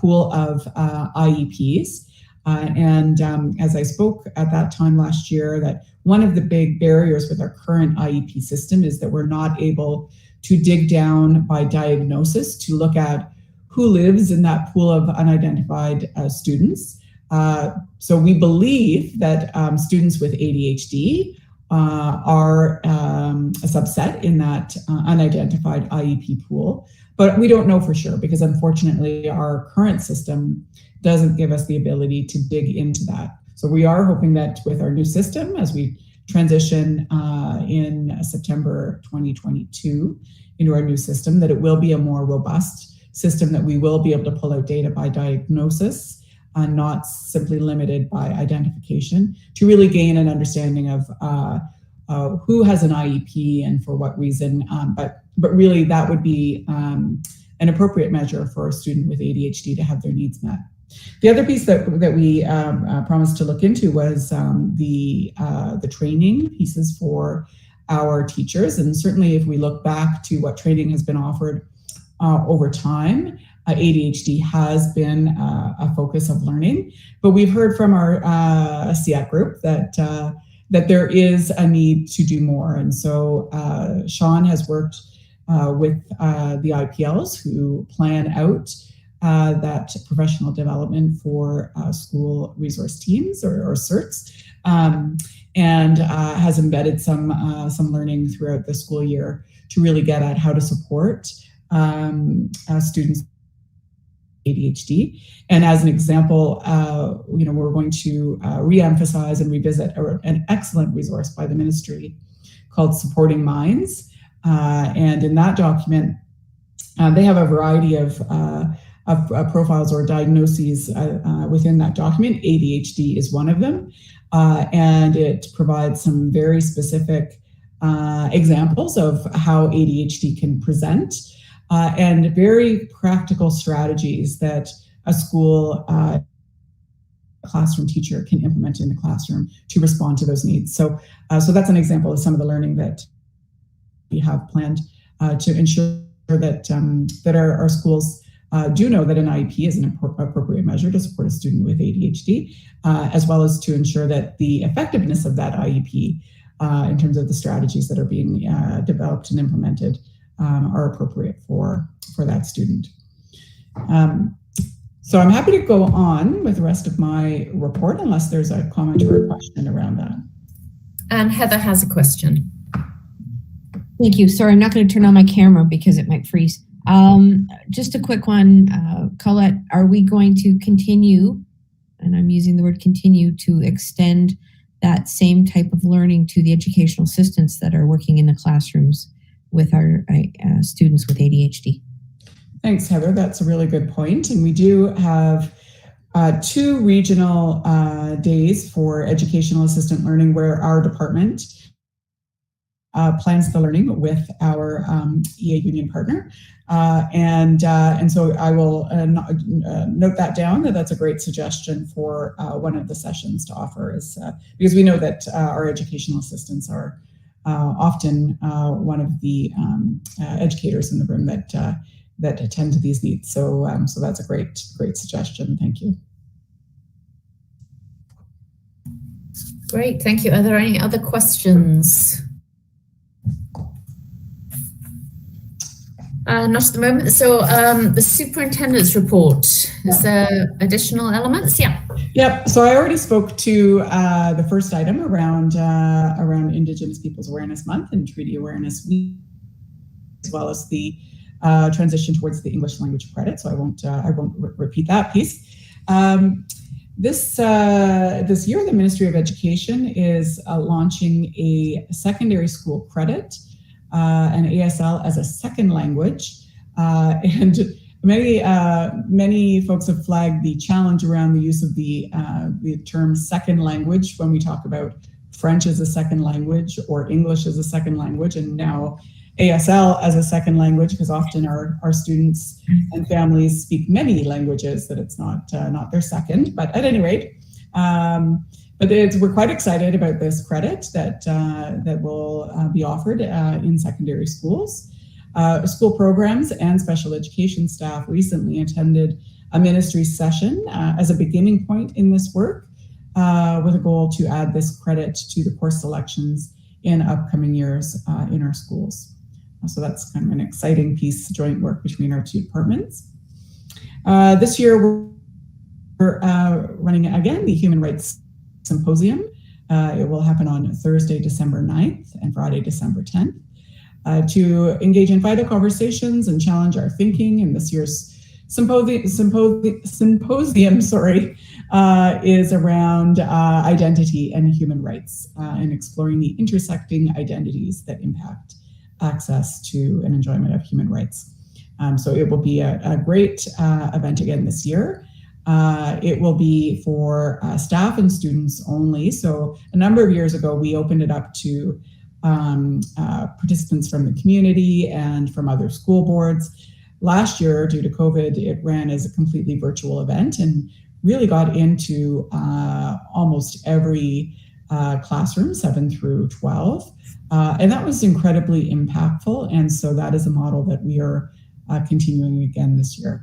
pool of IEPs. And as I spoke at that time last year, that one of the big barriers with our current IEP system is that we're not able to dig down by diagnosis to look at who lives in that pool of unidentified students. So we believe that students with ADHD are a subset in that unidentified IEP pool, but we don't know for sure because unfortunately our current system doesn't give us the ability to dig into that. So we are hoping that with our new system, as we transition in September 2022 into our new system, that it will be a more robust system, that we will be able to pull out data by diagnosis, not simply limited by identification, to really gain an understanding of who has an IEP and for what reason. But really that would be an appropriate measure for a student with ADHD to have their needs met. The other piece that we promised to look into was the training pieces for our teachers. And certainly if we look back to what training has been offered over time, ADHD has been a focus of learning. But we've heard from our Seac group that there is a need to do more. And so Sean has worked with the IPLs who plan out that professional development for school resource teams or CERTs, and has embedded some learning throughout the school year to really get at how to support students with ADHD. And as an example, we're going to re-emphasize and revisit an excellent resource by the ministry called Supporting Minds, And in that document, they have a variety of profiles or diagnoses within that document. ADHD is one of them, and it provides some very specific examples of how ADHD can present, and very practical strategies that a school classroom teacher can implement in the classroom to respond to those needs. So that's an example of some of the learning that we have planned to ensure that our schools do know that an IEP is an appropriate measure to support a student with ADHD, as well as to ensure that the effectiveness of that IEP in terms of the strategies that are being developed and implemented are appropriate for that student. So I'm happy to go on with the rest of my report unless there's a comment or a question around that. And Heather has a question. Thank you. Sorry, I'm not going to turn on my camera because it might freeze. Just a quick one, Colette, are we going to continue, and I'm using the word continue, to extend that same type of learning to the educational assistants that are working in the classrooms with our students with ADHD? Thanks, Heather. That's a really good point. And we do have 2 regional days for educational assistant learning where our department plans the learning with our EA union partner. And so I will note that down, that's a great suggestion for one of the sessions to offer, is because we know that our educational assistants are often one of the educators in the room that attend to these needs. So that's a great suggestion. Thank you. Great, thank you. Are there any other questions? Not at the moment. So the superintendent's report, is there additional elements? Yeah. Yep. So I already spoke to the first item around Indigenous Peoples Awareness Month and Treaty Awareness Week, as well as the transition towards the English language credit. So I won't repeat that piece. This year, the Ministry of Education is launching a secondary school credit, an ASL as a second language, and many folks have flagged the challenge around the use of the term second language when we talk about French as a second language or English as a second language, and now ASL as a second language, because often our students and families speak many languages that it's not their second. But at any rate, we're quite excited about this credit that will be offered in secondary schools. School programs and special education staff recently attended a ministry session as a beginning point in this work, with a goal to add this credit to the course selections in upcoming years in our schools. So that's kind of an exciting piece, joint work between our 2 departments. This year, we're running again the Human Rights Symposium. It will happen on Thursday, December 9th and Friday, December 10th. To engage in vital conversations and challenge our thinking. And this year's symposium is around identity and human rights, and exploring the intersecting identities that impact access to and enjoyment of human rights. So it will be a great event again this year. It will be for staff and students only. So a number of years ago, we opened it up to participants from the community and from other school boards. Last year, due to COVID, it ran as a completely virtual event and really got into almost every classroom, 7 through 12. And that was incredibly impactful. And so that is a model that we are continuing again this year.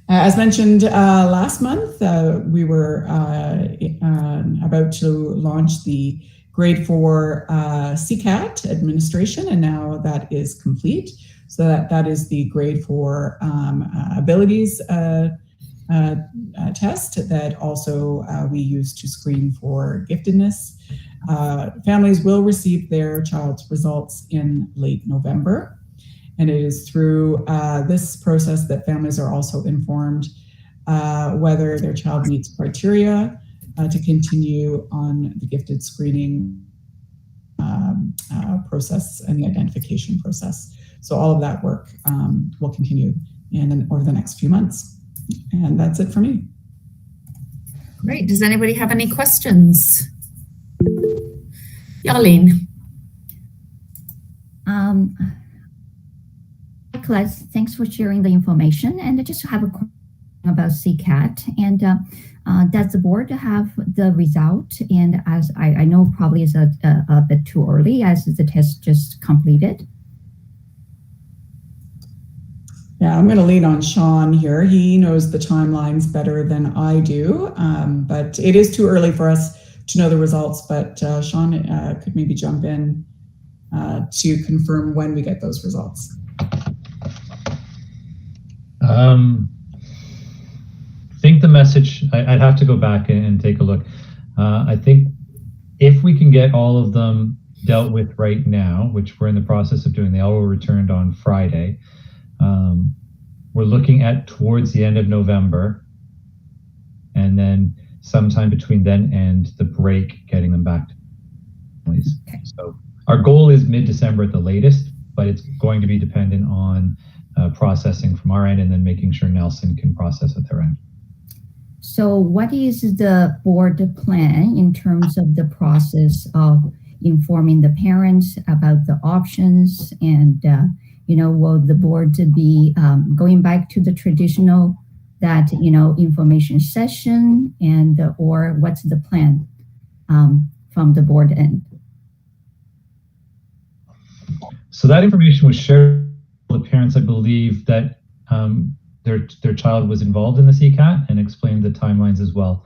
As mentioned last month, we were about to launch the Grade 4 Seac administration, and now that is complete. So that is the Grade 4 abilities test that also we use to screen for giftedness. Families will receive their child's results in late November. And it is through this process that families are also informed whether their child meets criteria to continue on the gifted screening process and the identification process. So all of that work will continue over the next few months. And that's it for me. Great. Does anybody have any questions? Yarlene. Class, thanks for sharing the information. And I just have a question about CCAT. And does the board have the result? And as I know probably is a bit too early as the test just completed. Yeah, I'm going to lean on Sean here. He knows the timelines better than I do, but it is too early for us to know the results. But Sean could maybe jump in to confirm when we get those results. I think the message, I'd have to go back and take a look. I think if we can get all of them dealt with right now, which we're in the process of doing, they all were returned on Friday. We're looking at towards the end of November, and then sometime between then and the break, getting them back to families. Okay. So our goal is mid-December at the latest, but it's going to be dependent on processing from our end and then making sure Nelson can process at their end. So what is the board plan in terms of the process of informing the parents about the options? And, will the board be going back to the traditional information session, and or what's the plan from the board end? So that information was shared with the parents, I believe, that their child was involved in the CCAT, and explained the timelines as well.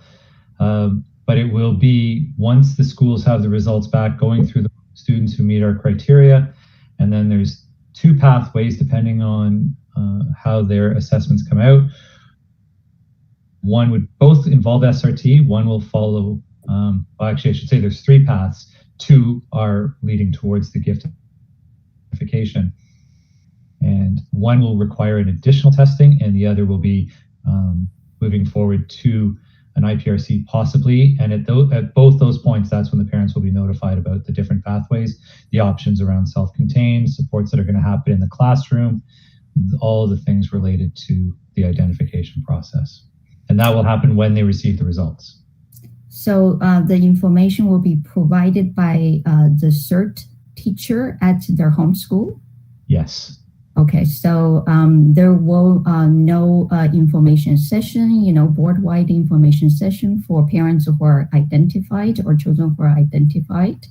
But it will be, once the schools have the results back, going through the students who meet our criteria, and then there's 2 pathways depending on how their assessments come out. One would both involve SRT, one will follow, actually I should say there's 3 paths. 2 are leading towards the giftification. And one will require an additional testing, and the other will be moving forward to an IPRC possibly. And at both those points, that's when the parents will be notified about the different pathways, the options around self-contained, supports that are going to happen in the classroom, all the things related to the identification process. And that will happen when they receive the results. So the information will be provided by the CERT teacher at their home school? Yes. Okay, so there will no information session, board-wide information session for parents who are identified or children who are identified?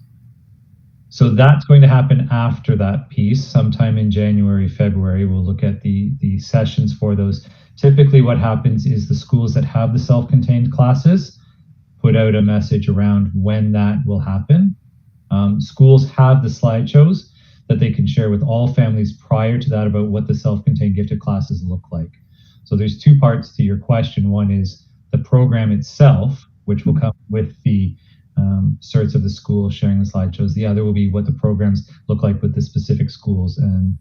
So that's going to happen after that piece, sometime in January, February. We'll look at the sessions for those. Typically what happens is the schools that have the self-contained classes put out a message around when that will happen. Schools have the slideshows that they can share with all families prior to that about what the self-contained gifted classes look like. So there's 2 parts to your question. One is the program itself, which will come with the certs of the school sharing the slideshows. The other will be what the programs look like with the specific schools, and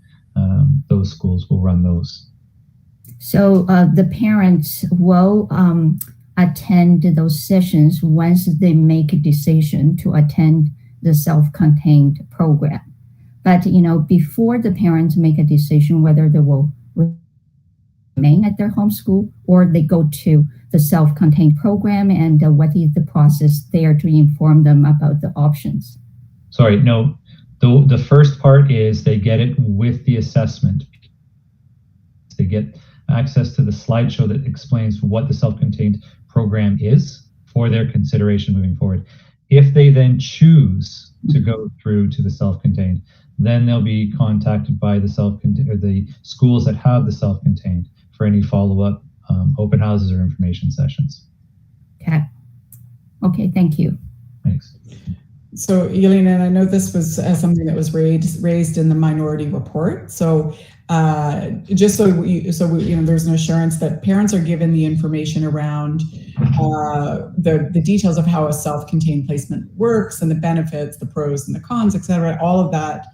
those schools will run those. So the parents will attend those sessions once they make a decision to attend the self-contained program. But, before the parents make a decision whether they will remain at their home school or they go to the self-contained program, and what is the process there to inform them about the options? Sorry, no. The first part is they get it with the assessment. They get access to the slideshow that explains what the self-contained program is for their consideration moving forward. If they then choose to go through to the self-contained, then they'll be contacted by the schools that have the self-contained for any follow-up open houses or information sessions. Okay, thank you. Thanks. So, Yelena, I know this was something that was raised in the minority report. So, just so there's an assurance that parents are given the information around the details of how a self-contained placement works and the benefits, the pros and the cons, etc. All of that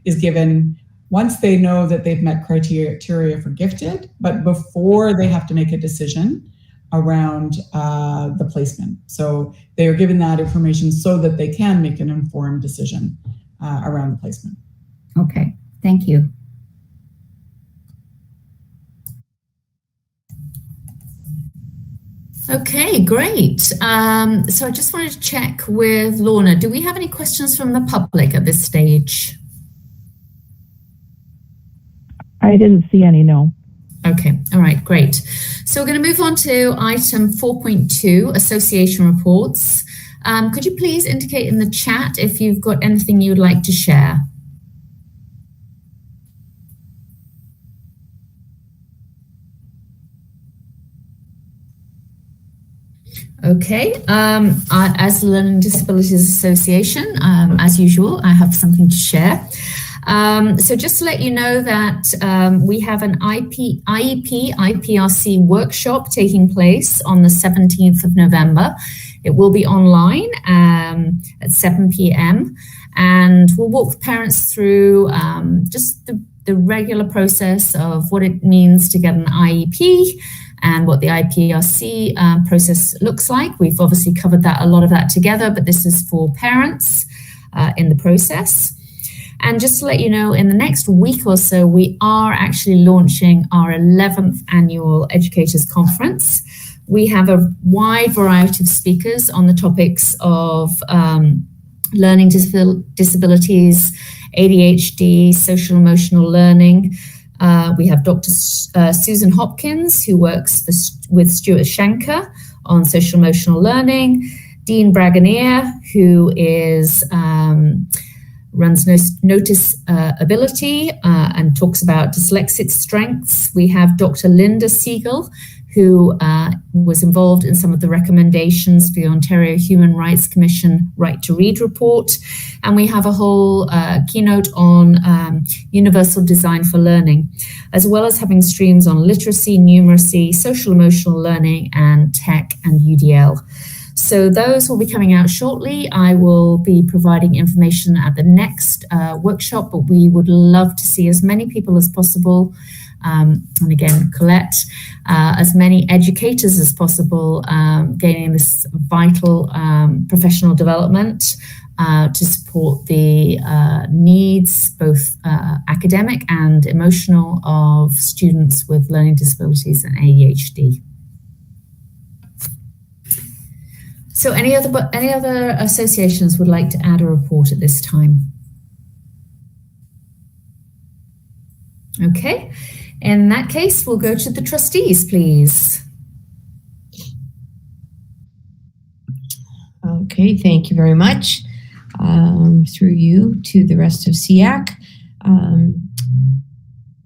is given once they know that they've met criteria for gifted, but before they have to make a decision around the placement. So they are given that information so that they can make an informed decision around the placement. Okay, thank you. Okay, great. So I just wanted to check with Lorna. Do we have any questions from the public at this stage? I didn't see any, no. Okay, all right, great. So we're going to move on to item 4.2, association reports. Could you please indicate in the chat if you've got anything you'd like to share? Okay, as the Learning Disabilities Association, as usual, I have something to share. So just to let you know that we have an IEP IPRC workshop taking place on the 17th of November. It will be online at 7 p.m. and we'll walk parents through just the regular process of what it means to get an IEP and what the IPRC process looks like. We've obviously covered a lot of that together, but this is for parents in the process. And just to let you know, in the next week or so, we are actually launching our 11th annual Educators Conference. We have a wide variety of speakers on the topics of learning disabilities, ADHD, social emotional learning. We have Dr. Susan Hopkins, who works with Stuart Shanker on social emotional learning, Dean Braganier, who runs Notice Ability and talks about dyslexic strengths. We have Dr. Linda Siegel, who was involved in some of the recommendations for the Ontario Human Rights Commission Right to Read report. And we have a whole keynote on universal design for learning, as well as having streams on literacy, numeracy, social emotional learning, and tech and UDL. So those will be coming out shortly. I will be providing information at the next workshop, but we would love to see as many people as possible. And again, Colette, as many educators as possible, gaining this vital professional development to support the needs, both academic and emotional, of students with learning disabilities and ADHD. So any other associations would like to add a report at this time? Okay, in that case, we'll go to the trustees, please. Okay, thank you very much. Through you to the rest of Seac.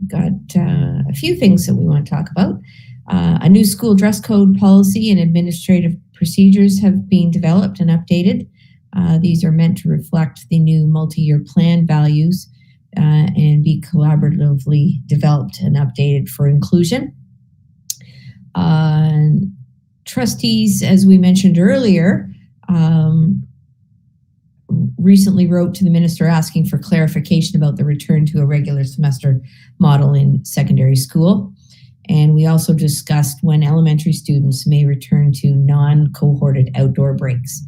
Got a few things that we want to talk about. A new school dress code policy and administrative procedures have been developed and updated. These are meant to reflect the new multi-year plan values and be collaboratively developed and updated for inclusion. Trustees, as we mentioned earlier, recently wrote to the minister asking for clarification about the return to a regular semester model in secondary school. And we also discussed when elementary students may return to non-cohorted outdoor breaks.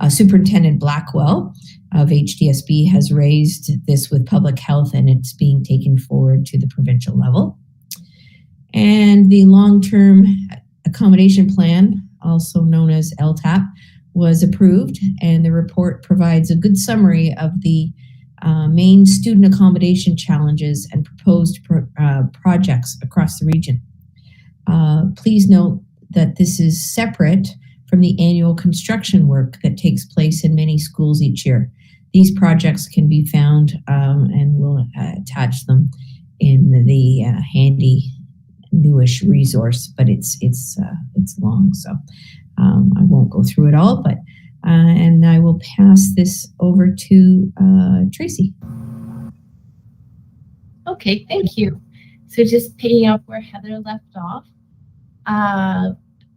Superintendent Blackwell of HDSB has raised this with public health, and it's being taken forward to the provincial level. And the long-term accommodation plan, also known as LTAP, was approved, and the report provides a good summary of the main student accommodation challenges and proposed projects across the region. Please note that this is separate from the annual construction work that takes place in many schools each year. These projects can be found, and we'll attach them in the handy newish resource, but it's long, so I won't go through it all, but and I will pass this over to Tracy. Okay, thank you. So just picking up where Heather left off,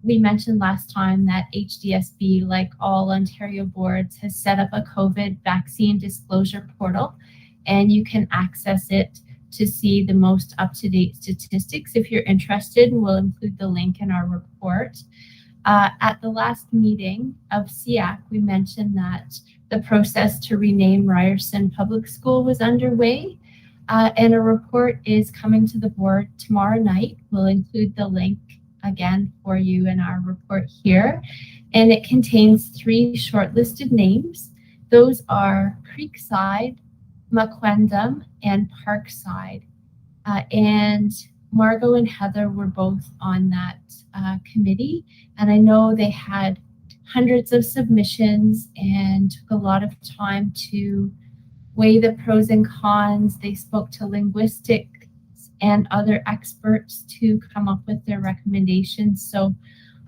we mentioned last time that HDSB, like all Ontario boards, has set up a COVID vaccine disclosure portal, and you can access it to see the most up-to-date statistics if you're interested, and we'll include the link in our report. At the last meeting of Seac, we mentioned that the process to rename Ryerson Public School was underway, and a report is coming to the board tomorrow night. We'll include the link again for you in our report here, and it contains 3 shortlisted names. Those are Creekside, Mukwendam, and Parkside. And Margot and Heather were both on that committee, and I know they had hundreds of submissions and took a lot of time to weigh the pros and cons. They spoke to linguistics and other experts to come up with their recommendations. So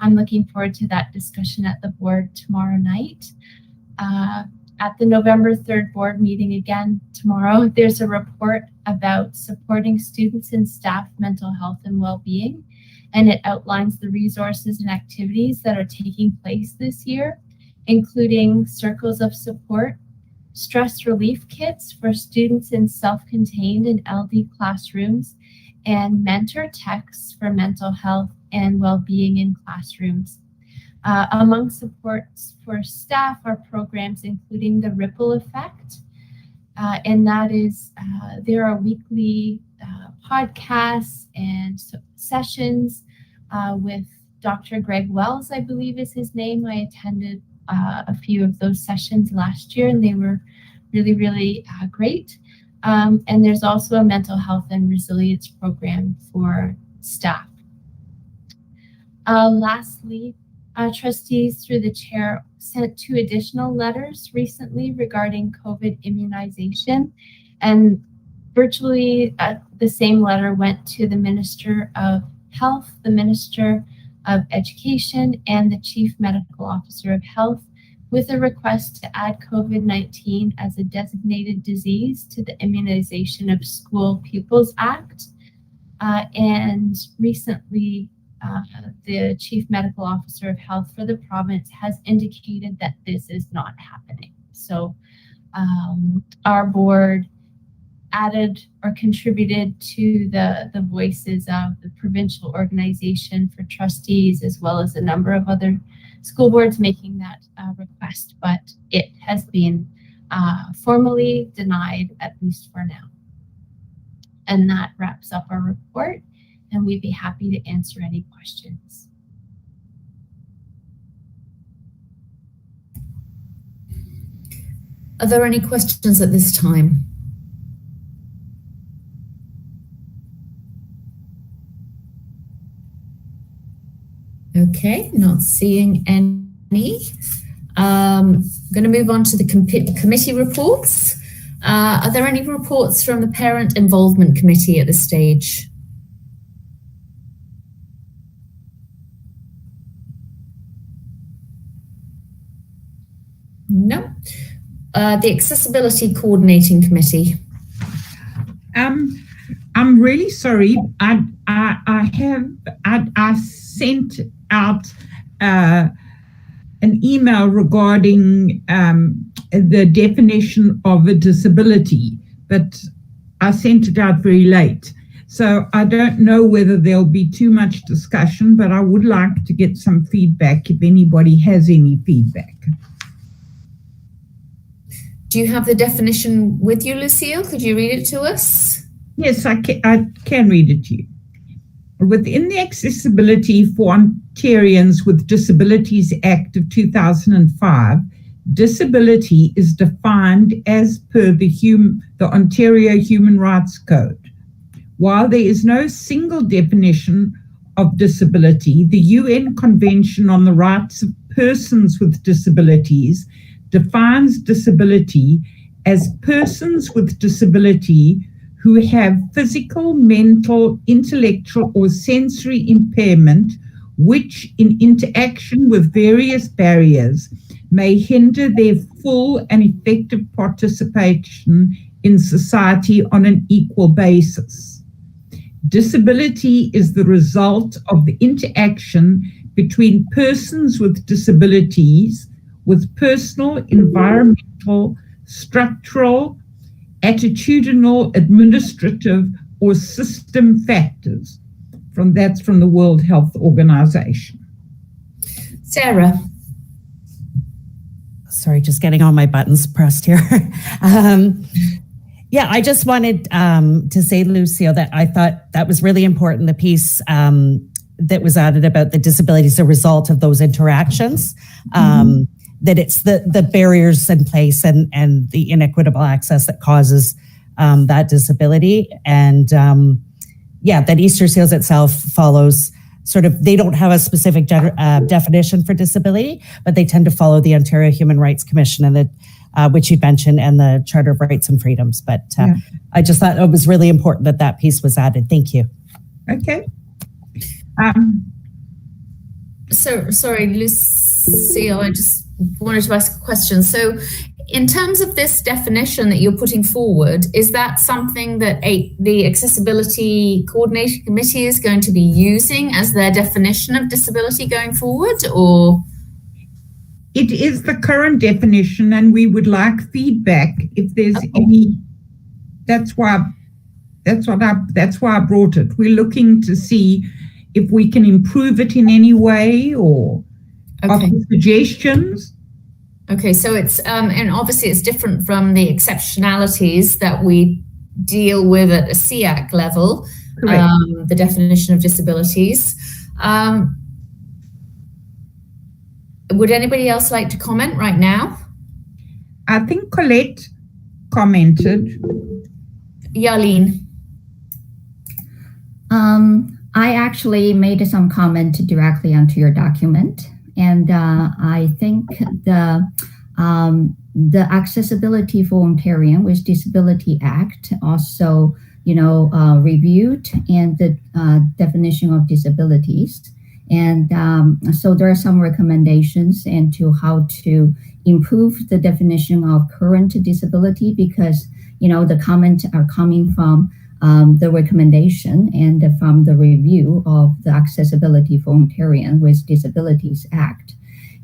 I'm looking forward to that discussion at the board tomorrow night. At the November 3rd board meeting again tomorrow, there's a report about supporting students and staff mental health and well-being, and it outlines the resources and activities that are taking place this year, including circles of support, stress relief kits for students in self-contained and LD classrooms, and mentor texts for mental health and well-being in classrooms. Among supports for staff are programs including the Ripple Effect, and that is there are weekly podcasts and sessions with Dr. Greg Wells, I believe is his name. I attended a few of those sessions last year, and they were really, really great. And there's also a mental health and resilience program for staff. Lastly, trustees through the chair sent 2 additional letters recently regarding COVID immunization, and virtually the same letter went to the Minister of Health, the Minister of Education, and the Chief Medical Officer of Health, with a request to add COVID-19 as a designated disease to the Immunization of School Pupils Act. And recently, the Chief Medical Officer of Health for the province has indicated that this is not happening. So our board added or contributed to the voices of the provincial organization for trustees, as well as a number of other school boards making that request, but it has been formally denied, at least for now. And that wraps up our report, and we'd be happy to answer any questions. Are there any questions at this time? Okay, not seeing any. I'm going to move on to the committee reports. Are there any reports from the Parent Involvement Committee at this stage? No. The Accessibility Coordinating Committee. I'm really sorry. I sent out an email regarding the definition of a disability, but I sent it out very late. So I don't know whether there'll be too much discussion, but I would like to get some feedback if anybody has any feedback. Do you have the definition with you, Lucille? Could you read it to us? Yes, I can read it to you. Within the Accessibility for Ontarians with Disabilities Act of 2005, disability is defined as per the Ontario Human Rights Code. While there is no single definition of disability, the UN Convention on the Rights of Persons with Disabilities defines disability as persons with disability who have physical, mental, intellectual, or sensory impairment, which in interaction with various barriers may hinder their full and effective participation in society on an equal basis. Disability is the result of the interaction between persons with disabilities with personal, environmental, structural, attitudinal, administrative, or system factors. That's from the World Health Organization. Sarah. Sorry, just getting all my buttons pressed here. Yeah, I just wanted to say, Lucille, that I thought that was really important, the piece that was added about the disability as a result of those interactions, that it's the barriers in place and the inequitable access that causes that disability. And that Easter Seals itself follows sort of, they don't have a specific definition for disability, but they tend to follow the Ontario Human Rights Commission and the which you mentioned, and the Charter of Rights and Freedoms. But I just thought it was really important that that piece was added. Thank you. Okay. So, sorry, Lucille, I just wanted to ask a question. So in terms of this definition that you're putting forward, is that something that the Accessibility Coordinating Committee is going to be using as their definition of disability going forward, or? It is the current definition, and we would like feedback if there's any. That's why I brought it. We're looking to see if we can improve it in any way or offer suggestions. Okay, so it's and obviously it's different from the exceptionalities that we deal with at a Seac level. The definition of disabilities. Would anybody else like to comment right now? I think Colette commented. Yarlene. I actually made some comment directly onto your document, and I think the Accessibility for Ontarians with Disability Act also, reviewed and the definition of disabilities. And so there are some recommendations into how to improve the definition of current disability, because, the comments are coming from the recommendation and from the review of the Accessibility for Ontarians with Disabilities Act.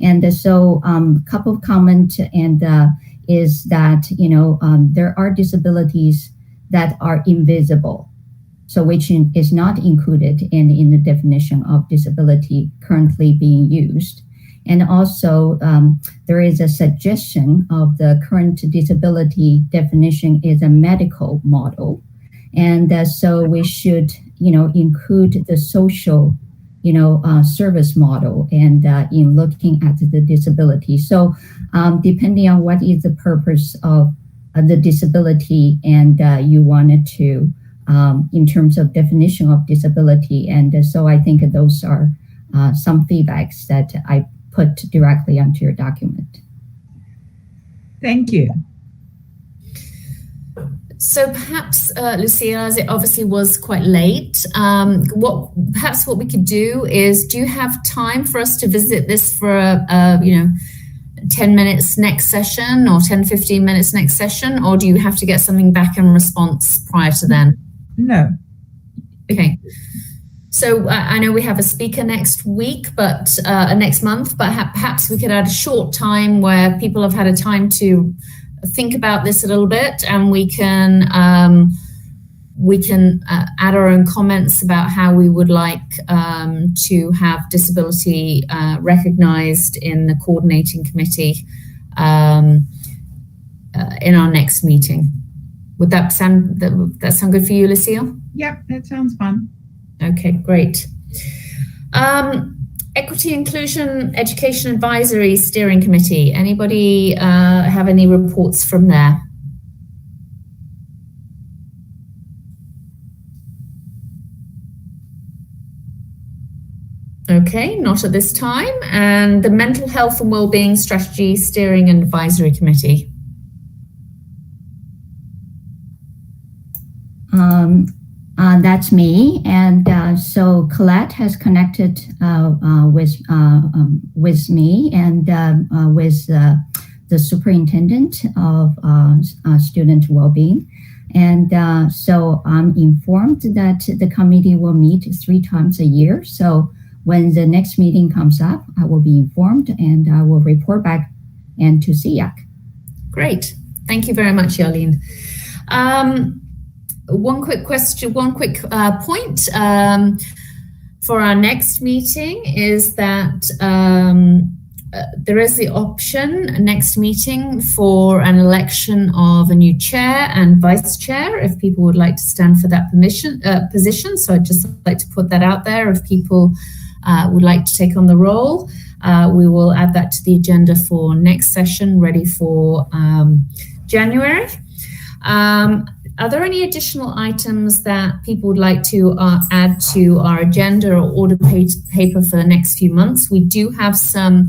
And so a couple of comments is that, there are disabilities that are invisible. So which is not included in the definition of disability currently being used. And also there is a suggestion of the current disability definition is a medical model. And so we should, include the social, service model and in looking at the disability. So depending on what is the purpose of the disability and you wanted to, in terms of definition of disability. And so I think those are some feedbacks that I put directly onto your document. Thank you. So perhaps, Lucille, as it obviously was quite late, what we could do is, do you have time for us to visit this for 10 minutes next session or 10, 15 minutes next session, or do you have to get something back in response prior to then? No. Okay. So I know we have a speaker next week, but next month, but perhaps we could add a short time where people have had a time to think about this a little bit, and we can add our own comments about how we would like to have disability recognized in the coordinating committee in our next meeting. Would that sound good for you, Lucille? Yep, that sounds fun. Okay, great. Equity, Inclusion, Education Advisory Steering Committee. Anybody have any reports from there? Okay, not at this time. And the Mental Health and Wellbeing Strategy Steering and Advisory Committee. That's me, and so Colette has connected with me and with the superintendent of student well-being, and so I'm informed that the committee will meet 3 times a year. So when the next meeting comes up, I will be informed and I will report back and to Seac. Great, thank you very much, Yarlene. One quick question, point. for our next meeting is that there is the option next meeting for an election of a new chair and vice chair if people would like to stand for that position. So I'd just like to put that out there. If people would like to take on the role, we will add that to the agenda for next session, ready for January. Are there any additional items that people would like to add to our agenda or order paper for the next few months? We do have some,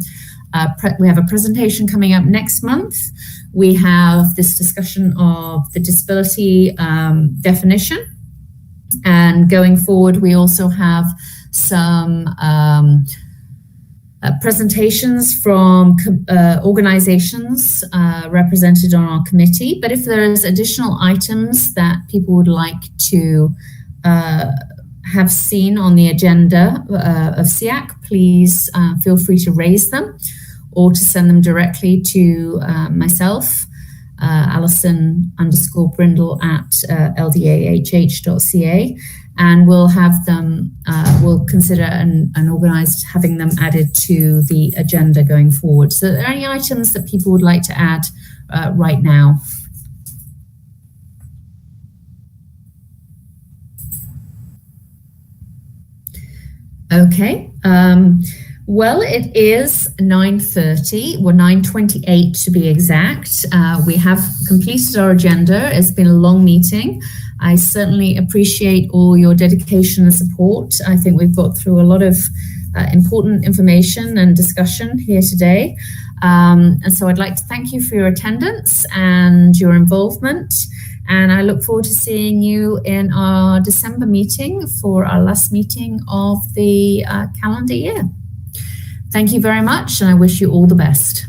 we have a presentation coming up next month. We have this discussion of the disability definition. And going forward, we also have some presentations from organizations represented on our committee. But if there's additional items that people would like to have seen on the agenda of Seac, please feel free to raise them or to send them directly to myself, Alison_Brindle at ldahh.ca. And we'll have them, we'll consider and organise having them added to the agenda going forward. So are there any items that people would like to add right now? Okay. Well, it is 9:30, or 9:28 to be exact. We have completed our agenda. It's been a long meeting. I certainly appreciate all your dedication and support. I think we've got through a lot of important information and discussion here today. And so I'd like to thank you for your attendance and your involvement. And I look forward to seeing you in our December meeting for our last meeting of the calendar year. Thank you very much, and I wish you all the best.